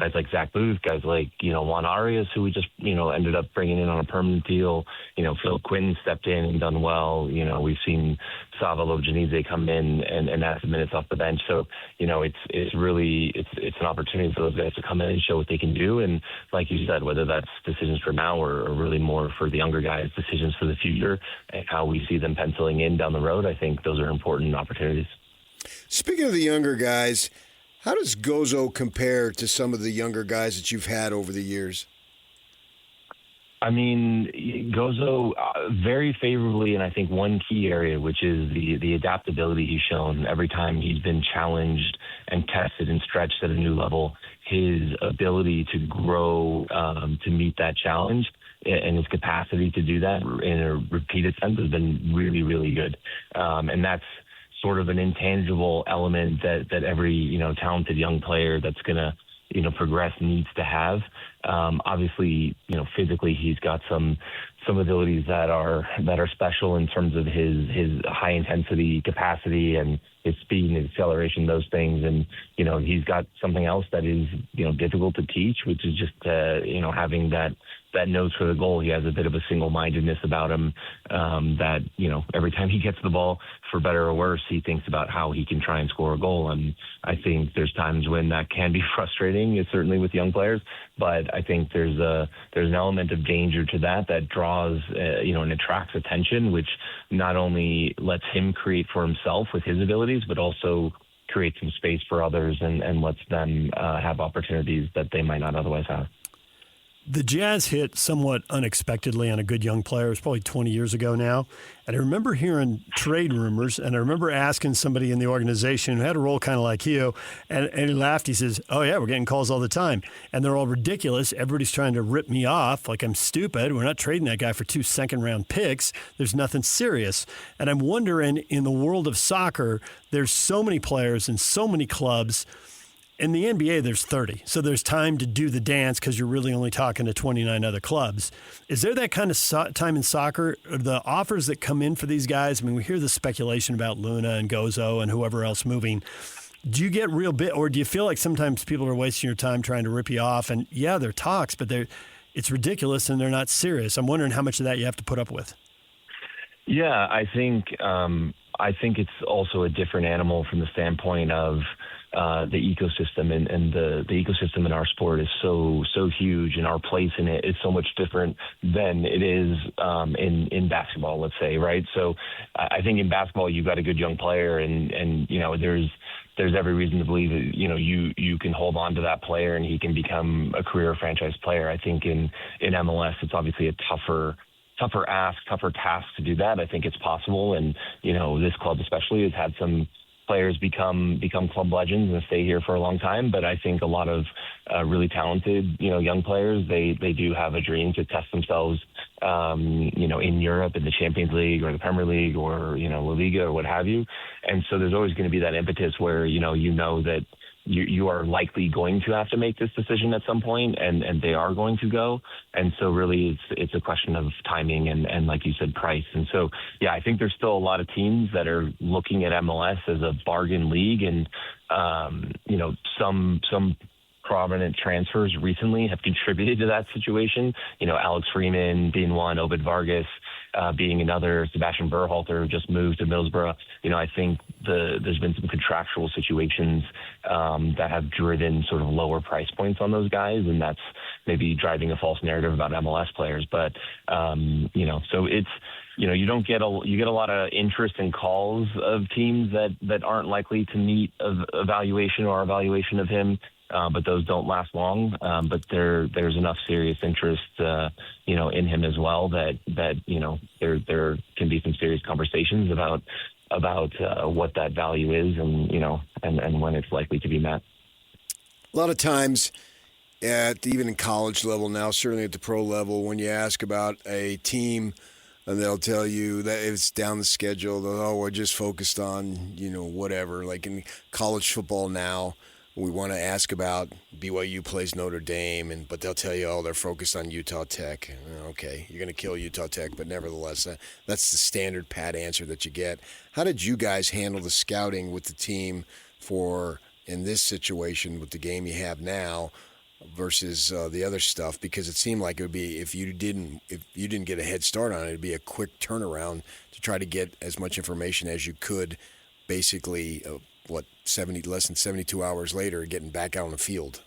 guys like Zach Booth, guys like, Juan Arias, who we just, ended up bringing in on a permanent deal. Phil Quinn stepped in and done well. We've seen Savalo Janize come in and add some minutes off the bench. So, it's really an opportunity for those guys to come in and show what they can do. And like you said, whether that's decisions for now or really more for the younger guys, decisions for the future and how we see them penciling in down the road, I think those are important opportunities. Speaking of the younger guys, how does Gozo compare to some of the younger guys that you've had over the years? I mean, Gozo very favorably, and I think one key area, which is the adaptability he's shown every time he's been challenged and tested and stretched at a new level, his ability to grow to meet that challenge and his capacity to do that in a repeated sense has been really, really good. And that's sort of an intangible element that every, talented young player that's going to, progress needs to have. Obviously, physically he's got some abilities that are special in terms of his high intensity capacity and his speed and his acceleration, those things. And, he's got something else that is, difficult to teach, which is just, having that nose for the goal. He has a bit of a single-mindedness about him that, every time he gets the ball, for better or worse, he thinks about how he can try and score a goal. And I think there's times when that can be frustrating, certainly with young players. But I think there's an element of danger to that draws, and attracts attention, which not only lets him create for himself with his abilities, but also creates some space for others and lets them have opportunities that they might not otherwise have. The Jazz hit somewhat unexpectedly on a good young player. It was probably 20 years ago now. And I remember hearing trade rumors, and I remember asking somebody in the organization who had a role kind of like you, and he laughed. He says, "Oh, yeah, we're getting calls all the time. And they're all ridiculous. Everybody's trying to rip me off like I'm stupid. We're not trading that guy for 2 second-round picks. There's nothing serious." And I'm wondering, in the world of soccer, there's so many players and so many clubs. In the NBA, there's 30, so there's time to do the dance because you're really only talking to 29 other clubs. Is there that kind of time in soccer? The offers that come in for these guys, I mean, we hear the speculation about Luna and Gozo and whoever else moving. Do you get real bit, or do you feel like sometimes people are wasting your time trying to rip you off? And yeah, they're talks, but it's ridiculous and they're not serious. I'm wondering how much of that you have to put up with. Yeah, I think it's also a different animal from the standpoint of the ecosystem and the ecosystem in our sport is so huge, and our place in it is so much different than it is in basketball, let's say, right? So I think in basketball you've got a good young player, and there's every reason to believe that you can hold on to that player and he can become a career franchise player. I think in MLS it's obviously a tougher task to do that. I think it's possible, and this club especially has had some players become club legends and stay here for a long time. But I think a lot of really talented, young players, they do have a dream to test themselves, in Europe, in the Champions League or the Premier League or, La Liga or what have you. And so there's always going to be that impetus where, that you are likely going to have to make this decision at some point, and they are going to go. And so really it's a question of timing and like you said, price. And so, yeah, I think there's still a lot of teams that are looking at MLS as a bargain league, and, some prominent transfers recently have contributed to that situation. Alex Freeman being one, Obed Vargas being another, Sebastian Berhalter who just moved to Middlesbrough. I think there's been some contractual situations that have driven sort of lower price points on those guys, and that's maybe driving a false narrative about MLS players. But so it's you get a lot of interest and calls of teams that aren't likely to meet a valuation or our evaluation of him. But those don't last long. But there's enough serious interest, in him as well that there can be some serious conversations about what that value is and when it's likely to be met. A lot of times, even in college level now, certainly at the pro level, when you ask about a team, and they'll tell you that it's down the schedule, we're just focused on, whatever, like in college football now. we want to ask about BYU plays Notre Dame, but they'll tell you, they're focused on Utah Tech. Okay, you're going to kill Utah Tech, but nevertheless, that's the standard pat answer that you get. How did you guys handle the scouting with the team in this situation with the game you have now versus the other stuff? Because it seemed like it would be, if you didn't get a head start on it, it'd be a quick turnaround to try to get as much information as you could, basically. Less than 72 hours later, getting back out on the field?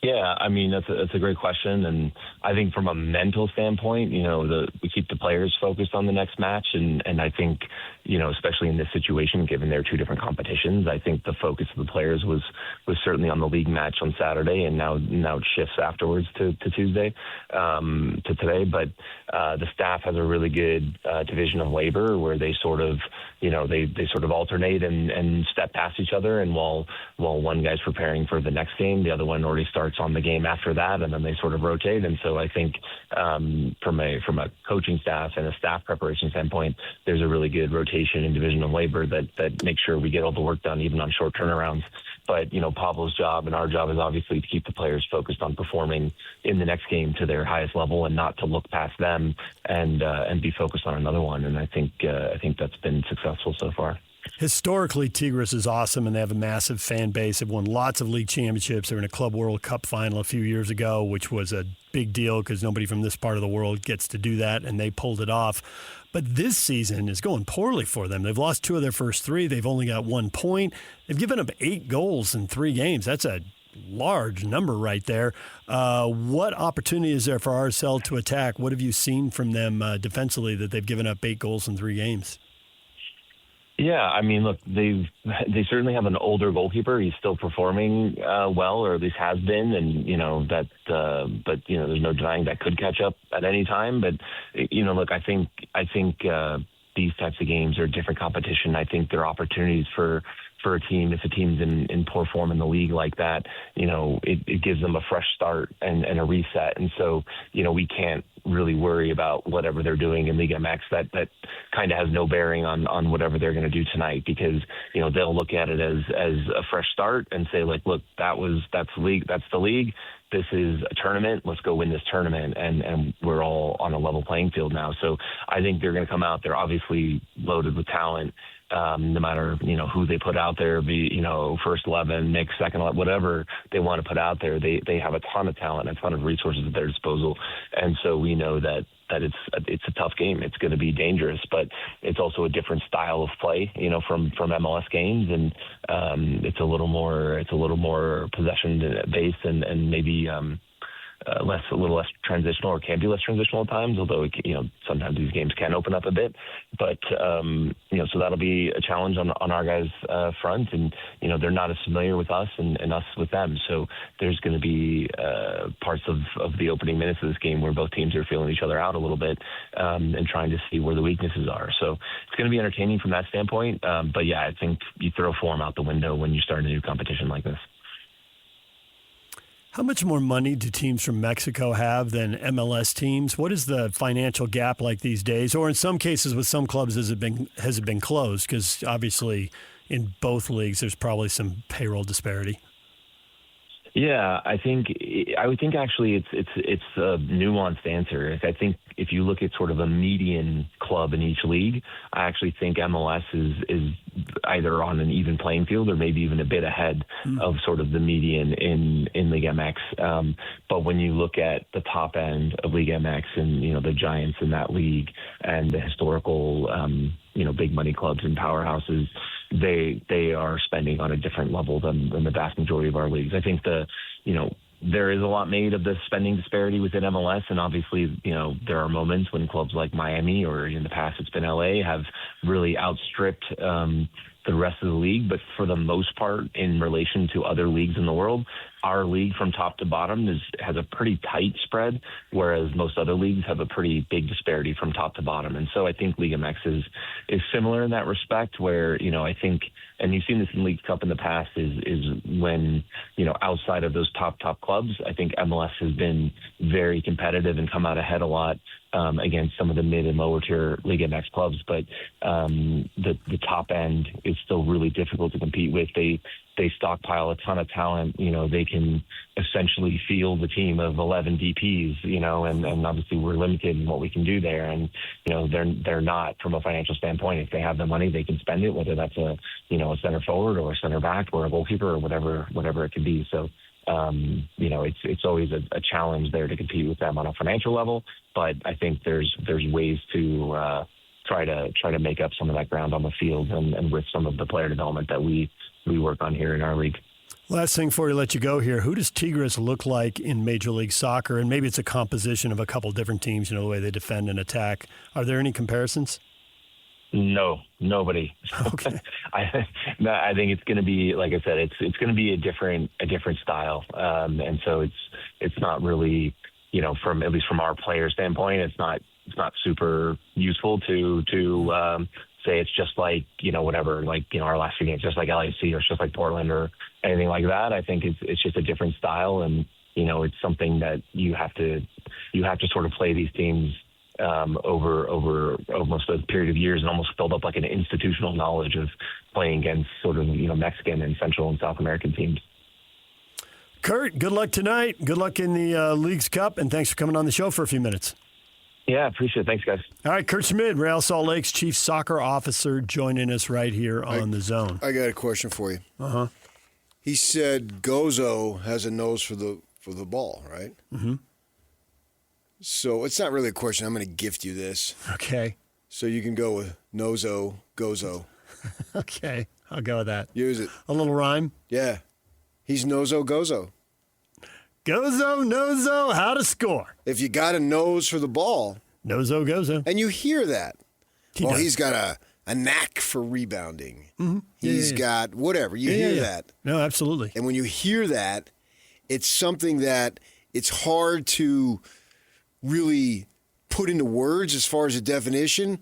Yeah, I mean, that's a great question. And I think from a mental standpoint, we keep the players focused on the next match. And I think, especially in this situation, given their two different competitions, I think the focus of the players was certainly on the league match on Saturday, and now it shifts afterwards to Tuesday, to today. But the staff has a really good division of labor where they sort of, they sort of alternate and step past each other. And while one guy's preparing for the next game, the other one already starts on the game after that, and then they sort of rotate. And so I think from a coaching staff and a staff preparation standpoint, there's a really good rotation in division of labor that makes sure we get all the work done, even on short turnarounds. But, Pablo's job and our job is obviously to keep the players focused on performing in the next game to their highest level and not to look past them and be focused on another one. And I think that's been successful so far. Historically, Tigres is awesome, and they have a massive fan base. They've won lots of league championships. They were in a Club World Cup final a few years ago, which was a big deal because nobody from this part of the world gets to do that, and they pulled it off. But this season is going poorly for them. They've lost 2 of their first 3. They've only got 1 point. They've given up 8 goals in 3 games. That's a large number right there. What opportunity is there for RSL to attack? What have you seen from them defensively that they've given up 8 goals in 3 games? Yeah, I mean, look, they certainly have an older goalkeeper. He's still performing well, or at least has been, and but there's no denying that could catch up at any time. But look, I think these types of games are a different competition. I think there are opportunities for a team, if a team's in poor form in the league like that, it gives them a fresh start and a reset. And so, we can't really worry about whatever they're doing in League MX. That kind of has no bearing on whatever they're going to do tonight, because, they'll look at it as a fresh start and say, like, look, that's the league. This is a tournament. Let's go win this tournament. And we're all on a level playing field now. So I think they're going to come out. They're obviously loaded with talent. No matter, who they put out there, be, first 11, mix, second 11, whatever they want to put out there, they have a ton of talent, a ton of resources at their disposal. And so we know that it's a tough game. It's going to be dangerous, but it's also a different style of play, from MLS games. And it's a little more possession based and maybe, a little less transitional, or can be less transitional at times, although sometimes these games can open up a bit. But so that'll be a challenge on our guys' front, and they're not as familiar with us and us with them. So there's going to be parts of the opening minutes of this game where both teams are feeling each other out a little bit and trying to see where the weaknesses are. So it's going to be entertaining from that standpoint. But yeah, I think you throw form out the window when you start a new competition like this. How much more money do teams from Mexico have than MLS teams? What is the financial gap like these days? Or in some cases with some clubs, has it been closed? Because obviously in both leagues, there's probably some payroll disparity. Yeah, I would think actually it's a nuanced answer. I think if you look at sort of a median club in each league, I actually think MLS is either on an even playing field or maybe even a bit ahead of sort of the median in League MX. But when you look at the top end of League MX and the giants in that league and the historical big money clubs and powerhouses, they are spending on a different level than the vast majority of our leagues. I think there is a lot made of the spending disparity within MLS, and obviously, there are moments when clubs like Miami, or in the past it's been LA, have really outstripped the rest of the league. But for the most part, in relation to other leagues in the world, our league from top to bottom has a pretty tight spread, whereas most other leagues have a pretty big disparity from top to bottom. And so I think League MX is similar in that respect, where, I think, and you've seen this in League Cup in the past, is when, outside of those top clubs, I think MLS has been very competitive and come out ahead a lot against some of the mid and lower tier League MX clubs, but the top end is still really difficult to compete with. They stockpile a ton of talent. They can essentially field a team of 11 DPs, and obviously we're limited in what we can do there. And, they're not, from a financial standpoint, if they have the money, they can spend it, whether that's a center forward or a center back or a goalkeeper or whatever it can be. So, it's always a challenge there to compete with them on a financial level. But I think there's ways to try to make up some of that ground on the field and with some of the player development that we work on here in our league. Last thing before we let you go here, who does Tigres look like in Major League Soccer? And maybe it's a composition of a couple different teams, the way they defend and attack. Are there any comparisons? No, nobody. Okay. I think it's going to be, like I said, it's going to be a different style, and so it's not really, at least from our player standpoint, it's not super useful to say it's just like whatever, like our last few games, just like LAC or just like Portland or anything like that. I think it's just a different style, and it's something that you have to sort of play these teams over almost a period of years and almost build up like an institutional knowledge of playing against sort of Mexican and Central and South American teams. Kurt, good luck tonight. Good luck in the Leagues Cup, and thanks for coming on the show for a few minutes. Yeah, appreciate it. Thanks, guys. All right, Kurt Schmid, Real Salt Lake's Chief Soccer Officer, joining us right here on The Zone. I got a question for you. Uh-huh. He said Gozo has a nose for the ball, right? Mm-hmm. So it's not really a question. I'm going to gift you this. Okay. So you can go with Nozo, Gozo. Okay, I'll go with that. Use it. A little rhyme? Yeah. He's Nozo, Gozo. Gozo, Nozo, how to score. If you got a nose for the ball. Nozo, Gozo. And you hear that. Does. He's got a knack for rebounding. Mm-hmm. He's got whatever. You hear that. No, absolutely. And when you hear that, it's something that it's hard to really put into words as far as a definition,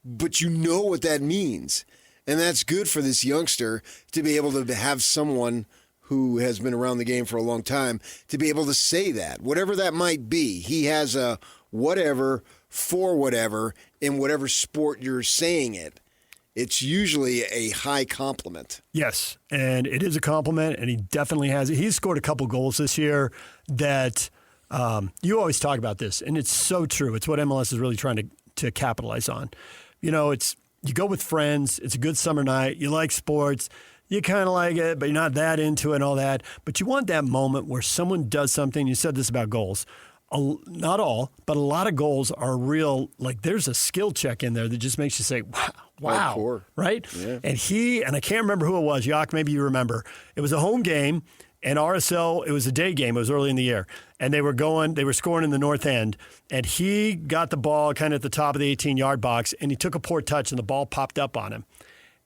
but you know what that means. And that's good for this youngster to be able to have someone who has been around the game for a long time to be able to say that, whatever that might be. He has a whatever for whatever in whatever sport you're saying it. It's usually a high compliment. Yes, and it is a compliment, and he definitely has it. He's scored a couple goals this year that you always talk about this, and it's so true. It's what MLS is really trying to capitalize on. It's you go with friends. It's a good summer night. You like sports. You kind of like it, but you're not that into it and all that. But you want that moment where someone does something. You said this about goals. Not all, but a lot of goals are real. Like there's a skill check in there that just makes you say, wow, right? Yeah. And I can't remember who it was. Yock, maybe you remember. It was a home game, and RSL, it was a day game. It was early in the year. And they were scoring in the north end. And he got the ball kind of at the top of the 18-yard box, and he took a poor touch, and the ball popped up on him.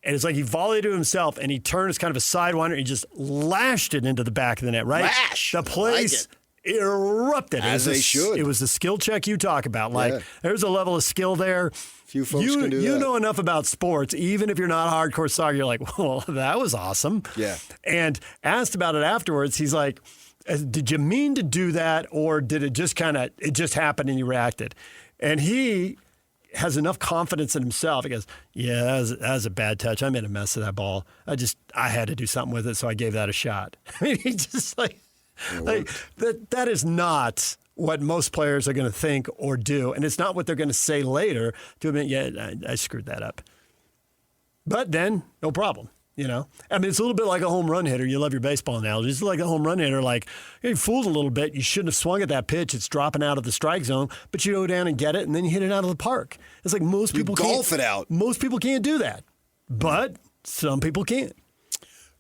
And it's like he volleyed to himself, and he turned as kind of a sidewinder. He just lashed it into the back of the net, right? Lash. The place erupted. As they should. It was the skill check you talk about. Like, there's a level of skill there. Few folks can do that. You know enough about sports, even if you're not hardcore soccer, you're like, well, that was awesome. Yeah. And asked about it afterwards, he's like, did you mean to do that, or did it just happened and you reacted? And he has enough confidence in himself. He goes, yeah, that was a bad touch. I made a mess of that ball. I had to do something with it, so I gave that a shot. I mean, he just that is not what most players are going to think or do, and it's not what they're going to say later to admit, yeah, I screwed that up. But then, no problem. I mean, it's a little bit like a home run hitter. You love your baseball analogy. It's like a home run hitter. Like, you fooled a little bit. You shouldn't have swung at that pitch. It's dropping out of the strike zone, but you go down and get it, and then you hit it out of the park. It's like most people golf it out. Most people can't do that, but some people can.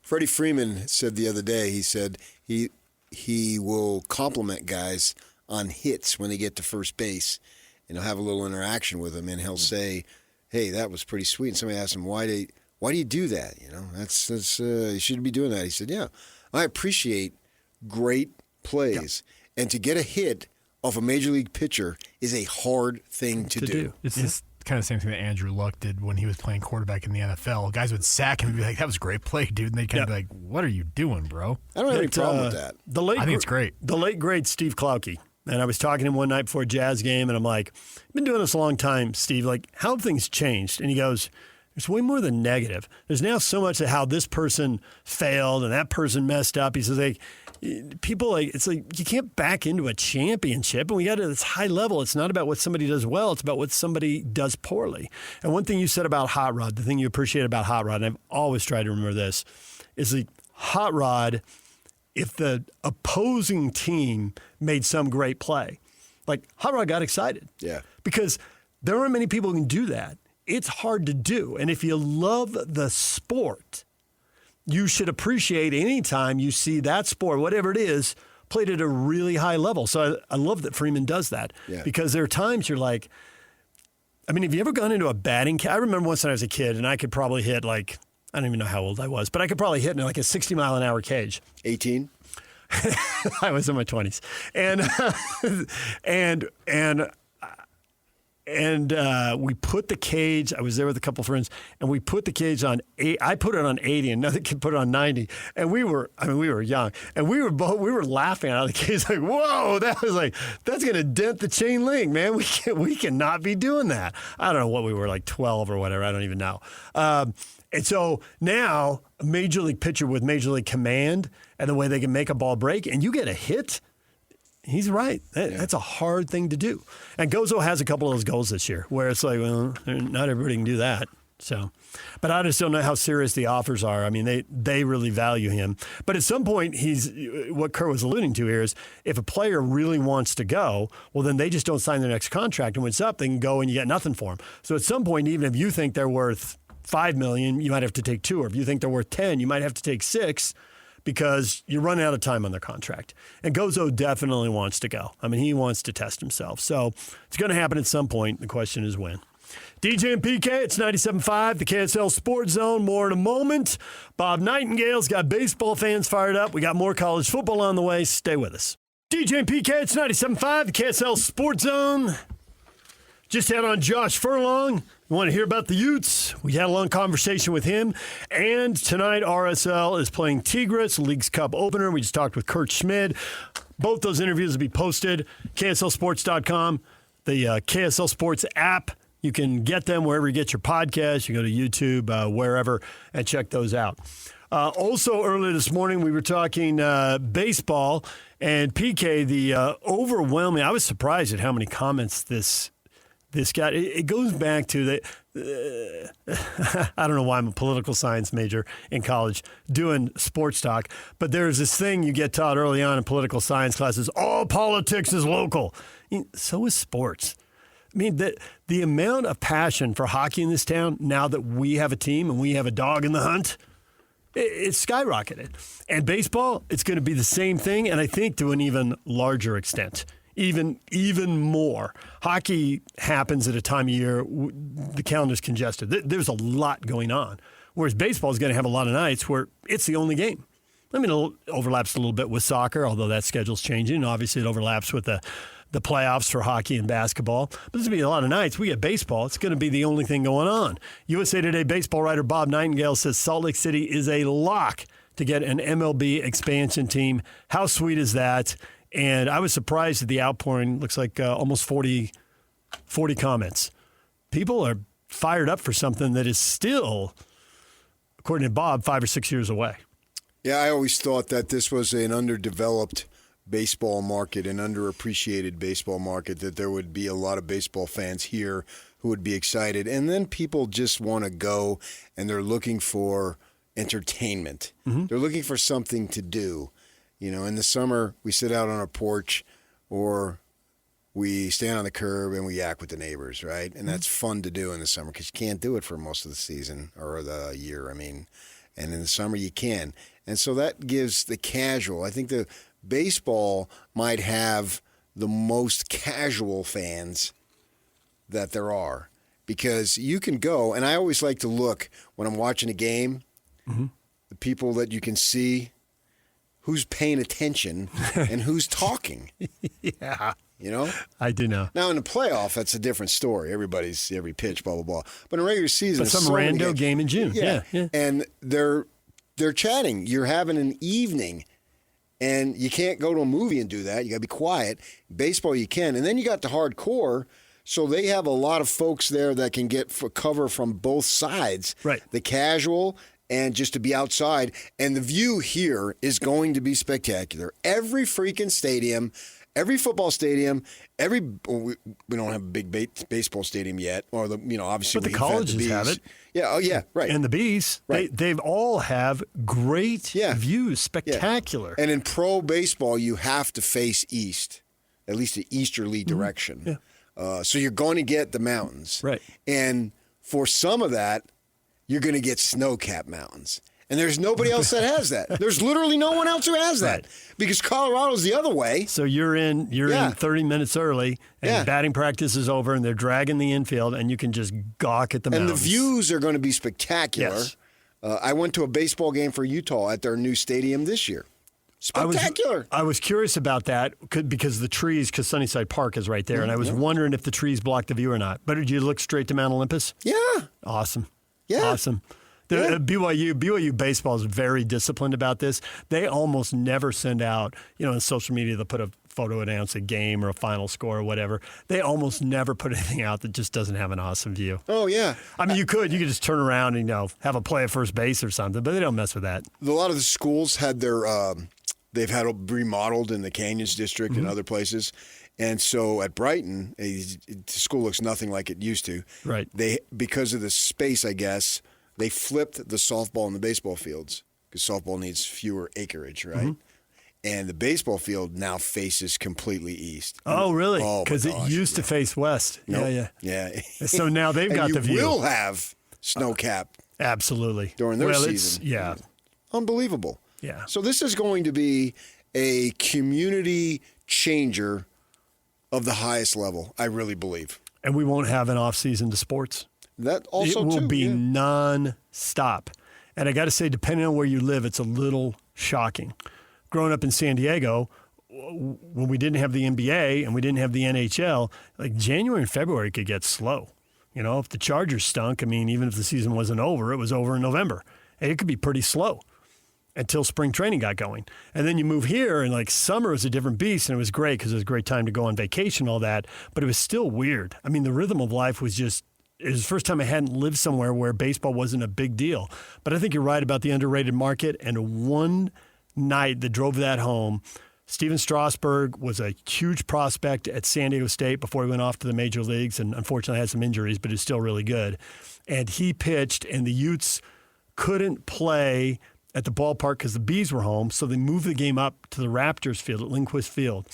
Freddie Freeman said the other day, he said he will compliment guys on hits when they get to first base, and he'll have a little interaction with them, and he'll say, hey, that was pretty sweet. And somebody asked him, why do you do that? That's you shouldn't be doing that. He said, yeah, I appreciate great plays. Yeah. And to get a hit off a major league pitcher is a hard thing to do. It's this kind of the same thing that Andrew Luck did when he was playing quarterback in the NFL. Guys would sack him and be like, that was a great play, dude. And they'd kind of be like, what are you doing, bro? I don't have any problem with that. I think it's great. The late, great Steve Klauke And I was talking to him one night before a Jazz game, and I'm like, I've been doing this a long time, Steve. Like, how have things changed? And he goes, there's way more than negative. There's now so much of how this person failed and that person messed up. He says, like, people, like, it's like you can't back into a championship. And we got to this high level. It's not about what somebody does well. It's about what somebody does poorly. And one thing you said about Hot Rod, the thing you appreciate about Hot Rod, and I've always tried to remember this, is like Hot Rod, if the opposing team made some great play, like Hot Rod got excited. Yeah. Because there aren't many people who can do that. It's hard to do. And if you love the sport, you should appreciate any time you see that sport, whatever it is, played at a really high level. So I love that Freeman does that. Yeah. Because there are times you're like, I mean, have you ever gone into a batting cage? I remember once when I was a kid and I could probably hit like, I don't even know how old I was, but I could probably hit in like a 60-mile-an-hour cage. 18? I was in my 20s. And we put the cage, I was there with a couple friends, and we put the cage on, I put it on 80, and another kid put it on 90. And we were young, and we were laughing out of the cage like, whoa, that's going to dent the chain link, man. We cannot be doing that. I don't know what we were, like 12 or whatever, I don't even know. And so now, a Major League pitcher with Major League command and the way they can make a ball break, and you get a hit, he's right. That's a hard thing to do. And Gozo has a couple of those goals this year where it's like, well, not everybody can do that. So, but I just don't know how serious the offers are. I mean, they really value him. But at some point, what Kurt was alluding to here is if a player really wants to go, well, then they just don't sign their next contract. And when it's up, they can go and you get nothing for them. So at some point, even if you think they're worth $5 million, you might have to take 2. Or if you think they're worth 10, you might have to take 6 because you're running out of time on their contract. And Gozo definitely wants to go. I mean, he wants to test himself. So it's going to happen at some point. The question is when. DJ and PK, it's 97.5, the KSL Sports Zone. More in a moment. Bob Nightengale's got baseball fans fired up. We got more college football on the way. Stay with us. DJ and PK, it's 97.5, the KSL Sports Zone. Just had on Josh Furlong. You want to hear about the Utes? We had a long conversation with him. And tonight, RSL is playing Tigres, League's Cup opener. We just talked with Kurt Schmid. Both those interviews will be posted, KSLSports.com, the KSL Sports app. You can get them wherever you get your podcasts. You go to YouTube, wherever, and check those out. Also, earlier this morning, we were talking baseball. And PK, the overwhelming, I was surprised at how many comments this got. It goes back to the, I don't know why I'm a political science major in college doing sports talk, but there's this thing you get taught early on in political science classes, all politics is local. So is sports. I mean, the amount of passion for hockey in this town, now that we have a team and we have a dog in the hunt, it's skyrocketed. And baseball, it's going to be the same thing, and I think to an even larger extent. Even more. Hockey happens at a time of year the calendar's congested. There's a lot going on. Whereas baseball is going to have a lot of nights where it's the only game. I mean, it overlaps a little bit with soccer, although that schedule's changing. Obviously, it overlaps with the playoffs for hockey and basketball. But there's going to be a lot of nights. We get baseball. It's going to be the only thing going on. USA Today baseball writer Bob Nightengale says Salt Lake City is a lock to get an MLB expansion team. How sweet is that? And I was surprised at the outpouring. Looks like almost 40 comments. People are fired up for something that is still, according to Bob, 5 or 6 years away. Yeah, I always thought that this was an underdeveloped baseball market, an underappreciated baseball market, that there would be a lot of baseball fans here who would be excited. And then people just want to go, and they're looking for entertainment. Mm-hmm. They're looking for something to do. You know, in the summer, we sit out on our porch or we stand on the curb and we yak with the neighbors, right? And that's fun to do in the summer because you can't do it for most of the season or the year, I mean. And in the summer, you can. And so that gives the casual. I think the baseball might have the most casual fans that there are because you can go, and I always like to look when I'm watching a game, the people that you can see, who's paying attention and who's talking. Yeah. You know? I do know. Now, in the playoff, that's a different story. Everybody's every pitch, blah, blah, blah. But in regular season, but some rando game in June. Yeah. And they're chatting. You're having an evening. And you can't go to a movie and do that. You got to be quiet. Baseball, you can. And then you got the hardcore. So they have a lot of folks there that can get for cover from both sides. Right. The casual and just to be outside. And the view here is going to be spectacular. Every freaking stadium, every football stadium, we don't have a big baseball stadium yet, or obviously but the colleges have it. Yeah, oh yeah, right. And the Bees, right. They've all have great views, spectacular. Yeah. And in pro baseball, you have to face east, at least the easterly direction. Yeah. So you're going to get the mountains, right? And for some of that, you're going to get snow-capped mountains. And there's nobody else that has that. There's literally no one else who has that because Colorado's the other way. So you're in 30 minutes early, and batting practice is over, and they're dragging the infield, and you can just gawk at the mountains. And the views are going to be spectacular. Yes. I went to a baseball game for Utah at their new stadium this year. Spectacular. I was curious about that because the trees, because Sunnyside Park is right there, and I was wondering if the trees blocked the view or not. But did you look straight to Mount Olympus? Yeah. Awesome. Yeah. Awesome. BYU baseball is very disciplined about this. They almost never send out, in social media, they'll put a photo announce a game or a final score or whatever. They almost never put anything out that just doesn't have an awesome view. Oh, yeah. I mean, you could just turn around and, have a play at first base or something, but they don't mess with that. A lot of the schools had their, they've had it remodeled in the Canyons District and other places. And so at Brighton, the school looks nothing like it used to. Right. Because of the space, I guess, they flipped the softball and the baseball fields because softball needs fewer acreage, right? Mm-hmm. And the baseball field now faces completely east. Oh, really? Oh, because it used to face west. Nope. Yeah. So now they've got the view. You will have snow cap. Absolutely. During their season. Yeah. Unbelievable. Yeah. So this is going to be a community changer of the highest level, I really believe. And we won't have an off-season to sports. That also, it will be yeah. non-stop. And I got to say, depending on where you live, it's a little shocking. Growing up in San Diego, when we didn't have the NBA and we didn't have the NHL, like January and February could get slow. If the Chargers stunk, even if the season wasn't over, it was over in November. And it could be pretty slow until spring training got going. And then you move here, and summer was a different beast, and it was great because it was a great time to go on vacation, all that. But it was still weird. The rhythm of life was just, it was the first time I hadn't lived somewhere where baseball wasn't a big deal. But I think you're right about the underrated market. And one night that drove that home, Steven Strasburg was a huge prospect at San Diego State before he went off to the major leagues and unfortunately had some injuries, but he's still really good. And he pitched, and the Utes couldn't play at the ballpark because the Bees were home, so they moved the game up to the Raptors field at Lindquist Field.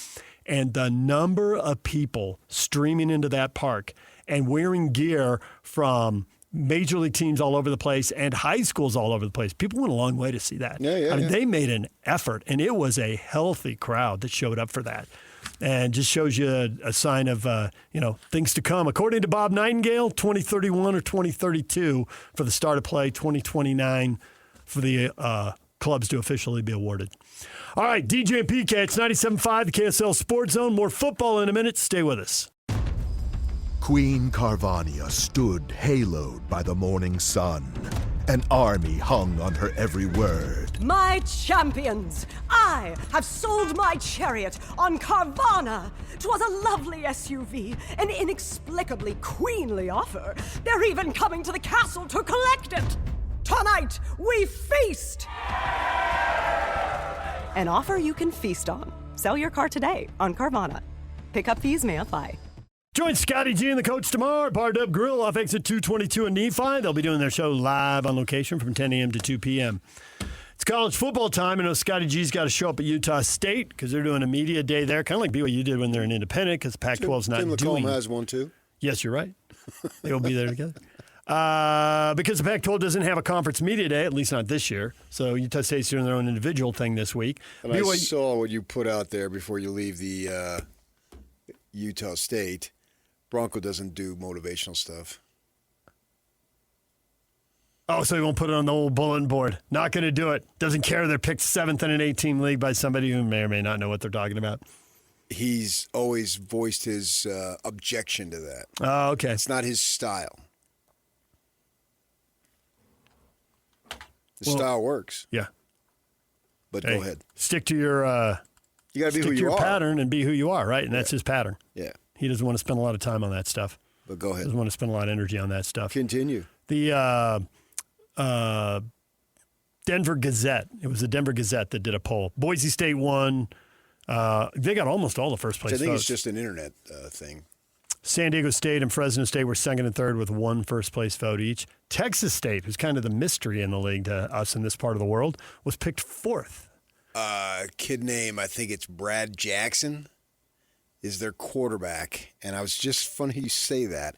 And the number of people streaming into that park and wearing gear from major league teams all over the place and high schools all over the place. People went a long way to see that. They made an effort, and it was a healthy crowd that showed up for that. And just shows you a sign of, things to come. According to Bob Nightengale, 2031 or 2032 for the start of play, 2029 for the clubs to officially be awarded. All right, DJ and PK, it's 97.5, the KSL Sports Zone. More football in a minute. Stay with us. Queen Carvania stood haloed by the morning sun. An army hung on her every word. My champions, I have sold my chariot on Carvana. 'Twas a lovely SUV, an inexplicably queenly offer. They're even coming to the castle to collect it. Tonight, we feast! An offer you can feast on. Sell your car today on Carvana. Pickup fees may apply. Join Scotty G and the coach tomorrow at Bar Dub Grill off exit 222 in Nephi. They'll be doing their show live on location from 10 a.m. to 2 p.m. It's college football time. I know Scotty G's got to show up at Utah State because they're doing a media day there, kind of like BYU did when they're an independent because Pac-12's not doing. Tim Lacombe has one too. Yes, you're right. They will be there together. Because the Pac-12 doesn't have a conference media day, at least not this year. So Utah State's doing their own individual thing this week. And I saw what you put out there before you leave the Utah State. Bronco doesn't do motivational stuff. Oh, so he won't put it on the old bulletin board. Not going to do it. Doesn't care they're picked 7th in an 8-team league by somebody who may or may not know what they're talking about. He's always voiced his objection to that. Oh, okay. It's not his style. The style works. Yeah. But go ahead. Stick to your you got to be who you are. pattern and be who you are, right? And that's his pattern. Yeah. He doesn't want to spend a lot of time on that stuff. But go ahead. Doesn't want to spend a lot of energy on that stuff. Continue. The Denver Gazette. It was the Denver Gazette that did a poll. Boise State won. They got almost all the first place I think votes. it's just an internet thing. San Diego State and Fresno State were second and third with one first place vote each. Texas State, who's kind of the mystery in the league to us in this part of the world, was picked fourth. Kid name, I think it's Brad Jackson, is their quarterback. And I was just funny you say that.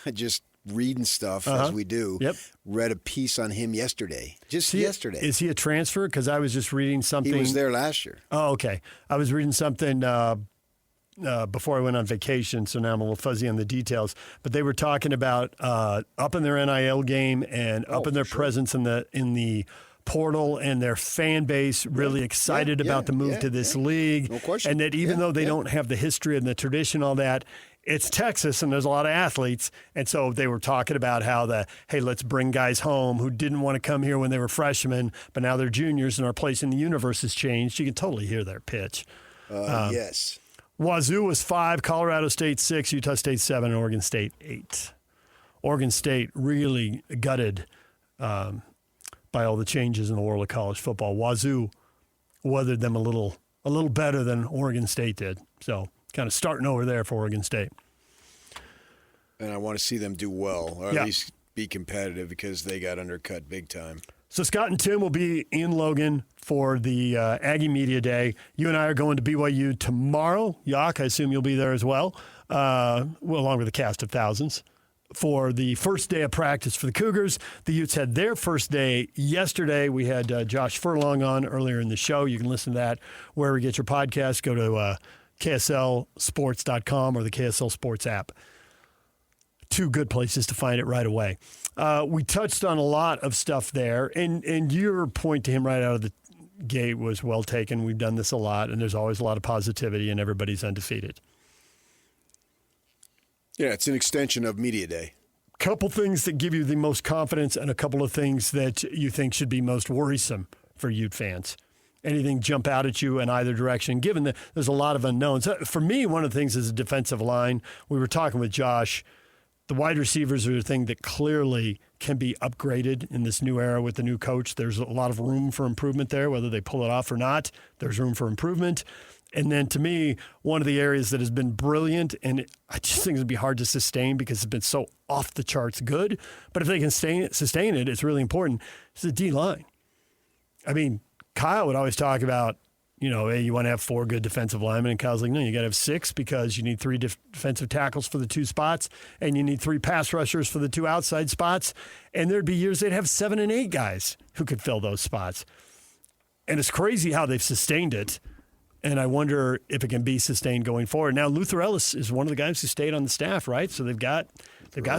I just reading stuff as we do. Yep. Read a piece on him yesterday. Yesterday. Is he a transfer? Because I was just reading something. He was there last year. Oh, okay. I was reading something before I went on vacation, so now I'm a little fuzzy on the details. But they were talking about up in their NIL game and up in their presence in the portal and their fan base really excited about the move to this league. No question. And that even though they don't have the history and the tradition, all that, it's Texas and there's a lot of athletes. And so they were talking about how hey, let's bring guys home who didn't want to come here when they were freshmen, but now they're juniors and our place in the universe has changed. You can totally hear their pitch. Yes. Wazoo was 5, Colorado State 6, Utah State 7, and Oregon State 8. Oregon State really gutted by all the changes in the world of college football. Wazoo weathered them a little better than Oregon State did. So kind of starting over there for Oregon State. And I want to see them do well, or at least be competitive because they got undercut big time. So Scott and Tim will be in Logan for the Aggie Media Day. You and I are going to BYU tomorrow. Yak, I assume you'll be there as well, along with a cast of thousands, for the first day of practice for the Cougars. The Utes had their first day yesterday. We had Josh Furlong on earlier in the show. You can listen to that wherever you get your podcast. Go to KSLSports.com or the KSL Sports app. Two good places to find it right away. We touched on a lot of stuff there, and your point to him right out of the gate was well taken. We've done this a lot, and there's always a lot of positivity, and everybody's undefeated. Yeah, it's an extension of Media Day. Couple things that give you the most confidence and a couple of things that you think should be most worrisome for Ute fans. Anything jump out at you in either direction, given that there's a lot of unknowns? For me, one of the things is a defensive line. We were talking with Josh. The wide receivers are the thing that clearly can be upgraded in this new era with the new coach. There's a lot of room for improvement there, whether they pull it off or not. There's room for improvement. And then to me, one of the areas that has been brilliant, and I just think it would be hard to sustain because it's been so off the charts good, but if they can sustain it, it's really important, is the D-line. I mean, Kyle would always talk about, hey, you want to have 4 good defensive linemen. And Kyle's like, no, you got to have 6 because you need 3 defensive tackles for the 2 spots, and you need 3 pass rushers for the 2 outside spots. And there'd be years they'd have 7 and 8 guys who could fill those spots. And it's crazy how they've sustained it. And I wonder if it can be sustained going forward. Now, Luther Ellis is one of the guys who stayed on the staff, right? So they've got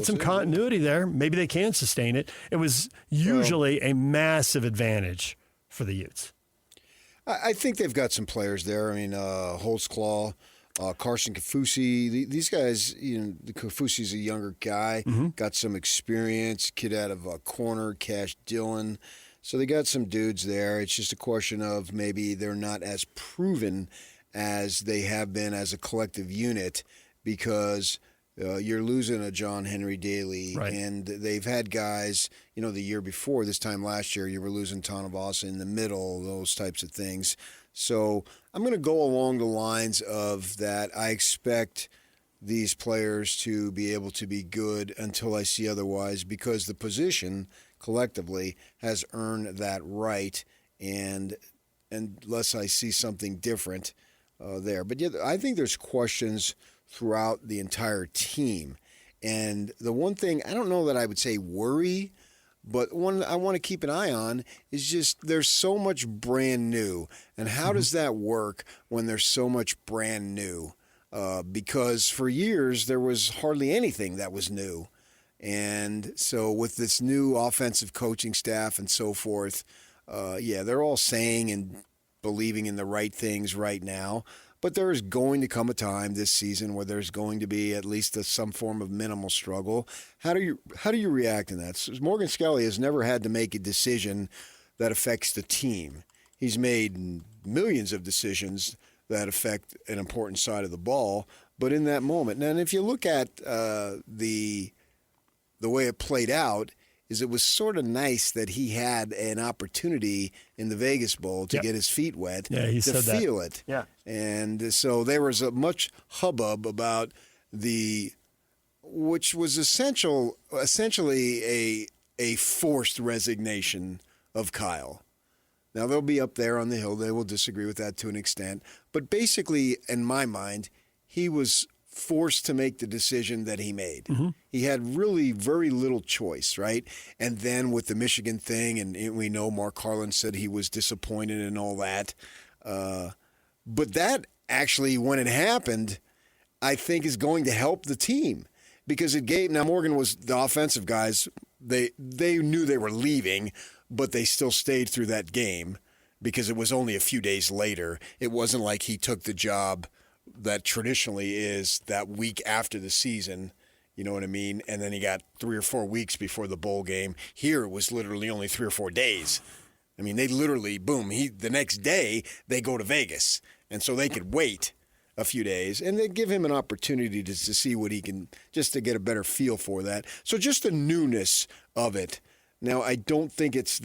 some continuity there. Maybe they can sustain it. It was usually a massive advantage for the Utes. I think they've got some players there. I mean, Holtzclaw, Carson Kafusi. These guys, Kafusi's a younger guy, got some experience. Kid out of corner, Cash Dillon. So they got some dudes there. It's just a question of maybe they're not as proven as they have been as a collective unit because you're losing a John Henry Daly. Right. And they've had guys, the year before, this time last year, you were losing Tanavasa in the middle, those types of things. So I'm going to go along the lines of that. I expect these players to be able to be good until I see otherwise because the position collectively has earned that right, and unless I see something different there. But yeah, I think there's questions throughout the entire team. And the one thing, I don't know that I would say worry, but one I want to keep an eye on is just there's so much brand new. And how does that work when there's so much brand new? Because for years there was hardly anything that was new. And so with this new offensive coaching staff and so forth, they're all saying and believing in the right things right now. But there is going to come a time this season where there's going to be at least some form of minimal struggle. How do you react in that? So Morgan Scalley has never had to make a decision that affects the team. He's made millions of decisions that affect an important side of the ball. But in that moment, now, and if you look at the way it played out, is it was sort of nice that he had an opportunity in the Vegas Bowl to get his feet wet, he to said feel that. it. Yeah. And so there was a much hubbub about which was essentially a forced resignation of Kyle. Now, they'll be up there on the hill. They will disagree with that to an extent. But basically, in my mind, he was forced to make the decision that he made. Mm-hmm. He had really very little choice, right? And then with the Michigan thing, and we know Mark Harlan said he was disappointed and all that. But that actually, when it happened, I think is going to help the team because it gave. Now, Morgan was the offensive guys. They knew they were leaving, but they still stayed through that game because it was only a few days later. It wasn't like he took the job that traditionally is that week after the season, you know what I mean? And then he got 3 or 4 weeks before the bowl game. Here it was literally only 3 or 4 days. I mean, they literally, boom, the next day they go to Vegas. And so they could wait a few days and they give him an opportunity to see what he can, just to get a better feel for that. So just the newness of it. Now, I don't think it's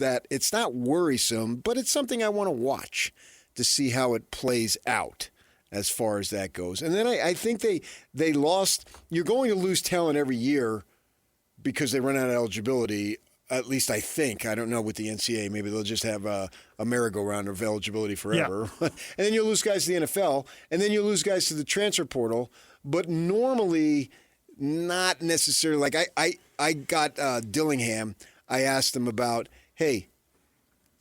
not worrisome, but it's something I want to watch to see how it plays out as far as that goes. And then I think they lost. You're going to lose talent every year because they run out of eligibility, at least I think. I don't know with the NCAA. Maybe they'll just have a merry-go-round of eligibility forever. Yeah. And then you'll lose guys to the NFL, and then you'll lose guys to the transfer portal. But normally, not necessarily. Like I got Dillingham. I asked him about, hey,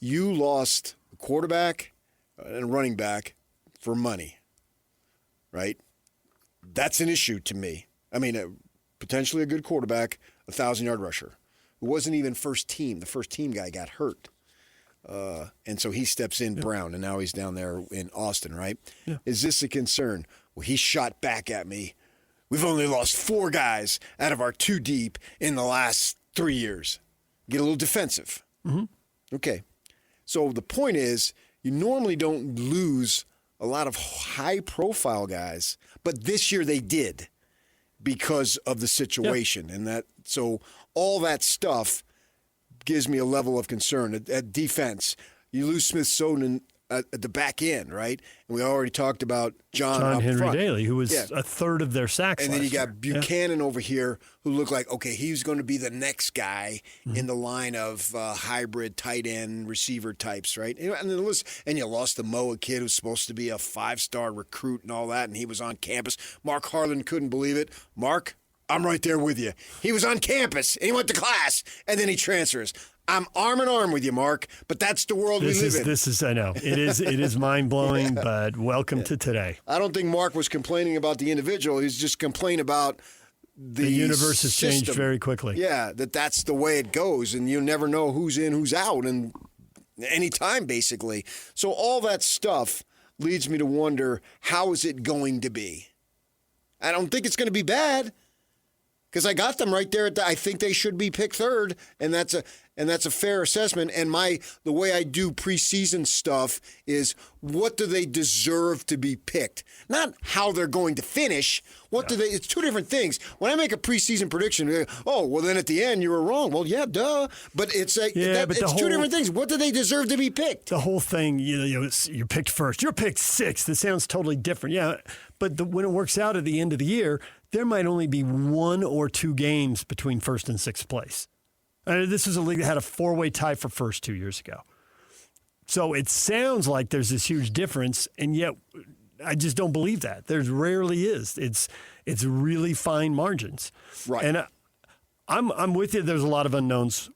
you lost a quarterback and a running back for money, right? That's an issue to me. I mean, potentially a good quarterback, 1,000-yard rusher. It wasn't even first team. The first team guy got hurt. And so he steps in, Brown, and now he's down there in Austin, right? Yeah. Is this a concern? Well, he shot back at me. We've only lost 4 guys out of our 2 deep in the last 3 years. Get a little defensive. Mm-hmm. Okay. So the point is, you normally don't lose a lot of high-profile guys, but this year they did because of the situation. And so all that stuff gives me a level of concern. At defense, you lose Smith-Soden at the back end, right? And we already talked about John Henry front. Daly, who was a third of their sacks. And then you got year. Buchanan over here, who looked like, okay, he's going to be the next guy in the line of hybrid tight end receiver types, right? And then and you lost the Moa kid, who's supposed to be a 5-star recruit and all that, and he was on campus. Mark Harlan couldn't believe it. Mark, I'm right there with you. He was on campus, and he went to class, and then he transfers. I'm arm in arm with you, Mark, but that's the world we live in. This is, I know. It is mind-blowing, but welcome to today. I don't think Mark was complaining about the individual. He's just complaining about the universe has system. changed very quickly. Yeah, that's the way it goes, and you never know who's in, who's out, and any time, basically. So all that stuff leads me to wonder, how is it going to be? I don't think it's going to be bad, because I got them right there. I think they should be picked third, and that's a fair assessment. And the way I do preseason stuff is, what do they deserve to be picked? Not how they're going to finish. It's 2 different things. When I make a preseason prediction, then at the end you were wrong. Well, yeah, duh. But it's it's 2 different things. What do they deserve to be picked? The whole thing, you're picked first. You're picked 6th. It sounds totally different. Yeah, but when it works out at the end of the year, there might only be 1 or 2 games between 1st and 6th place. This is a league that had a 4-way tie for first 2 years ago. So it sounds like there's this huge difference, and yet I just don't believe that. There rarely is. It's really fine margins. Right. And I'm with you. There's a lot of unknowns.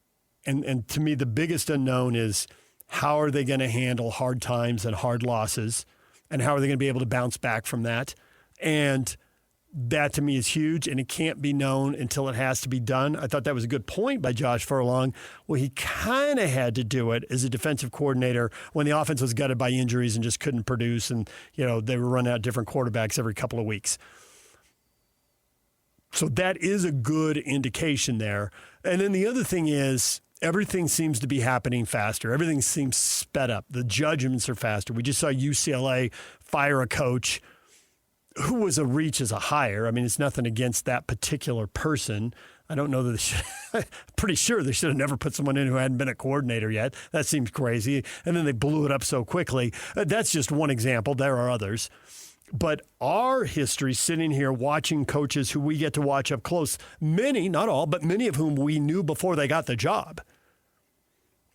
And to me, the biggest unknown is, how are they going to handle hard times and hard losses, and how are they going to be able to bounce back from that? And that, to me, is huge, and it can't be known until it has to be done. I thought that was a good point by Josh Furlong. Well, he kind of had to do it as a defensive coordinator when the offense was gutted by injuries and just couldn't produce, and they were running out different quarterbacks every couple of weeks. So that is a good indication there. And then the other thing is, everything seems to be happening faster. Everything seems sped up. The judgments are faster. We just saw UCLA fire a coach who was a reach as a hire. I mean, it's nothing against that particular person. I don't know that they should, I'm pretty sure they should have never put someone in who hadn't been a coordinator yet. That seems crazy. And then they blew it up so quickly. That's just one example. There are others. But our history sitting here watching coaches who we get to watch up close, many, not all, but many of whom we knew before they got the job.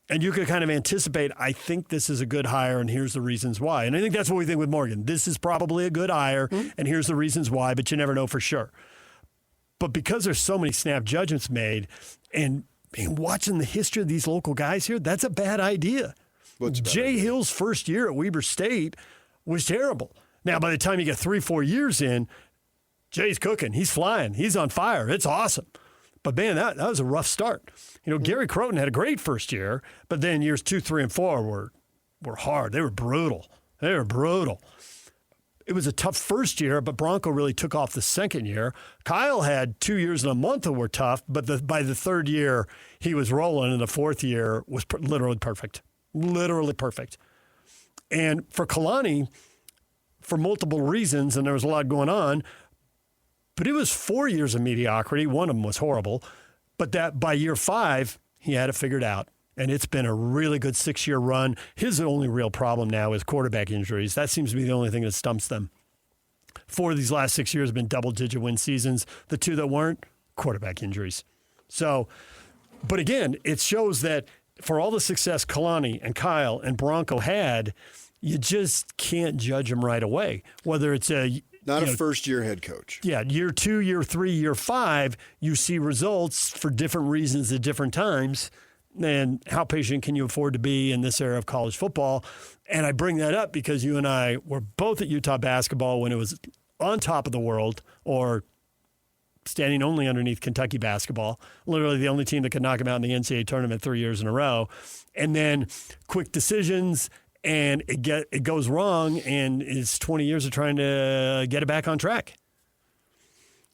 And you could kind of anticipate, I think this is a good hire, and here's the reasons why. And I think that's what we think with Morgan. This is probably a good hire, and here's the reasons why, but you never know for sure. But because there's so many snap judgments made, and watching the history of these local guys here, that's a bad idea. Jay Hill's first year at Weber State was terrible. Now, by the time you get 3-4 years in, Jay's cooking. He's flying. He's on fire. It's awesome. But, man, that was a rough start. Gary Croton had a great first year, but then years 2, 3, and 4 were hard. They were brutal. It was a tough first year, but Bronco really took off the second year. Kyle had 2 years and a month that were tough, but by the third year, he was rolling, and the fourth year was literally perfect. Literally perfect. And for Kalani, for multiple reasons, and there was a lot going on, but it was 4 years of mediocrity. One of them was horrible. But that by year 5, he had it figured out. And it's been a really good 6-year run. His only real problem now is quarterback injuries. That seems to be the only thing that stumps them. 4 of these last 6 years have been double-digit win seasons. The 2 that weren't, quarterback injuries. So, but again, it shows that for all the success Kalani and Kyle and Bronco had, you just can't judge them right away. Whether it's not a first-year head coach. Yeah, year 2, year 3, year 5, you see results for different reasons at different times. And how patient can you afford to be in this era of college football? And I bring that up because you and I were both at Utah basketball when it was on top of the world, or standing only underneath Kentucky basketball, literally the only team that could knock them out in the NCAA tournament 3 years in a row. And then quick decisions, and it goes wrong, and it's 20 years of trying to get it back on track.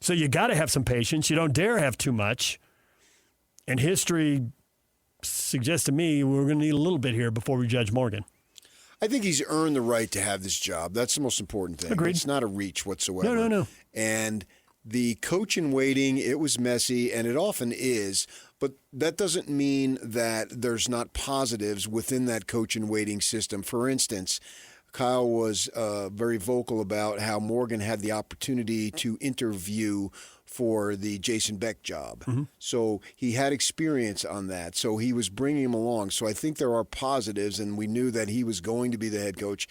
So you got to have some patience. You don't dare have too much. And history suggests to me we're going to need a little bit here before we judge Morgan. I think he's earned the right to have this job. That's the most important thing. Agreed. It's not a reach whatsoever. No. And the coach in waiting, it was messy, and it often is, but that doesn't mean that there's not positives within that coach in waiting system. For instance, Kyle was very vocal about how Morgan had the opportunity to interview for the Jason Beck job. Mm-hmm. So he had experience on that. So he was bringing him along. So I think there are positives, and we knew that he was going to be the head coach.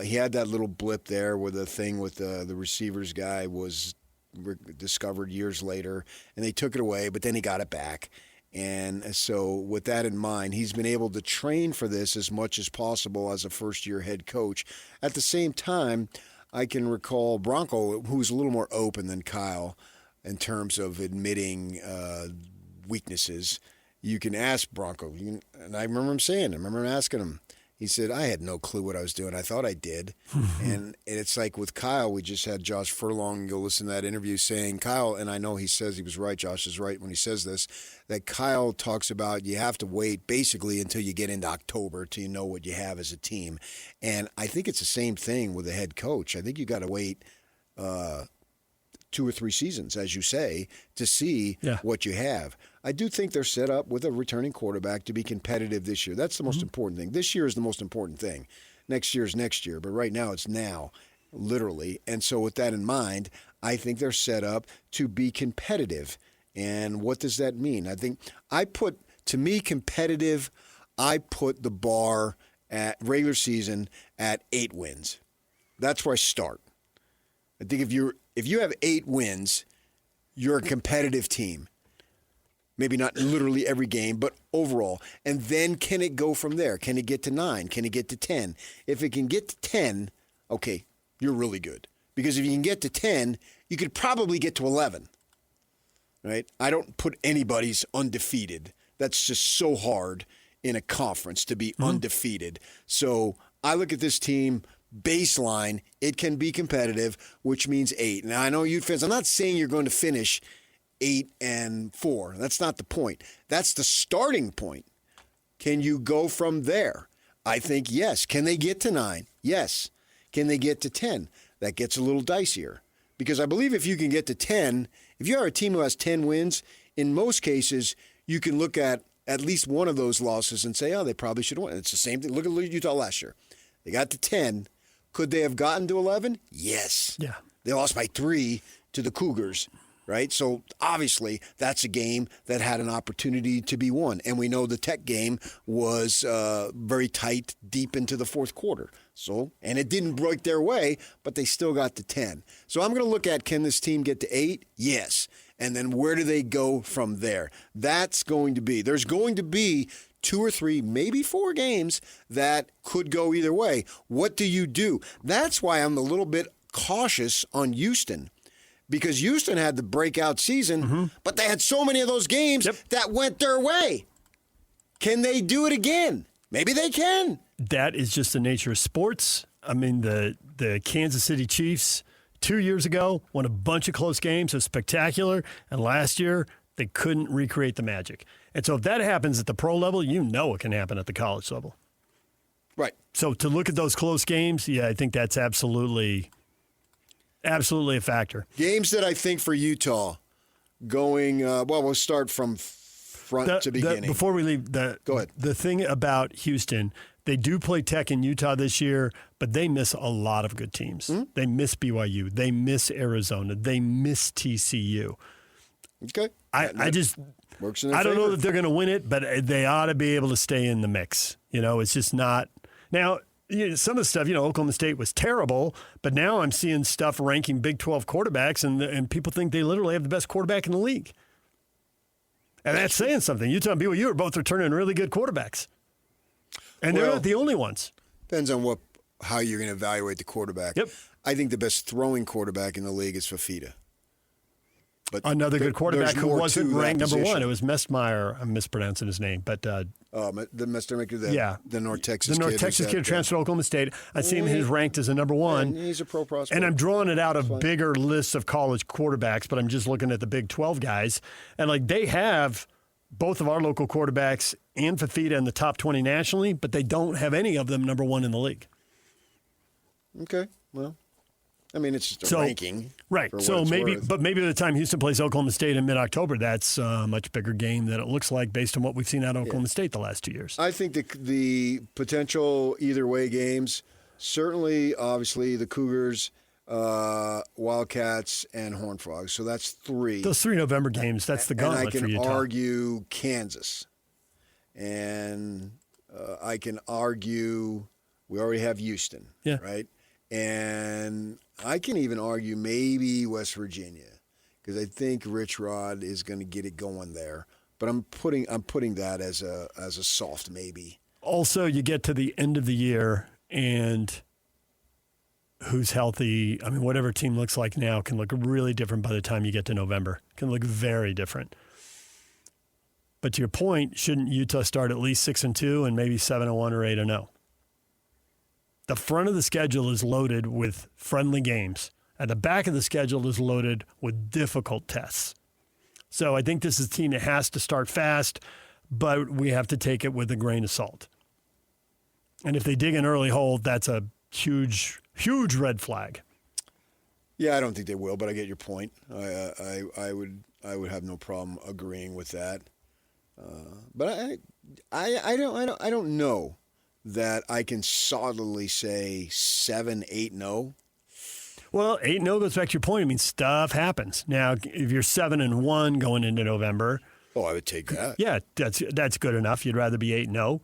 He had that little blip there where the thing with the receivers guy was discovered years later, and they took it away, but then he got it back. And so with that in mind, he's been able to train for this as much as possible as a first-year head coach. At the same time, I can recall Bronco, who's a little more open than Kyle in terms of admitting weaknesses. You can ask Bronco, and I remember him asking him, he said, I had no clue what I was doing. I thought I did. And it's like with Kyle, we just had Josh Furlong go listen to that interview saying, Kyle, and I know he says he was right, Josh is right when he says this, that Kyle talks about you have to wait basically until you get into October till you know what you have as a team. And I think it's the same thing with a head coach. I think you got to wait 2 or 3 seasons, as you say, to see what you have. I do think they're set up with a returning quarterback to be competitive this year. That's the most important thing. This year is the most important thing. Next year is next year, but right now it's now, literally. And so with that in mind, I think they're set up to be competitive. And what does that mean? I think to me, competitive, I put the bar at regular season at 8 wins. That's where I start. I think if you have 8 wins, you're a competitive team. Maybe not literally every game, but overall. And then can it go from there? Can it get to 9? Can it get to 10? If it can get to 10, okay, you're really good. Because if you can get to 10, you could probably get to 11. Right? I don't put anybody's undefeated. That's just so hard in a conference to be undefeated. So I look at this team, baseline, it can be competitive, which means 8. Now, I know Ute fans, I'm not saying you're going to finish 8-4. That's not the point. That's the starting point. Can you go from there? I think yes. Can they get to 9? Yes. Can they get to 10? That gets a little dicier. Because I believe if you can get to 10, if you are a team who has 10 wins, in most cases, you can look at least one of those losses and say, oh, they probably should have won. It's the same thing. Look at Utah last year. They got to 10. Could they have gotten to 11? Yes. Yeah. They lost by 3 to the Cougars, right? So obviously that's a game that had an opportunity to be won. And we know the Tech game was very tight deep into the fourth quarter. And it didn't break their way, but they still got to 10. So I'm going to look at, can this team get to 8? Yes. And then where do they go from there? There's going to be 2 or 3, maybe 4 games that could go either way. What do you do? That's why I'm a little bit cautious on Houston, because Houston had the breakout season, but they had so many of those games that went their way. Can they do it again? Maybe they can. That is just the nature of sports. I mean, the Kansas City Chiefs 2 years ago won a bunch of close games. It was spectacular. And last year, they couldn't recreate the magic. And so if that happens at the pro level, you know it can happen at the college level. Right. So to look at those close games, yeah, I think that's absolutely a factor. Games that I think for Utah going, we'll start from front to beginning. Before we leave, go ahead. The thing about Houston, they do play Tech in Utah this year, but they miss a lot of good teams. Mm-hmm. They miss BYU. They miss Arizona. They miss TCU. Okay. I just works in their don't know favor. that they're going to win it, but they ought to be able to stay in the mix. It's just not. Now, some of the stuff, Oklahoma State was terrible, but now I'm seeing stuff ranking Big 12 quarterbacks, and people think they literally have the best quarterback in the league. And that's saying something. Utah and BYU are both returning really good quarterbacks. And they're not the only ones. Depends on how you're going to evaluate the quarterback. Yep. I think the best throwing quarterback in the league is Fafita. But another good quarterback who wasn't ranked number position. 1. It was Messmeyer. I'm mispronouncing his name, but the Mester, the North Texas the North kid Texas kid transferred to Oklahoma State. I see him. He's ranked as a number 1. And he's a pro prospect. And I'm drawing it out of bigger lists of college quarterbacks, but I'm just looking at the Big 12 guys, and they have both of our local quarterbacks and Fafita in the top 20 nationally, but they don't have any of them number 1 in the league. Okay, well. I mean, it's just a ranking. Right. So maybe by the time Houston plays Oklahoma State in mid-October, that's a much bigger game than it looks like based on what we've seen out of Oklahoma State the last 2 years. I think the potential either-way games, certainly, obviously, the Cougars, Wildcats, and Horned Frogs. So that's 3. Those 3 November games, that's the gauntlet for Utah. And I can argue Kansas. And I can argue we already have Houston, right? And I can even argue maybe West Virginia, because I think Rich Rod is going to get it going there. But I'm putting that as a soft maybe. Also, you get to the end of the year, and who's healthy? I mean, whatever team looks like now can look really different by the time you get to November. Can look very different. But to your point, shouldn't Utah start at least 6-2 and maybe 7-1 or 8-0? The front of the schedule is loaded with friendly games, and the back of the schedule is loaded with difficult tests. So I think this is a team that has to start fast, but we have to take it with a grain of salt. And if they dig an early hole, that's a huge, huge red flag. Yeah, I don't think they will, but I get your point. I would have no problem agreeing with that. But I don't know that I can solidly say 7-8-0. Well, 8-0 goes back to your point. I mean, stuff happens. Now, if you're 7-1 going into November, I would take that. Yeah, that's good enough. You'd rather be 8-0.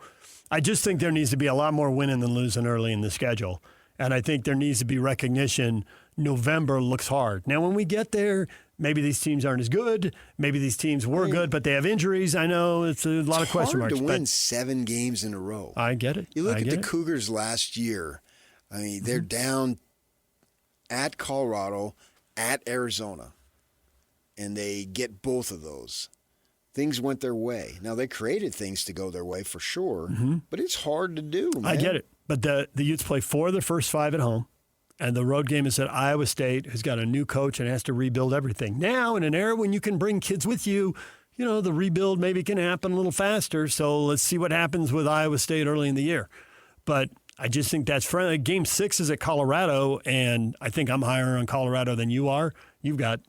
I just think there needs to be a lot more winning than losing early in the schedule. And I think there needs to be recognition. November looks hard. Now, when we get there, maybe these teams aren't as good. Maybe these teams were good, but they have injuries. I know it's a lot of question marks. It's hard to win 7 games in a row. I get it. You look at the Cougars last year. I mean, they're down at Colorado, at Arizona, and they get both of those. Things went their way. Now, they created things to go their way for sure, but it's hard to do, man. I get it. But the Utes play 4 of their first 5 at home. And the road game is at Iowa State, who's got a new coach and has to rebuild everything. Now, in an era when you can bring kids with you, the rebuild maybe can happen a little faster. So let's see what happens with Iowa State early in the year. But I just think that's friendly. Game 6 is at Colorado, and I think I'm higher on Colorado than you are. You've got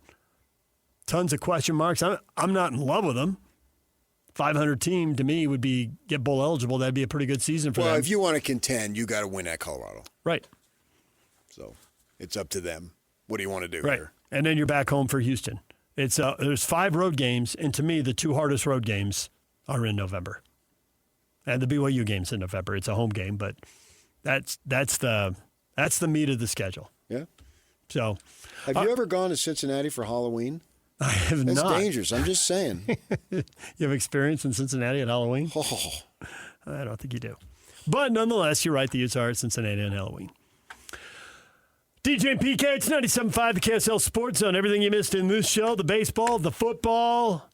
tons of question marks. I'm not in love with them. 500 team to me would be get bowl eligible. That'd be a pretty good season for them. Well, if you want to contend, you got to win at Colorado. Right. So it's up to them. What do you want to do right. here? And then you're back home for Houston. It's there's 5 road games, and to me, the 2 hardest road games are in November. And the BYU game's in November. It's a home game, but that's the meat of the schedule. Yeah. So, have you ever gone to Cincinnati for Halloween? I have That's not. That's dangerous. I'm just saying. You have experience in Cincinnati at Halloween? Oh. I don't think you do. But nonetheless, you're right. The Utes are at Cincinnati on Halloween. DJ and PK, it's 97.5, the KSL Sports Zone. Everything you missed in this show, the baseball, the football,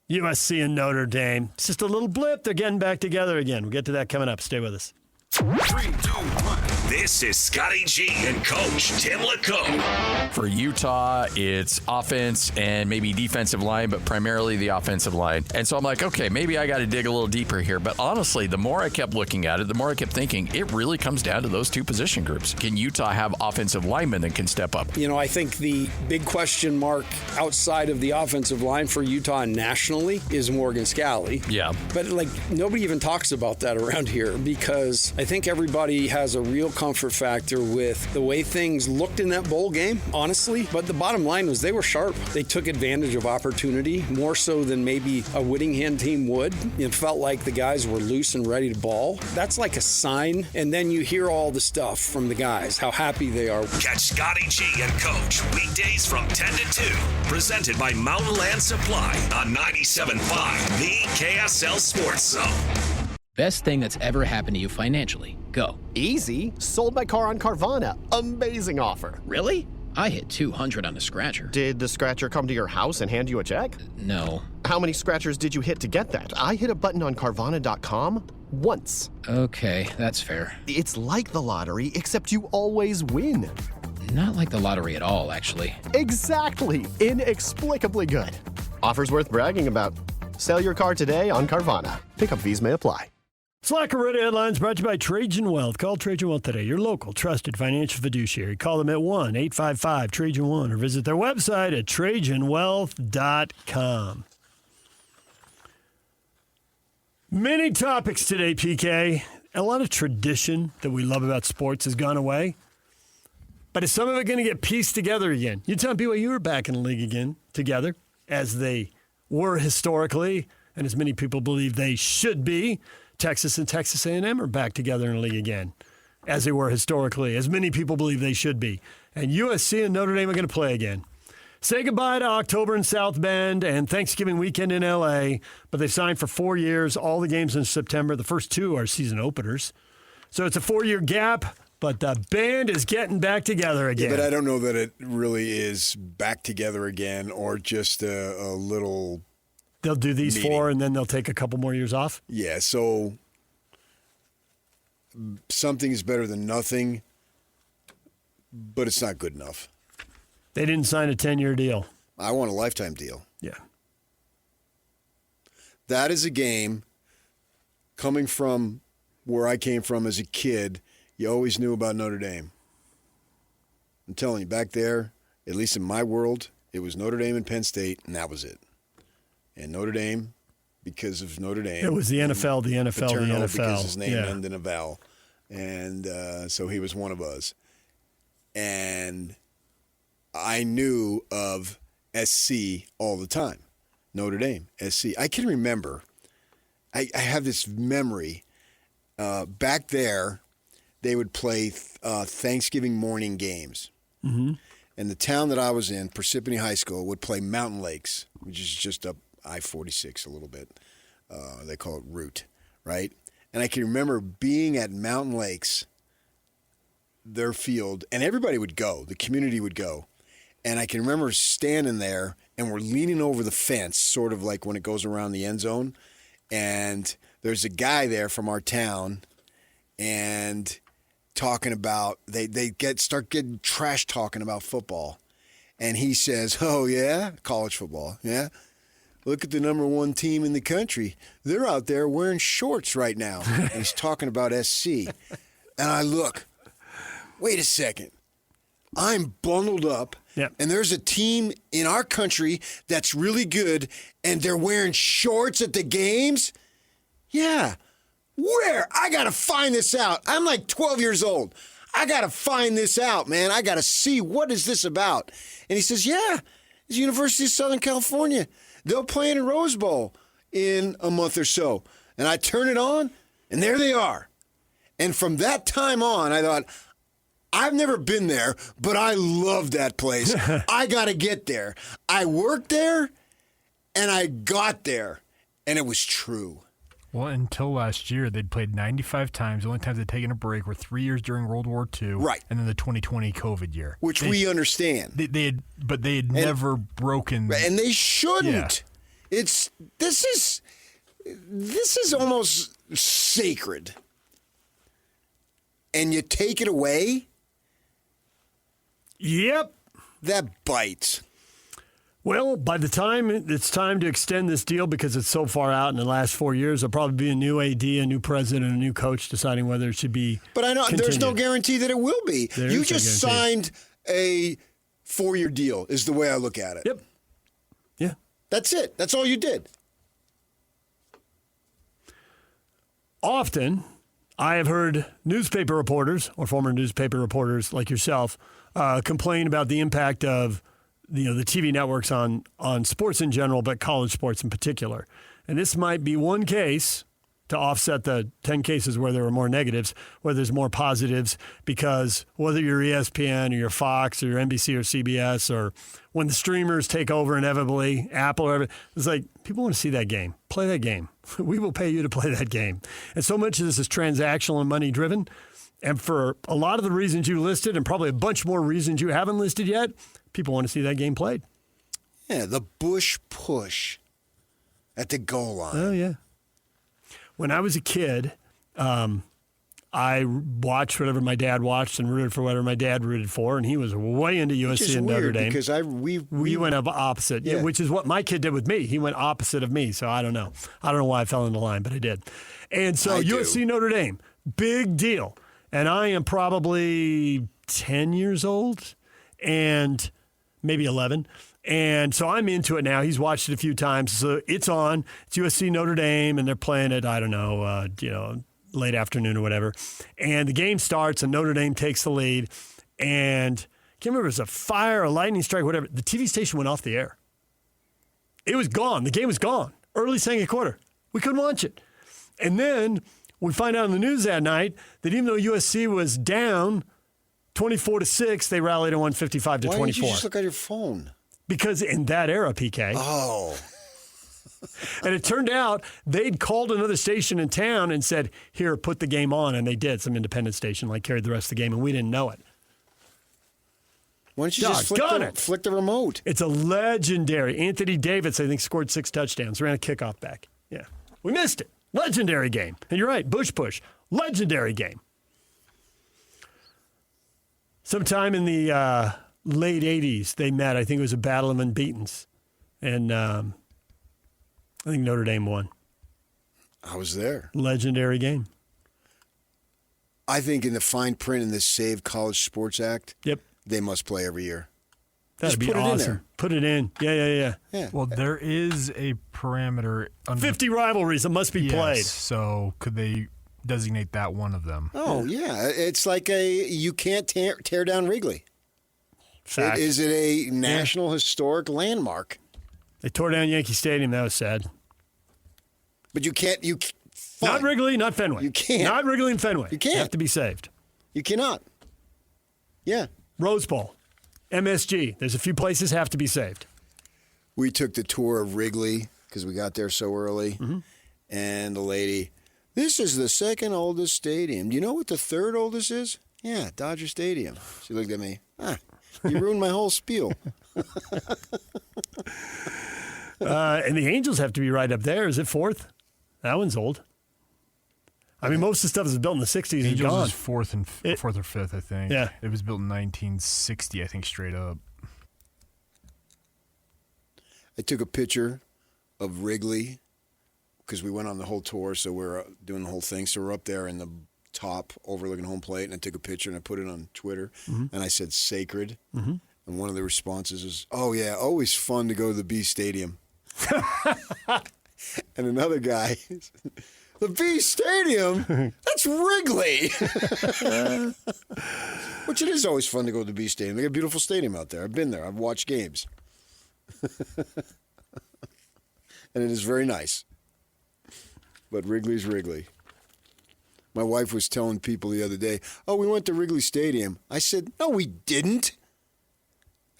USC and Notre Dame. It's just a little blip. They're getting back together again. We'll get to that coming up. Stay with us. 3, 2, 1. This is Scotty G and Coach Tim LeComb. For Utah, it's offense and maybe defensive line, but primarily the offensive line. And so I'm like, okay, maybe I got to dig a little deeper here. But honestly, the more I kept looking at it, the more I kept thinking, it really comes down to those 2 position groups. Can Utah have offensive linemen that can step up? I think the big question mark outside of the offensive line for Utah nationally is Morgan Scalley. Yeah. But nobody even talks about that around here because I think everybody has a real comfort factor with the way things looked in that bowl game, honestly. But the bottom line was they were sharp. They took advantage of opportunity more so than maybe a Whittingham team would. It felt like the guys were loose and ready to ball. That's like a sign. And then you hear all the stuff from the guys, how happy they are. Catch Scotty G and Coach weekdays from 10 to 2. Presented by Mountain Land Supply on 97.5, the KSL Sports Zone. Best thing that's ever happened to you financially. Go. Easy. Sold my car on Carvana. Amazing offer. Really? I hit 200 on the scratcher. Did the scratcher come to your house and hand you a check? No. How many scratchers did you hit to get that? I hit a button on Carvana.com once. Okay, that's fair. It's like the lottery, except you always win. Not like the lottery at all, actually. Exactly. Inexplicably good. Offers worth bragging about. Sell your car today on Carvana. Pickup fees may apply. Slacker Radio Headlines brought to you by Trajan Wealth. Call Trajan Wealth today, your local trusted financial fiduciary. Call them at 1-855-TRAJAN1 or visit their website at TrajanWealth.com. Many topics today, PK. A lot of tradition that we love about sports has gone away. But is some of it going to get pieced together again? You tell people you were back in the league again together as they were historically, and as many people believe they should be. Texas and Texas A&M are back together in the league again, as they were historically, as many people believe they should be. And USC and Notre Dame are going to play again. Say goodbye to October in South Bend and Thanksgiving weekend in L.A., but they signed for 4 years, all the games in September. The first 2 are season openers. So it's a 4-year gap, but the band is getting back together again. Yeah, but I don't know that it really is back together again or just a little... They'll do these meeting. 4, and then they'll take a couple more years off? Yeah, so something is better than nothing, but it's not good enough. They didn't sign a 10-year deal. I want a lifetime deal. Yeah. That is a game, coming from where I came from as a kid, you always knew about Notre Dame. I'm telling you, back there, at least in my world, it was Notre Dame and Penn State, and that was it. And Notre Dame, because of Notre Dame. It was the NFL, the NFL, the NFL. Because his name ended in a vowel. And so he was one of us. And I knew of SC all the time. Notre Dame, SC. I can remember, I have this memory. Back there, they would play Thanksgiving morning games. Mm-hmm. And the town that I was in, Parsippany High School, would play Mountain Lakes, which is just up I-46 a little bit. They call it Route, right? And I can remember being at Mountain Lakes, their field, and everybody would go. The community would go. And I can remember standing there, and we're leaning over the fence, sort of like when it goes around the end zone. And there's a guy there from our town, and talking about start getting trash talking about football, and he says, "Oh yeah, college football, yeah. Look at the number 1 team in the country. They're out there wearing shorts right now." And he's talking about SC, and I look. Wait a second. I'm bundled up, and there's a team in our country that's really good, and they're wearing shorts at the games? Yeah. Where? I got to find this out. I'm like 12 years old. I got to find this out, man. I got to see what is this about. And he says, yeah, it's University of Southern California. They'll play in a Rose Bowl in a month or so. And I turn it on, and there they are. And from that time on, I thought, I've never been there, but I love that place. I got to get there. I worked there, and I got there, and it was true. Well, until last year, they'd played 95 times. The only times they'd taken a break were 3 years during World War II, right, and then the 2020 COVID year, which we understand. They had never broken, and they shouldn't. Yeah. This is almost sacred, and you take it away. Yep. That bites. Well, by the time it's time to extend this deal, because it's so far out in the last 4 years, there'll probably be a new AD, a new president, a new coach deciding whether it should be But I know continued. There's no guarantee that it will be. You just signed a 4-year deal is the way I look at it. Yep. Yeah. That's it. That's all you did. Often, I have heard newspaper reporters or former newspaper reporters like yourself complain about the impact of the TV networks on sports in general, but college sports in particular. And this might be one case to offset the 10 cases where there were more negatives, where there's more positives, because whether you're ESPN or you're Fox or you're NBC or CBS, or when the streamers take over inevitably, Apple or whatever, it's like, people want to see that game. Play that game. We will pay you to play that game. And so much of this is transactional and money driven. And for a lot of the reasons you listed, and probably a bunch more reasons you haven't listed yet, people want to see that game played. Yeah, the Bush push at the goal line. Oh, yeah. When I was a kid, I watched whatever my dad watched and rooted for whatever my dad rooted for, and he was way into USC and Notre Dame. Because we went up opposite, yeah. Which is what my kid did with me. He went opposite of me, so I don't know. I don't know why I fell in the line, but I did. And so USC Notre Dame, big deal. And I am probably 10 years old and maybe 11. And so I'm into it now. He's watched it a few times. So it's on. It's USC Notre Dame, and they're playing it, I don't know, late afternoon or whatever. And the game starts, and Notre Dame takes the lead. And I can't remember if it was a fire, a lightning strike, whatever. The TV station went off the air. It was gone. The game was gone. Early second quarter. We couldn't watch it. And then we find out in the news that night that even though USC was down 24-6, they rallied and won 55-24. Why didn't you just look at your phone? Because in that era, PK. Oh. And it turned out they'd called another station in town and said, here, put the game on. And they did. Some independent station carried the rest of the game, and we didn't know it. Why don't you just flick the remote? It's a legendary. Anthony Davis, I think, scored 6 touchdowns, ran a kickoff back. Yeah. We missed it. Legendary game. And you're right, Bush push. Legendary game. Sometime in the late 80s, they met. I think it was a battle of unbeatens. And I think Notre Dame won. I was there. Legendary game. I think in the fine print in the Save College Sports Act, yep, they must play every year. That'd be awesome. Put it in. Yeah. Well, there is a parameter. 50 rivalries that must be played. So could they designate that one of them? Oh, yeah. It's like you can't tear down Wrigley. Fact. Is it a national historic landmark? They tore down Yankee Stadium. That was sad. But you can't. Not Wrigley, not Fenway. You can't. Not Wrigley and Fenway. You can't. They have to be saved. You cannot. Yeah. Rose Bowl. MSG. There's a few places have to be saved. We took the tour of Wrigley because we got there so early. Mm-hmm. And the lady, this is the second oldest stadium. Do you know what the third oldest is? Yeah, Dodger Stadium. She looked at me. You ruined my whole spiel. And the Angels have to be right up there. Is it fourth? That one's old. I mean, most of the stuff is built in the 60s is Angels gone. is fourth or fifth, I think. Yeah. It was built in 1960, I think, straight up. I took a picture of Wrigley because we went on the whole tour, so we're doing the whole thing. So we're up there in the top overlooking home plate, and I took a picture and I put it on Twitter, and I said sacred. And one of the responses was, "Oh yeah, always fun to go to the B Stadium." And another guy, "The B Stadium? That's Wrigley." Which it is always fun to go to the B Stadium. They got a beautiful stadium out there. I've been there. I've watched games. And it is very nice. But Wrigley's Wrigley. My wife was telling people the other day, "Oh, we went to Wrigley Stadium." I said, "No, we didn't."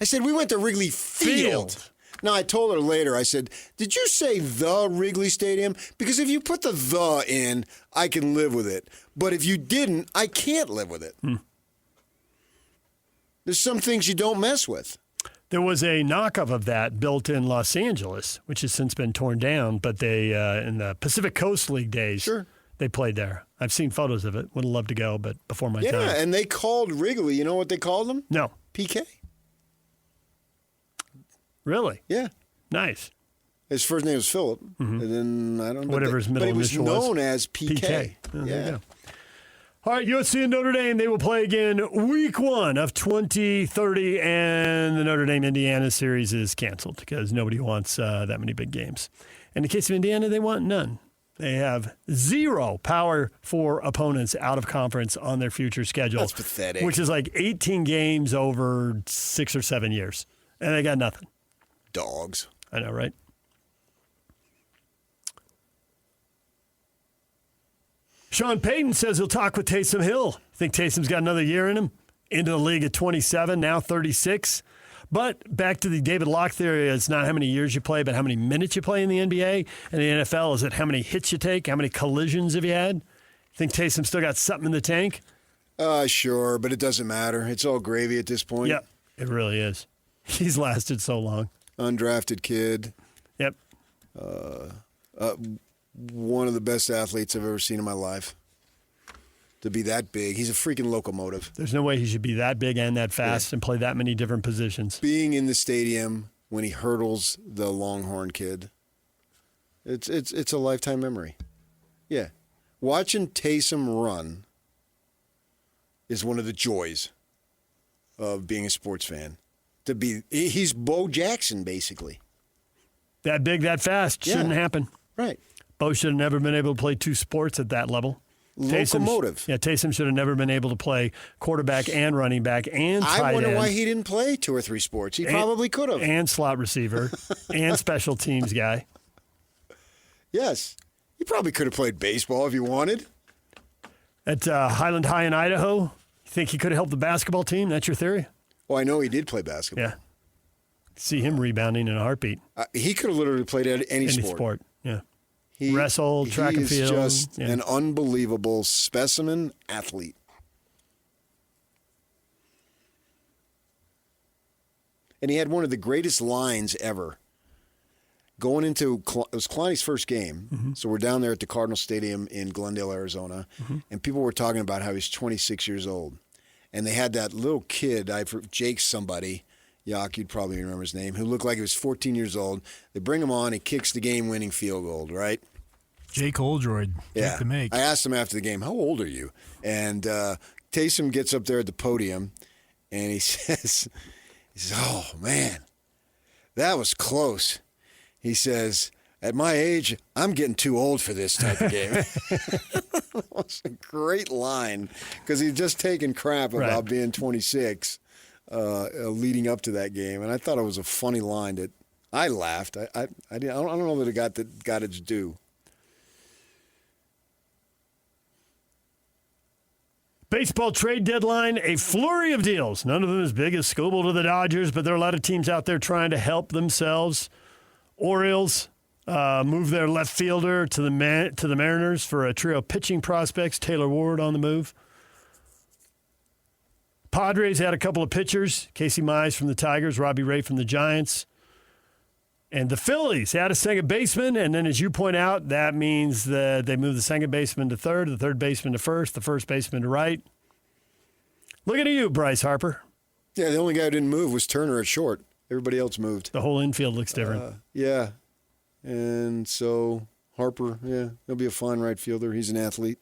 I said, "We went to Wrigley Field." Now, I told her later, I said, "Did you say the Wrigley Stadium? Because if you put the in, I can live with it. But if you didn't, I can't live with it." There's some things you don't mess with. There was a knockoff of that built in Los Angeles, which has since been torn down, but they, in the Pacific Coast League days, they played there. I've seen photos of it. Would have loved to go, but before my time. Yeah, and they called Wrigley, you know what they called them? No. PK. Really? Yeah. Nice. His first name was Philip, and then I don't know. Whatever his middle initial was. But he was known as PK. Oh, there you go. All right, USC and Notre Dame, they will play again week 1 of 2030, and the Notre Dame-Indiana series is canceled because nobody wants that many big games. In the case of Indiana, they want none. They have 0 Power 4 opponents out of conference on their future schedule. That's pathetic. Which is like 18 games over 6 or 7 years, and they got nothing. Dogs. I know, right? Sean Payton says he'll talk with Taysom Hill. Think Taysom's got another year in him? Into the league at 27, now 36. But back to the David Locke theory, it's not how many years you play, but how many minutes you play in the NBA. And the NFL, is it how many hits you take? How many collisions have you had? Think Taysom still got something in the tank? Sure, but it doesn't matter. It's all gravy at this point. Yep, it really is. He's lasted so long. Undrafted kid. Yep. One of the best athletes I've ever seen in my life. To be that big. He's a freaking locomotive. There's no way he should be that big and that fast and play that many different positions. Being in the stadium when he hurdles the Longhorn kid, it's a lifetime memory. Yeah. Watching Taysom run is one of the joys of being a sports fan. He's Bo Jackson, basically. That big, that fast. Shouldn't happen. Right. Bo should have never been able to play 2 sports at that level. Locomotive. Taysom should have never been able to play quarterback and running back and tight end. I wonder why he didn't play 2 or 3 sports. He probably could have. And slot receiver and special teams guy. Yes. He probably could have played baseball if he wanted. At Highland High in Idaho, you think he could have helped the basketball team? That's your theory? Well, I know he did play basketball. Yeah. See him rebounding in a heartbeat. He could have literally played at any sport. Yeah. Wrestle, track and field. He's just an unbelievable specimen athlete. And he had one of the greatest lines ever. Going into, it was Kalani's first game, so we're down there at the Cardinal Stadium in Glendale, Arizona, and people were talking about how he's 26 years old. And they had that little kid, Jake somebody, Yak, you'd probably remember his name, who looked like he was 14 years old. They bring him on, he kicks the game-winning field goal, right? Jake Oldroyd. Yeah. To make. I asked him after the game, "How old are you?" And Taysom gets up there at the podium, and he says, "Oh, man, that was close." He says, "At my age, I'm getting too old for this type of game." That was a great line because he'd just taken crap about being 26 leading up to that game, and I thought it was a funny line that I laughed. I don't know that it got its due. Baseball trade deadline, a flurry of deals. None of them as big as Scobel to the Dodgers, but there are a lot of teams out there trying to help themselves. Orioles move their left fielder to the Mariners for a trio of pitching prospects. Taylor Ward on the move. Padres had a couple of pitchers. Casey Mize from the Tigers, Robbie Ray from the Giants. And the Phillies had a second baseman, and then as you point out, that means that they moved the second baseman to third, the third baseman to first, the first baseman to right. Look at you, Bryce Harper. Yeah, the only guy who didn't move was Turner at short. Everybody else moved. The whole infield looks different. Yeah. And so Harper, he'll be a fine right fielder. He's an athlete.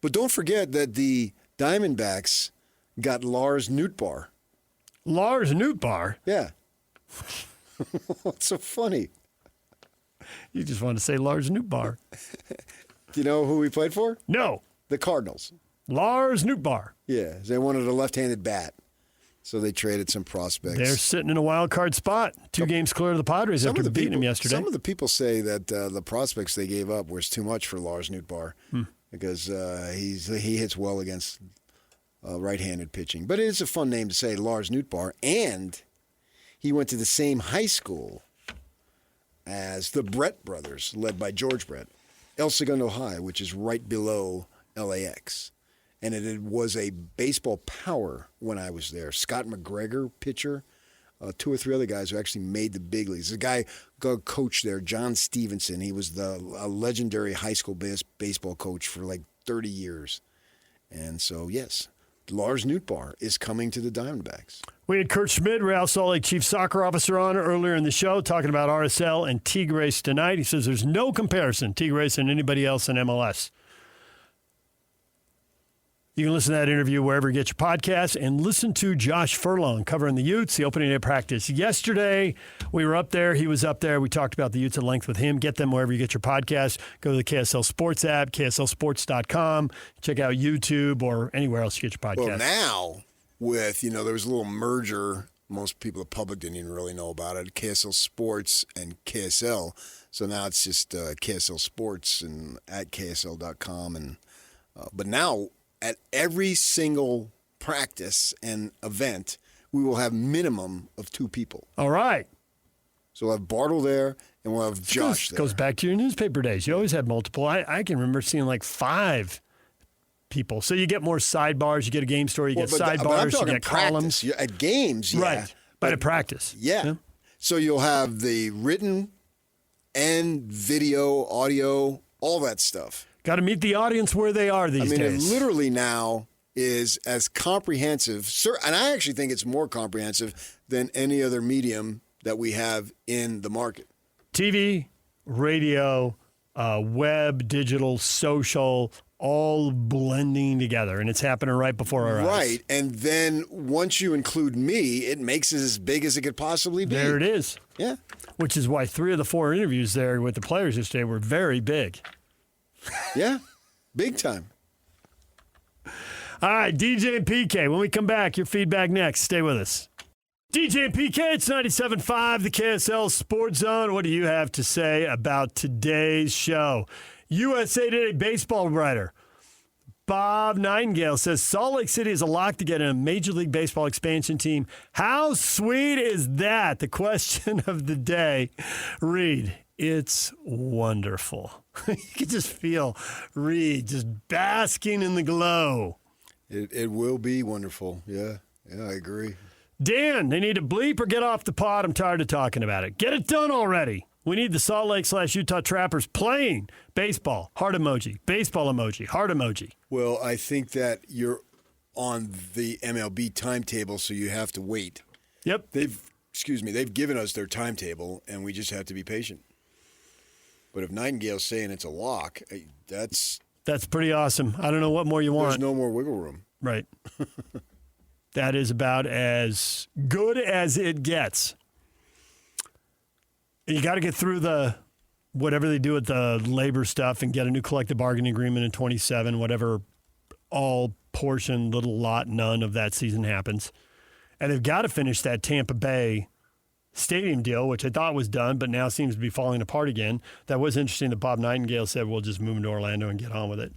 But don't forget that the Diamondbacks got Lars Nootbaar. Lars Nootbaar? Yeah. What's so funny? You just want to say Lars Nootbaar. Do you know who he played for? No. The Cardinals. Lars Nootbaar. Yeah, they wanted a left-handed bat, so they traded some prospects. They're sitting in a wild card spot. 2 games clear of the Padres after beating them yesterday. Some of the people say that the prospects they gave up was too much for Lars Nootbaar because he hits well against right-handed pitching. But it is a fun name to say, Lars Nootbaar, and he went to the same high school as the Brett brothers, led by George Brett, El Segundo High, which is right below LAX. And it was a baseball power when I was there. Scott McGregor, pitcher, 2 or 3 other guys who actually made the big leagues. The guy coached there, John Stevenson. He was a legendary high school baseball coach for like 30 years. And so, yes, Lars Nootbaar is coming to the Diamondbacks. We had Kurt Schmid, Real Salt Lake Chief Soccer Officer, on earlier in the show talking about RSL and Tigres tonight. He says there's no comparison, Tigres and anybody else in MLS. You can listen to that interview wherever you get your podcasts and listen to Josh Furlong covering the Utes, the opening day practice yesterday. We were up there. He was up there. We talked about the Utes at length with him. Get them wherever you get your podcasts. Go to the KSL Sports app, KSLSports.com. Check out YouTube or anywhere else you get your podcasts. Well, now with, there was a little merger. Most people, the public didn't even really know about it. KSL Sports and KSL. So now it's just KSL Sports and at KSL.com. And but now, at every single practice and event, we will have minimum of 2 people. All right. So we'll have Bartle there, and we'll have Josh there. Goes back to your newspaper days. You always had multiple. I can remember seeing like 5 people. So you get more sidebars. You get a game story. You get sidebars. You get columns. At games, yeah. Right. But at practice. Yeah. So you'll have the written and video, audio, all that stuff. Got to meet the audience where they are these days. It literally now is as comprehensive, and I actually think it's more comprehensive than any other medium that we have in the market. TV, radio, web, digital, social, all blending together, and it's happening right before our eyes. Right, and then once you include me, it makes it as big as it could possibly be. There it is. Yeah. Which is why 3 of the 4 interviews there with the players yesterday were very big. Yeah, big time. All right, DJ and PK. When we come back, your feedback next. Stay with us. DJ and PK, it's 97.5, the KSL Sports Zone. What do you have to say about today's show? USA Today baseball writer Bob Nightengale says Salt Lake City is a lock to get in a Major League Baseball expansion team. How sweet is that? The question of the day. Reed, it's wonderful. You can just feel Reed just basking in the glow. It will be wonderful. Yeah, I agree. Dan, they need to bleep or get off the pod. I'm tired of talking about it. Get it done already. We need the Salt Lake/Utah Trappers playing baseball. Heart emoji. Baseball emoji. Heart emoji. Well, I think that you're on the MLB timetable, so you have to wait. Yep. They've given us their timetable, and we just have to be patient. But if Nightengale's saying it's a lock, that's pretty awesome. I don't know what more you want. There's no more wiggle room. Right. That is about as good as it gets. You got to get through whatever they do with the labor stuff and get a new collective bargaining agreement in 27, whatever all portion, little lot, none of that season happens. And they've got to finish that Tampa Bay stadium deal, which I thought was done, but now seems to be falling apart again. That was interesting that Bob Nightengale said, we'll just move to Orlando and get on with it.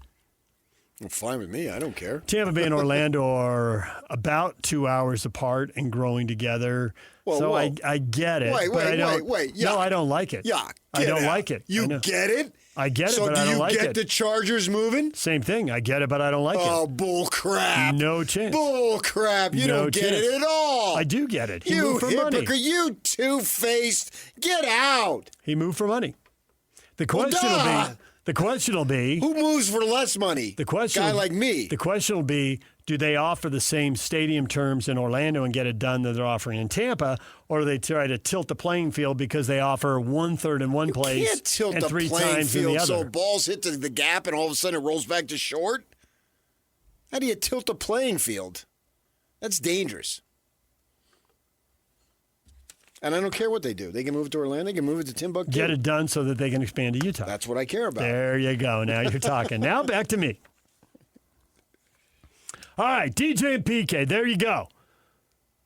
Well, fine with me. I don't care. Tampa Bay and Orlando are about 2 hours apart and growing together. Whoa, so whoa. I get it. Wait, but I don't, wait. No, I don't like it. Yeah, I don't out. like it. You get it? I get it, but I don't like it. So do you get the Chargers moving? Same thing. I get it, but I don't like it. Oh, bull crap. No chance. Bull crap. You don't get it at all. I do get it. He you moved for money. hypocrite. You two-faced. Get out. He moved for money. The question will be, who moves for less money? The question, guy like me. The question will be, do they offer the same stadium terms in Orlando and get it done that they're offering in Tampa, or do they try to tilt the playing field because they offer 1/3 in one place You can't tilt and the 3 playing times in field the other? so balls hit the gap and all of a sudden it rolls back to short? How do you tilt the playing field? That's dangerous. And I don't care what they do. They can move it to Orlando. They can move it to Timbuktu. Get it done so that they can expand to Utah. That's what I care about. There you go. Now you're talking. Now back to me. All right, DJ and PK, there you go.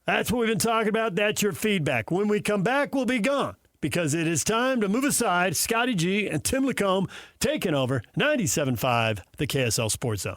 That's what we've been talking about. That's your feedback. When we come back, we'll be gone because it is time to move aside. Scotty G and Tim Lacombe taking over 97.5, the KSL Sports Zone.